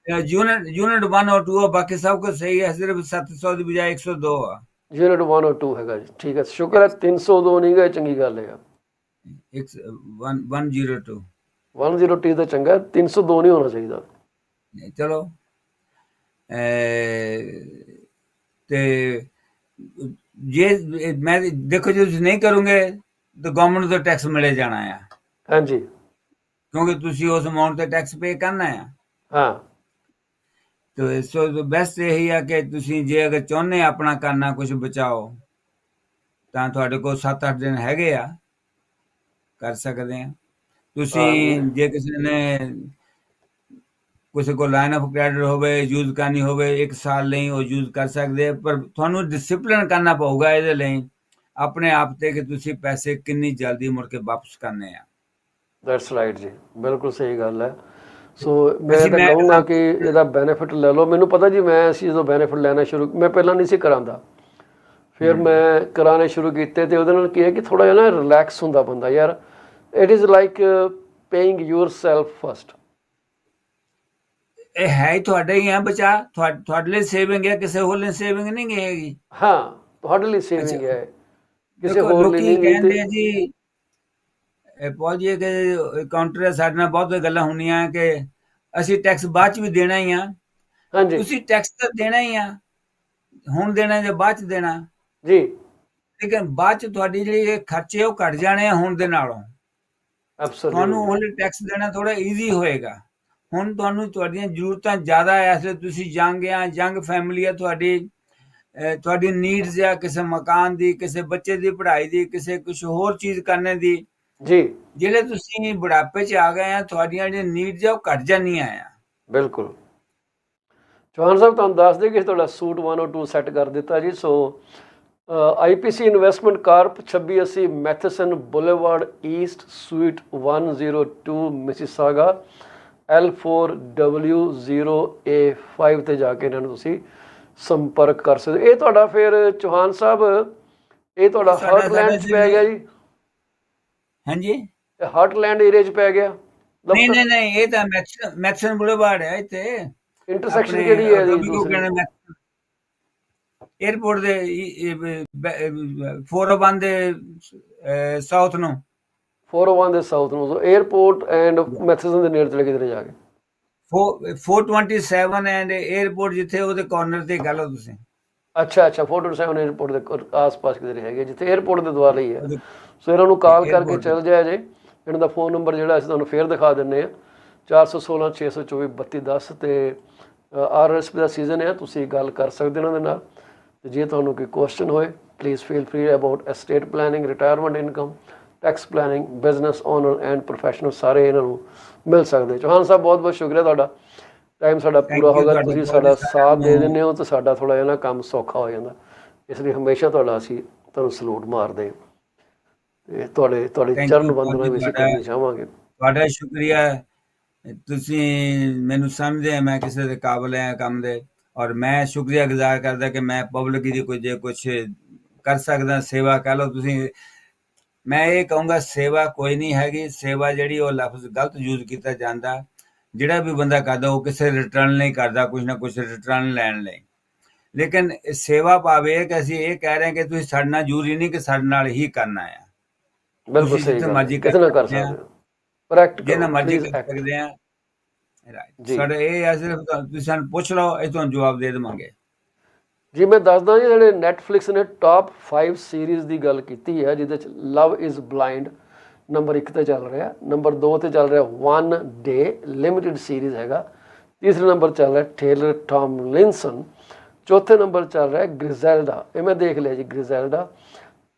यूनिट 1 और 2 बाकी सब कुछ सही है, सिर्फ 700 ਦੀ ਬਜਾਏ 102 ਆ। ਯੂਨਿਟ 1 ਔਰ 2 ਹੈਗਾ ਜੀ, ਠੀਕ ਹੈ, ਸ਼ੁਕਰ ਹੈ। 302 ਨਹੀਂ ਗਏ, ਚੰਗੀ ਗੱਲ ਹੈ। 102 102 ਤਾਂ ਚੰਗਾ, 302 ਨਹੀਂ ਹੋਣਾ ਚਾਹੀਦਾ। ਚਲੋ, ਤੇ ਜੇ ਮੈਂ ਦੇਖੋ ਜੇ ਤੁਸੀਂ ਨਹੀਂ ਕਰੋਗੇ ਤਾਂ ਗਵਰਨਮੈਂਟ ਨੂੰ ਤਾਂ ਟੈਕਸ ਮਿਲੇ ਜਾਣਾ ਆ, ਹਾਂਜੀ, ਕਿਉਂਕਿ ਤੁਸੀਂ ਉਸ ਅਮਾਉਂਟ ਤੇ ਟੈਕਸ ਪੇ ਕਰਨਾ ਆ। ਹਾਂ, ਤੇ ਸੋ ਬੈਸਟ ਇਹੀ ਆ ਕਿ ਤੁਸੀਂ ਜੇ ਅਗਰ ਚਾਹੁੰਦੇ ਆਪਣਾ ਕਰਨਾ ਕੁਝ ਬਚਾਓ, ਤਾਂ ਤੁਹਾਡੇ ਕੋਲ 7-8 ਦਿਨ ਹੈਗੇ ਆ, ਕਰ ਸਕਦੇ ਆ। ਤੁਸੀਂ ਜੇ ਕਿਸੇ ਨੇ ਕਿਸੇ ਕੋਲ ਲਾਈਨ ਆਫ ਕ੍ਰੈਡਿਟ ਹੋਵੇ ਯੂਜ਼ ਕਰਨੀ ਹੋਵੇ 1 ਸਾਲ ਲਈ ਉਹ ਯੂਜ਼ ਕਰ ਸਕਦੇ, ਪਰ ਤੁਹਾਨੂੰ ਡਿਸਿਪਲਿਨ ਕਰਨਾ ਪਊਗਾ ਇਹਦੇ ਲਈ ਆਪਣੇ ਆਪ ਤੇ ਕਿ ਤੁਸੀਂ ਪੈਸੇ ਕਿੰਨੀ ਜਲਦੀ ਮੁੜ ਕੇ ਵਾਪਸ ਕਰਨੇ ਆ। ਦੈਟਸ ਰਾਈਟ ਜੀ, ਬਿਲਕੁਲ ਸਹੀ ਗੱਲ ਹੈ। ਸੋ ਮੈਂ ਅਸੀਂ ਤਾਂ ਮੈਂ ਕਹੂੰਗਾ ਕਿ ਇਹਦਾ ਬੈਨੀਫਿਟ ਲੈ ਲਓ। ਮੈਨੂੰ ਪਤਾ ਜੀ, ਮੈਂ ਅਸੀਂ ਜਦੋਂ ਬੈਨੀਫਿਟ ਲੈਣਾ ਸ਼ੁਰੂ, ਮੈਂ ਪਹਿਲਾਂ ਨਹੀਂ ਸੀ ਕਰਾਂਦਾ, ਫਿਰ ਮੈਂ ਕਰਾਉਣੇ ਸ਼ੁਰੂ ਕੀਤੇ ਤੇ ਉਹਦੇ ਨਾਲ ਕੀ ਹੈ ਕਿ ਥੋੜ੍ਹਾ ਜਿਹਾ ਨਾ ਰਿਲੈਕਸ ਹੁੰਦਾ ਬੰਦਾ। ਯਾਰ it is like paying your self first. ਇਹ ਹੈ ਹੀ ਤੁਹਾਡਾ ਹੀ ਆ ਬਚਾ, ਤੁਹਾਡੇ ਲਈ ਸੇਵਿੰਗ ਹੈ, ਕਿਸੇ ਹੋਰ ਲਈ ਸੇਵਿੰਗ ਨਹੀਂ ਹੈਗੀ। ਹਾਂ, ਤੁਹਾਡੇ ਲਈ ਅੱਛਾ, ਸੇਵਿੰਗ ਹੈ, ਕਿਸੇ ਦੇਖੋ ਹੋਰ ਲਈ ਲੋਕੀ ਨਹੀਂ ਗੀ। ਕਹਿੰਦੇ ਆ ਤੇ ਜੀ ਪਹੁੰਚੀਏ ਕਿ ਕਾਊਂਟਰ ਸਾਡੇ ਨਾਲ ਬਹੁਤ ਗੱਲਾਂ ਹੁੰਦੀਆਂ ਕਿ ਅਸੀਂ ਟੈਕਸ ਬਾਅਦ ਚ ਵੀ ਦੇਣਾ ਹੀ ਆ। ਹਾਂਜੀ ਤੁਸੀਂ ਟੈਕਸ ਤਾਂ ਦੇਣਾ ਹੀ ਆ, ਹੁਣ ਦੇਣਾ ਜਾਂ ਬਾਅਦ ਚ ਦੇਣਾ, ਜੀ, ਲੇਕਿਨ ਬਾਅਦ ਚ ਤੁਹਾਡੀ ਜਿਹੜੀ ਇਹ ਖਰਚੇ ਉਹ ਘਟ ਜਾਣੇ ਆ ਹੁਣ ਦੇ ਨਾਲੋਂ। ਤੁਹਾਨੂੰ ਐਬਸੋਲਿਊਟਲੀ। ਹੁਣ ਟੈਕਸ ਦੇਣਾ ਥੋੜਾ ਈਜ਼ੀ ਹੋਏਗਾ। ਹੁਣ ਤੁਹਾਨੂੰ ਤੁਹਾਡੀਆਂ ਜ਼ਰੂਰਤਾਂ ਜ਼ਿਆਦਾ ਆ, ਇਸ ਲਈ ਤੁਸੀਂ ਯੰਗ ਆ, ਯੰਗ ਫੈਮਿਲੀ ਆ ਤੁਹਾਡੀ, ਤੁਹਾਡੀ ਨੀਡਸ ਆ ਕਿਸੇ ਮਕਾਨ ਦੀ, ਕਿਸੇ ਬੱਚੇ ਦੀ ਪੜ੍ਹਾਈ ਦੀ, ਕਿਸੇ ਕੁਝ ਹੋਰ ਚੀਜ਼ ਕਰਨੇ ਦੀ। ਜੀ ਜਿਹੜੇ ਤੁਸੀਂ ਬੁਢਾਪੇ 'ਚ ਆ ਗਏ ਆ, ਤੁਹਾਡੀਆਂ ਜਿਹੜੀਆਂ ਨੀਡਸ ਆ ਉਹ ਘਟ ਜਾਂਦੀਆਂ ਆ। ਬਿਲਕੁਲ। ਚੌਹਾਨ ਸਾਹਿਬ ਤੁਹਾਨੂੰ ਦੱਸ ਦੇ ਕਿ ਤੁਹਾਡਾ ਸੂਟ 102 ਸੈੱਟ ਕਰ ਦਿੱਤਾ ਜੀ। So IPC investment corp 2680 Matheson boulevard east suite 102 Mississauga L4W0A5 ਤੇ ਜਾ ਕੇ ਇਹਨਾਂ ਨੂੰ ਤੁਸੀਂ ਸੰਪਰਕ ਕਰ ਸਕਦੇ। ਇਹ ਤੁਹਾਡਾ ਫਿਰ ਚੌਹਾਨ ਸਾਹਿਬ, ਇਹ ਤੁਹਾਡਾ ਹਾਰਟਲੈਂਡ 'ਚ ਪੈ ਗਿਆ ਜੀ? ਹਾਂਜੀ, ਹਾਰਟਲੈਂਡ ਏਰੀਆ 'ਚ ਪੈ ਗਿਆ? ਨਹੀਂ ਨਹੀਂ ਨਹੀਂ, ਇਹ ਤਾਂ ਮੈਥਸਨ ਬੁਲੇਵਾਰਡ ਹੈ। ਇੱਥੇ ਇੰਟਰਸੈਕਸ਼ਨ ਕਿਹੜੀ ਹੈ ਜੀ ਦੂਸਰੀ? 에어ਪੋਰਟ ਦੇ 401 ਦੇ ਸਾਊਥ ਨੂੰ। 401 ਦੇ ਸਾਊਥ ਨੂੰ, 에어ਪੋਰਟ ਐਂਡ ਮੈਥੇਸਨ ਦੇ ਨੇੜੇ ਤੇੜੇ ਕਿਧਰੇ ਜਾ ਕੇ 427 ਐਂਡ 에어ਪੋਰਟ ਜਿੱਥੇ ਉਹਦੇ ਕਾਰਨਰ ਤੇ ਗੱਲ ਹੋ ਤੁਸੀਂ। ਅੱਛਾ ਅੱਛਾ, 427 에어ਪੋਰਟ ਦੇ ਆਸ-ਪਾਸ ਕਿਧਰੇ ਹੈਗੇ, ਜਿੱਥੇ 에어ਪੋਰਟ ਦੇ ਦੁਆਲੇ ਹੀ ਹੈ। ਸੋ ਇਹਨਾਂ ਨੂੰ ਕਾਲ ਕਰਕੇ ਚੱਲ ਜਾਇਆ ਜੇ। ਇਹਨਾਂ ਦਾ ਫੋਨ ਨੰਬਰ ਜਿਹੜਾ ਅਸੀਂ ਤੁਹਾਨੂੰ ਫੇਰ ਦਿਖਾ ਦਿੰਦੇ ਹਾਂ, 416 624 3210। ਤੇ RSP ਦਾ ਸੀਜ਼ਨ ਹੈ, ਤੁਸੀਂ ਗੱਲ ਕਰ ਸਕਦੇ ਇਹਨਾਂ ਦੇ ਨਾਲ। ਤੇ ਜੇ ਤੁਹਾਨੂੰ ਕੋਈ ਕੁਐਸਚਨ ਹੋਏ, please feel free about estate planning, retirement income, tax planning, business owner and professional, ਸਾਰੇ ਇਹਨਾਂ ਨੂੰ ਮਿਲ ਸਕਦੇ। ਚੌਹਾਨ ਸਾਹਿਬ ਬਹੁਤ ਬਹੁਤ ਸ਼ੁਕਰੀਆ ਤੁਹਾਡਾ। ਟਾਈਮ ਸਾਡਾ ਪੂਰਾ ਹੋ ਗਿਆ, ਤੁਸੀਂ ਸਾਡਾ ਸਾਥ ਦੇ ਦਿੰਦੇ ਹੋ, ਤਾਂ ਸਾਡਾ ਥੋੜ੍ਹਾ ਜਿਹਾ ਨਾ ਕੰਮ ਸੌਖਾ ਹੋ ਜਾਂਦਾ। ਇਸ ਲਈ ਹਮੇਸ਼ਾ ਤੁਹਾਡਾ ਅਸੀਂ ਤੁਹਾਨੂੰ ਸਲੂਟ ਮਾਰਦੇ ਹਾਂ ਤੇ ਤੁਹਾਡੇ ਚਰਨ ਵੰਦਨਾ ਵੀ ਅਸੀਂ ਕਰਨੀ ਚਾਹਾਂਗੇ। ਤੁਹਾਡਾ ਸ਼ੁਕਰੀਆ। ਤੁਸੀਂ ਮੈਨੂੰ ਸਮਝਦੇ, ਮੈਂ ਕਿਸੇ ਦੇ ਕਾਬਲ ਹੈ ਕੰਮ ਦੇ, ਔਰ ਮੈਂ ਸ਼ੁਕਰੀਆ ਗੁਜ਼ਾਰ ਕਰਦਾ ਕਿ ਮੈਂ ਪਬਲਿਕ ਦੀ ਕੁਛ ਕਰ ਸਕਦਾ, ਸੇਵਾ ਕਹਿ ਲਓ ਤੁਸੀਂ। ਮੈਂ ਇਹ ਕਹੂੰਗਾ ਸੇਵਾ ਕੋਈ ਨਹੀਂ ਹੈਗੀ। ਸੇਵਾ ਜਿਹੜੀ ਉਹ ਲਫ਼ਜ਼ ਗਲਤ ਯੂਜ਼ ਕੀਤਾ ਜਾਂਦਾ। ਜਿਹੜਾ ਵੀ ਬੰਦਾ ਕਰਦਾ ਉਹ ਕਿਸੇ ਰਿਟਰਨ ਨਹੀਂ ਕਰਦਾ, ਕੁਛ ਨਾ ਕੁਛ ਰਿਟਰਨ ਲੈਣ ਲਈ। ਲੇਕਿਨ ਸੇਵਾ ਭਾਵੇਂ ਕਿ ਅਸੀਂ ਇਹ ਕਹਿ ਰਹੇ ਹਾਂ ਕਿ ਤੁਸੀਂ ਸਾਡੇ ਨਾਲ ਜ਼ਰੂਰੀ ਨਹੀਂ ਕਿ ਸਾਡੇ ਨਾਲ ਹੀ ਕਰਨਾ ਆ। ਬਿਲਕੁਲ ਤੁਸੀਂ ਸਹੀ ਜਿੱਥੇ ਗੱਲ, ਮਰਜ਼ੀ ਕਰ ਕਿਸੇ ਨਾਲ ਕਰ ਸਕਦੇ ਆ, ਸਕਦੇ ਹੋ, ਪ੍ਰੈਕਟ ਜਿੰਨਾ ਕਰੋ, ਮਰਜ਼ੀ ਪਲੀਜ਼ ਕਰ ਐਕਟ ਸਕਦੇ ਆ। ਜੀ। ਸਾਡਾ ਇਹ ਹੈ ਸਿਰਫ ਤੁਸੀਂ ਸਾਨੂੰ ਪੁੱਛ ਲਓ, ਅਸੀਂ ਤੁਹਾਨੂੰ ਜਵਾਬ ਦੇ ਦੇਵਾਂਗੇ ਜੀ। ਮੈਂ ਦੱਸਦਾ ਜੀ, ਜਿਹੜੇ ਨੈਟਫਲਿਕਸ ਨੇ ਟਾਪ 5 ਸੀਰੀਜ਼ ਦੀ ਗੱਲ ਕੀਤੀ ਹੈ, ਜਿਹਦੇ 'ਚ ਲਵ ਇਜ਼ ਬਲਾਈਂਡ ਨੰਬਰ 1 ਤੇ ਚੱਲ ਰਿਹਾ, ਨੰਬਰ 2 ਤੇ ਚੱਲ ਰਿਹਾ 1 ਡੇ ਲਿਮਿਟਿਡ ਸੀਰੀਜ਼ ਹੈਗਾ, ਤੀਸਰੇ ਨੰਬਰ ਚੱਲ ਰਿਹਾ ਟੇਲਰ ਟਾਮਲਿਨਸਨ, ਚੌਥੇ ਨੰਬਰ ਚੱਲ ਰਿਹਾ ਗ੍ਰਿਜ਼ੈਲਡਾ, ਇਹ ਮੈਂ ਦੇਖ ਲਿਆ ਜੀ ਗ੍ਰਿਜ਼ੈਲਡਾ।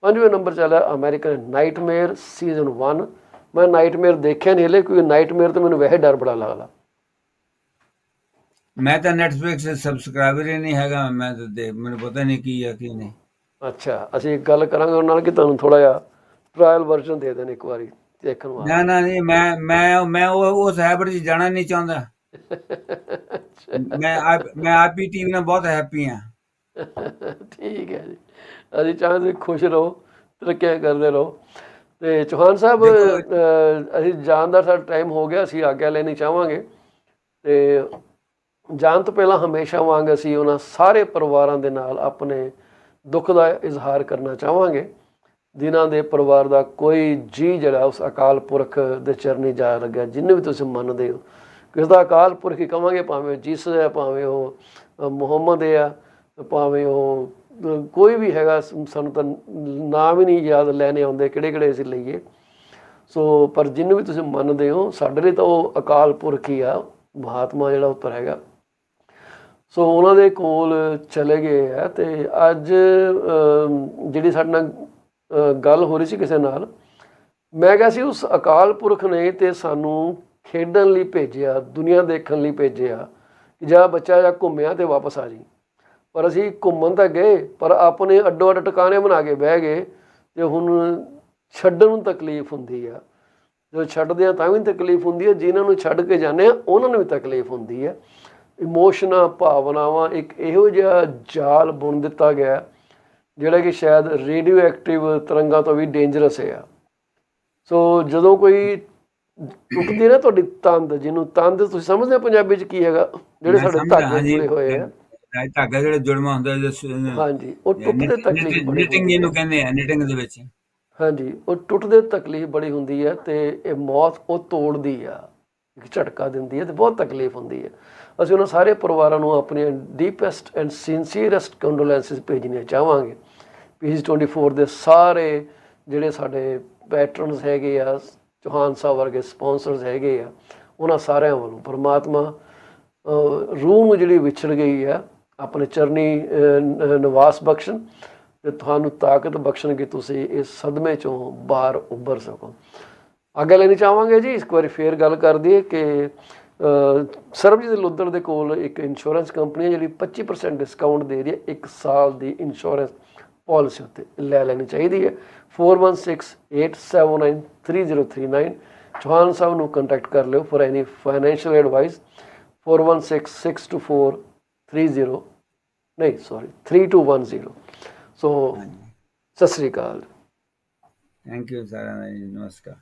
5ਵੇਂ ਨੰਬਰ ਚੱਲ ਰਿਹਾ ਅਮਰੀਕਨ ਨਾਈਟਮੇਅਰ ਸੀਜ਼ਨ 1। ਮੈਂ ਨਾਈਟਮੇਅਰ ਦੇਖਿਆ ਨਹੀਂ ਹਲੇ, ਕਿਉਂਕਿ ਨਾਈਟਮੇਅਰ ਤੋਂ ਮੈਨੂੰ ਵੈਸੇ ਡਰ ਬੜਾ ਲੱਗਦਾ। ਮੈਂ ਤਾਂ ਨੈਟਫਲਿਕਸ ਸਬਸਕ੍ਰਾਈਬਰ ਹੀ ਨਹੀਂ ਹੈਗਾ, ਮੈਂ ਤਾਂ ਮੈਨੂੰ ਪਤਾ ਨਹੀਂ ਕੀ ਹੈ ਕੀ ਨਹੀਂ। ਅੱਛਾ, ਅਸੀਂ ਇੱਕ ਗੱਲ ਕਰਾਂਗੇ ਉਹਨਾਂ ਨਾਲ ਕਿ ਤੁਹਾਨੂੰ ਥੋੜ੍ਹਾ ਜਿਹਾ ਟਰਾਇਲ ਵਰਜ਼ਨ ਦੇ ਦੇਣ ਇੱਕ ਵਾਰੀ ਦੇਖਣ ਵਾਸਤੇ। ਨਾ ਨਹੀਂ, ਮੈਂ ਉਸ ਹੈਬਿਟ 'ਚ ਜਾਣਾ ਨਹੀਂ ਚਾਹੁੰਦਾ। ਮੈਂ IPTV ਨਾਲ ਬਹੁਤ ਹੈਪੀ ਹਾਂ। ਠੀਕ ਹੈ ਜੀ, ਅਸੀਂ ਚਾਹੁੰਦੇ ਖੁਸ਼ ਰਹੋ, ਤਰੱਕੀਆਂ ਕਰਦੇ ਰਹੋ। ਤੇ ਚੌਹਾਨ ਸਾਹਿਬ, ਅਸੀਂ ਜਾਣ ਦਾ ਸਾਡਾ ਟਾਈਮ ਹੋ ਗਿਆ, ਅਸੀਂ ਆਗਿਆ ਲੈਣੀ ਚਾਹਾਂਗੇ। ਤੇ ਜਾਣ ਤੋਂ ਪਹਿਲਾਂ ਹਮੇਸ਼ਾ ਵਾਂਗ ਅਸੀਂ ਉਹਨਾਂ ਸਾਰੇ ਪਰਿਵਾਰਾਂ ਦੇ ਨਾਲ ਆਪਣੇ ਦੁੱਖ ਦਾ ਇਜ਼ਹਾਰ ਕਰਨਾ ਚਾਹਾਂਗੇ ਜਿਨ੍ਹਾਂ ਦੇ ਪਰਿਵਾਰ ਦਾ ਕੋਈ ਜੀਅ ਜਿਹੜਾ ਉਸ ਅਕਾਲ ਪੁਰਖ ਦੇ ਚਰਨੀ ਜਾ ਲੱਗਿਆ। ਜਿਹਨੂੰ ਵੀ ਤੁਸੀਂ ਮੰਨਦੇ ਹੋ, ਕਿਸੇ ਦਾ ਅਕਾਲ ਪੁਰਖ ਹੀ ਕਹਾਂਗੇ, ਭਾਵੇਂ ਜੀਸਸ ਹੈ, ਭਾਵੇਂ ਉਹ ਮੁਹੰਮਦ ਆ, ਭਾਵੇਂ ਉਹ ਕੋਈ ਵੀ ਹੈਗਾ, ਸਾਨੂੰ ਤਾਂ ਨਾਮ ਹੀ ਨਹੀਂ ਯਾਦ ਲੈਣੇ ਆਉਂਦੇ ਕਿਹੜੇ ਕਿਹੜੇ ਅਸੀਂ ਲਈਏ। ਸੋ ਪਰ ਜਿਹਨੂੰ ਵੀ ਤੁਸੀਂ ਮੰਨਦੇ ਹੋ, ਸਾਡੇ ਲਈ ਤਾਂ ਉਹ ਅਕਾਲ ਪੁਰਖ ਹੀ ਆ, ਮਹਾਤਮਾ ਜਿਹੜਾ ਉੱਪਰ ਹੈਗਾ। ਸੋ ਉਹਨਾਂ ਦੇ ਕੋਲ ਚਲੇ ਗਏ ਆ। ਅਤੇ ਅੱਜ ਜਿਹੜੀ ਸਾਡੇ ਨਾਲ ਗੱਲ ਹੋ ਰਹੀ ਸੀ ਕਿਸੇ ਨਾਲ, ਮੈਂ ਕਿਹਾ ਸੀ ਉਸ ਅਕਾਲ ਪੁਰਖ ਨੇ ਤਾਂ ਸਾਨੂੰ ਖੇਡਣ ਲਈ ਭੇਜਿਆ, ਦੁਨੀਆ ਦੇਖਣ ਲਈ ਭੇਜਿਆ ਕਿ ਜਾ ਬੱਚਾ ਜਾਂ ਘੁੰਮਿਆ ਤੇ ਵਾਪਸ ਆ ਜੀ। ਪਰ ਅਸੀਂ ਘੁੰਮਣ ਤਾਂ ਗਏ, ਪਰ ਆਪਣੇ ਅੱਡੋ ਅੱਡ ਟਿਕਾਣੇ ਬਣਾ ਕੇ ਬਹਿ ਗਏ ਤੇ ਹੁਣ ਛੱਡਣ ਨੂੰ ਤਕਲੀਫ ਹੁੰਦੀ ਆ। ਜਦੋਂ ਛੱਡਦੇ ਆ ਤਾਂ ਵੀ ਤਕਲੀਫ ਹੁੰਦੀ ਹੈ, ਜਿਨ੍ਹਾਂ ਨੂੰ ਛੱਡ ਕੇ ਜਾਂਦੇ ਆ ਉਹਨਾਂ ਨੂੰ ਵੀ ਤਕਲੀਫ ਹੁੰਦੀ ਹੈ। ਇਮੋਸ਼ਨਾਂ, ਭਾਵਨਾਵਾਂ ਇੱਕ ਇਹੋ ਜਿਹਾ ਜਾਲ ਬੁਣ ਦਿੱਤਾ ਗਿਆ ਜਿਹੜਾ ਕਿ ਸ਼ਾਇਦ ਰੇਡੀਓ ਐਕਟਿਵ ਤਰੰਗਾਂ ਤੋਂ ਵੀ ਡੇਂਜਰਸ ਆ। ਸੋ ਜਦੋਂ ਕੋਈ ਟੁੱਟਦੀ ਹੈ ਨਾ ਤੁਹਾਡੀ ਤੰਦ, ਜਿਹਨੂੰ ਤੰਦ ਤੁਸੀਂ ਸਮਝਦੇ ਹੋ ਪੰਜਾਬੀ 'ਚ ਕੀ ਹੈਗਾ, ਜਿਹੜੇ ਸਾਡੇ ਧਾਗੇ ਜੁੜੇ ਹੋਏ ਆ, ਧਾਗਾ ਜਿਹੜਾ ਜੁੜਵਾ ਹੁੰਦਾ, ਹਾਂਜੀ, ਉਹ ਟੁੱਟਦੇ ਤਕਲੀਫ ਬੜੀ ਨਿਟਿੰਗ ਹੁੰਦੀ ਇਹਨੂੰ ਹੈ। ਕਹਿੰਦੇ ਆ, ਨਿਟਿੰਗ ਦੇ ਵਿੱਚ। ਹਾਂਜੀ, ਉਹ ਟੁੱਟਦੇ ਤਕਲੀਫ ਬੜੀ ਹੁੰਦੀ ਹੈ ਤੇ ਇਹ ਮੌਤ ਉਹ ਤੋੜਦੀ ਆ, ਇੱਕ ਝਟਕਾ ਦਿੰਦੀ ਹੈ ਤੇ ਬਹੁਤ ਤਕਲੀਫ ਹੁੰਦੀ ਹੈ। ਅਸੀਂ ਉਹਨਾਂ ਸਾਰੇ ਪਰਿਵਾਰਾਂ ਨੂੰ ਆਪਣੀਆਂ ਡੀਪੈਸਟ ਐਂਡ ਸਿੰਸੀਅਰੈਸਟ ਕੰਡੋਲੈਂਸਿਸ ਭੇਜਣੀਆਂ ਚਾਹਾਂਗੇ। PG24 ਦੇ ਸਾਰੇ ਜਿਹੜੇ ਸਾਡੇ ਪੈਟਰਨਸ ਹੈਗੇ ਆ, ਚੌਹਾਨ ਸਾਹਿਬ ਵਰਗੇ ਸਪਾਂਸਰਸ ਹੈਗੇ ਆ, ਉਹਨਾਂ ਸਾਰਿਆਂ ਵੱਲੋਂ ਪਰਮਾਤਮਾ ਰੂਹ ਨੂੰ ਜਿਹੜੀ ਵਿਛੜ ਗਈ ਆ ਆਪਣੇ ਚਰਨੀ ਨਿਵਾਸ ਬਖਸ਼ਣ ਤੇ ਤੁਹਾਨੂੰ ਤਾਕਤ ਬਖਸ਼ਣ ਕਿ ਤੁਸੀਂ ਇਸ ਸਦਮੇ 'ਚੋਂ ਬਾਹਰ ਉੱਭਰ ਸਕੋ। ਅੱਗੇ ਲੈਣੀ ਚਾਹਾਂਗੇ ਜੀ, ਇੱਕ ਵਾਰੀ ਫੇਰ ਗੱਲ ਕਰ ਦਈਏ ਕਿ ਸਰਬਜੀਤ ਲੁੱਧਰ ਦੇ ਕੋਲ ਇੱਕ ਇੰਸ਼ੋਰੈਂਸ ਕੰਪਨੀ ਹੈ ਜਿਹੜੀ 25% ਡਿਸਕਾਊਂਟ ਦੇ ਰਹੀ ਹੈ 1 ਸਾਲ ਦੀ ਇੰਸ਼ੋਰੈਂਸ ਪਾਲਿਸੀ ਉੱਤੇ। ਲੈ ਲੈਣੀ ਚਾਹੀਦੀ ਹੈ। 4168793039 ਚੌਹਾਨ ਸਾਹਿਬ ਨੂੰ ਕੰਟੈਕਟ ਕਰ ਲਿਓ for any financial advice. 3210। So Sat Sri Akal. Thank you ਸਾਰਿਆਂ ਦਾ ਜੀ, ਨਮਸਕਾਰ।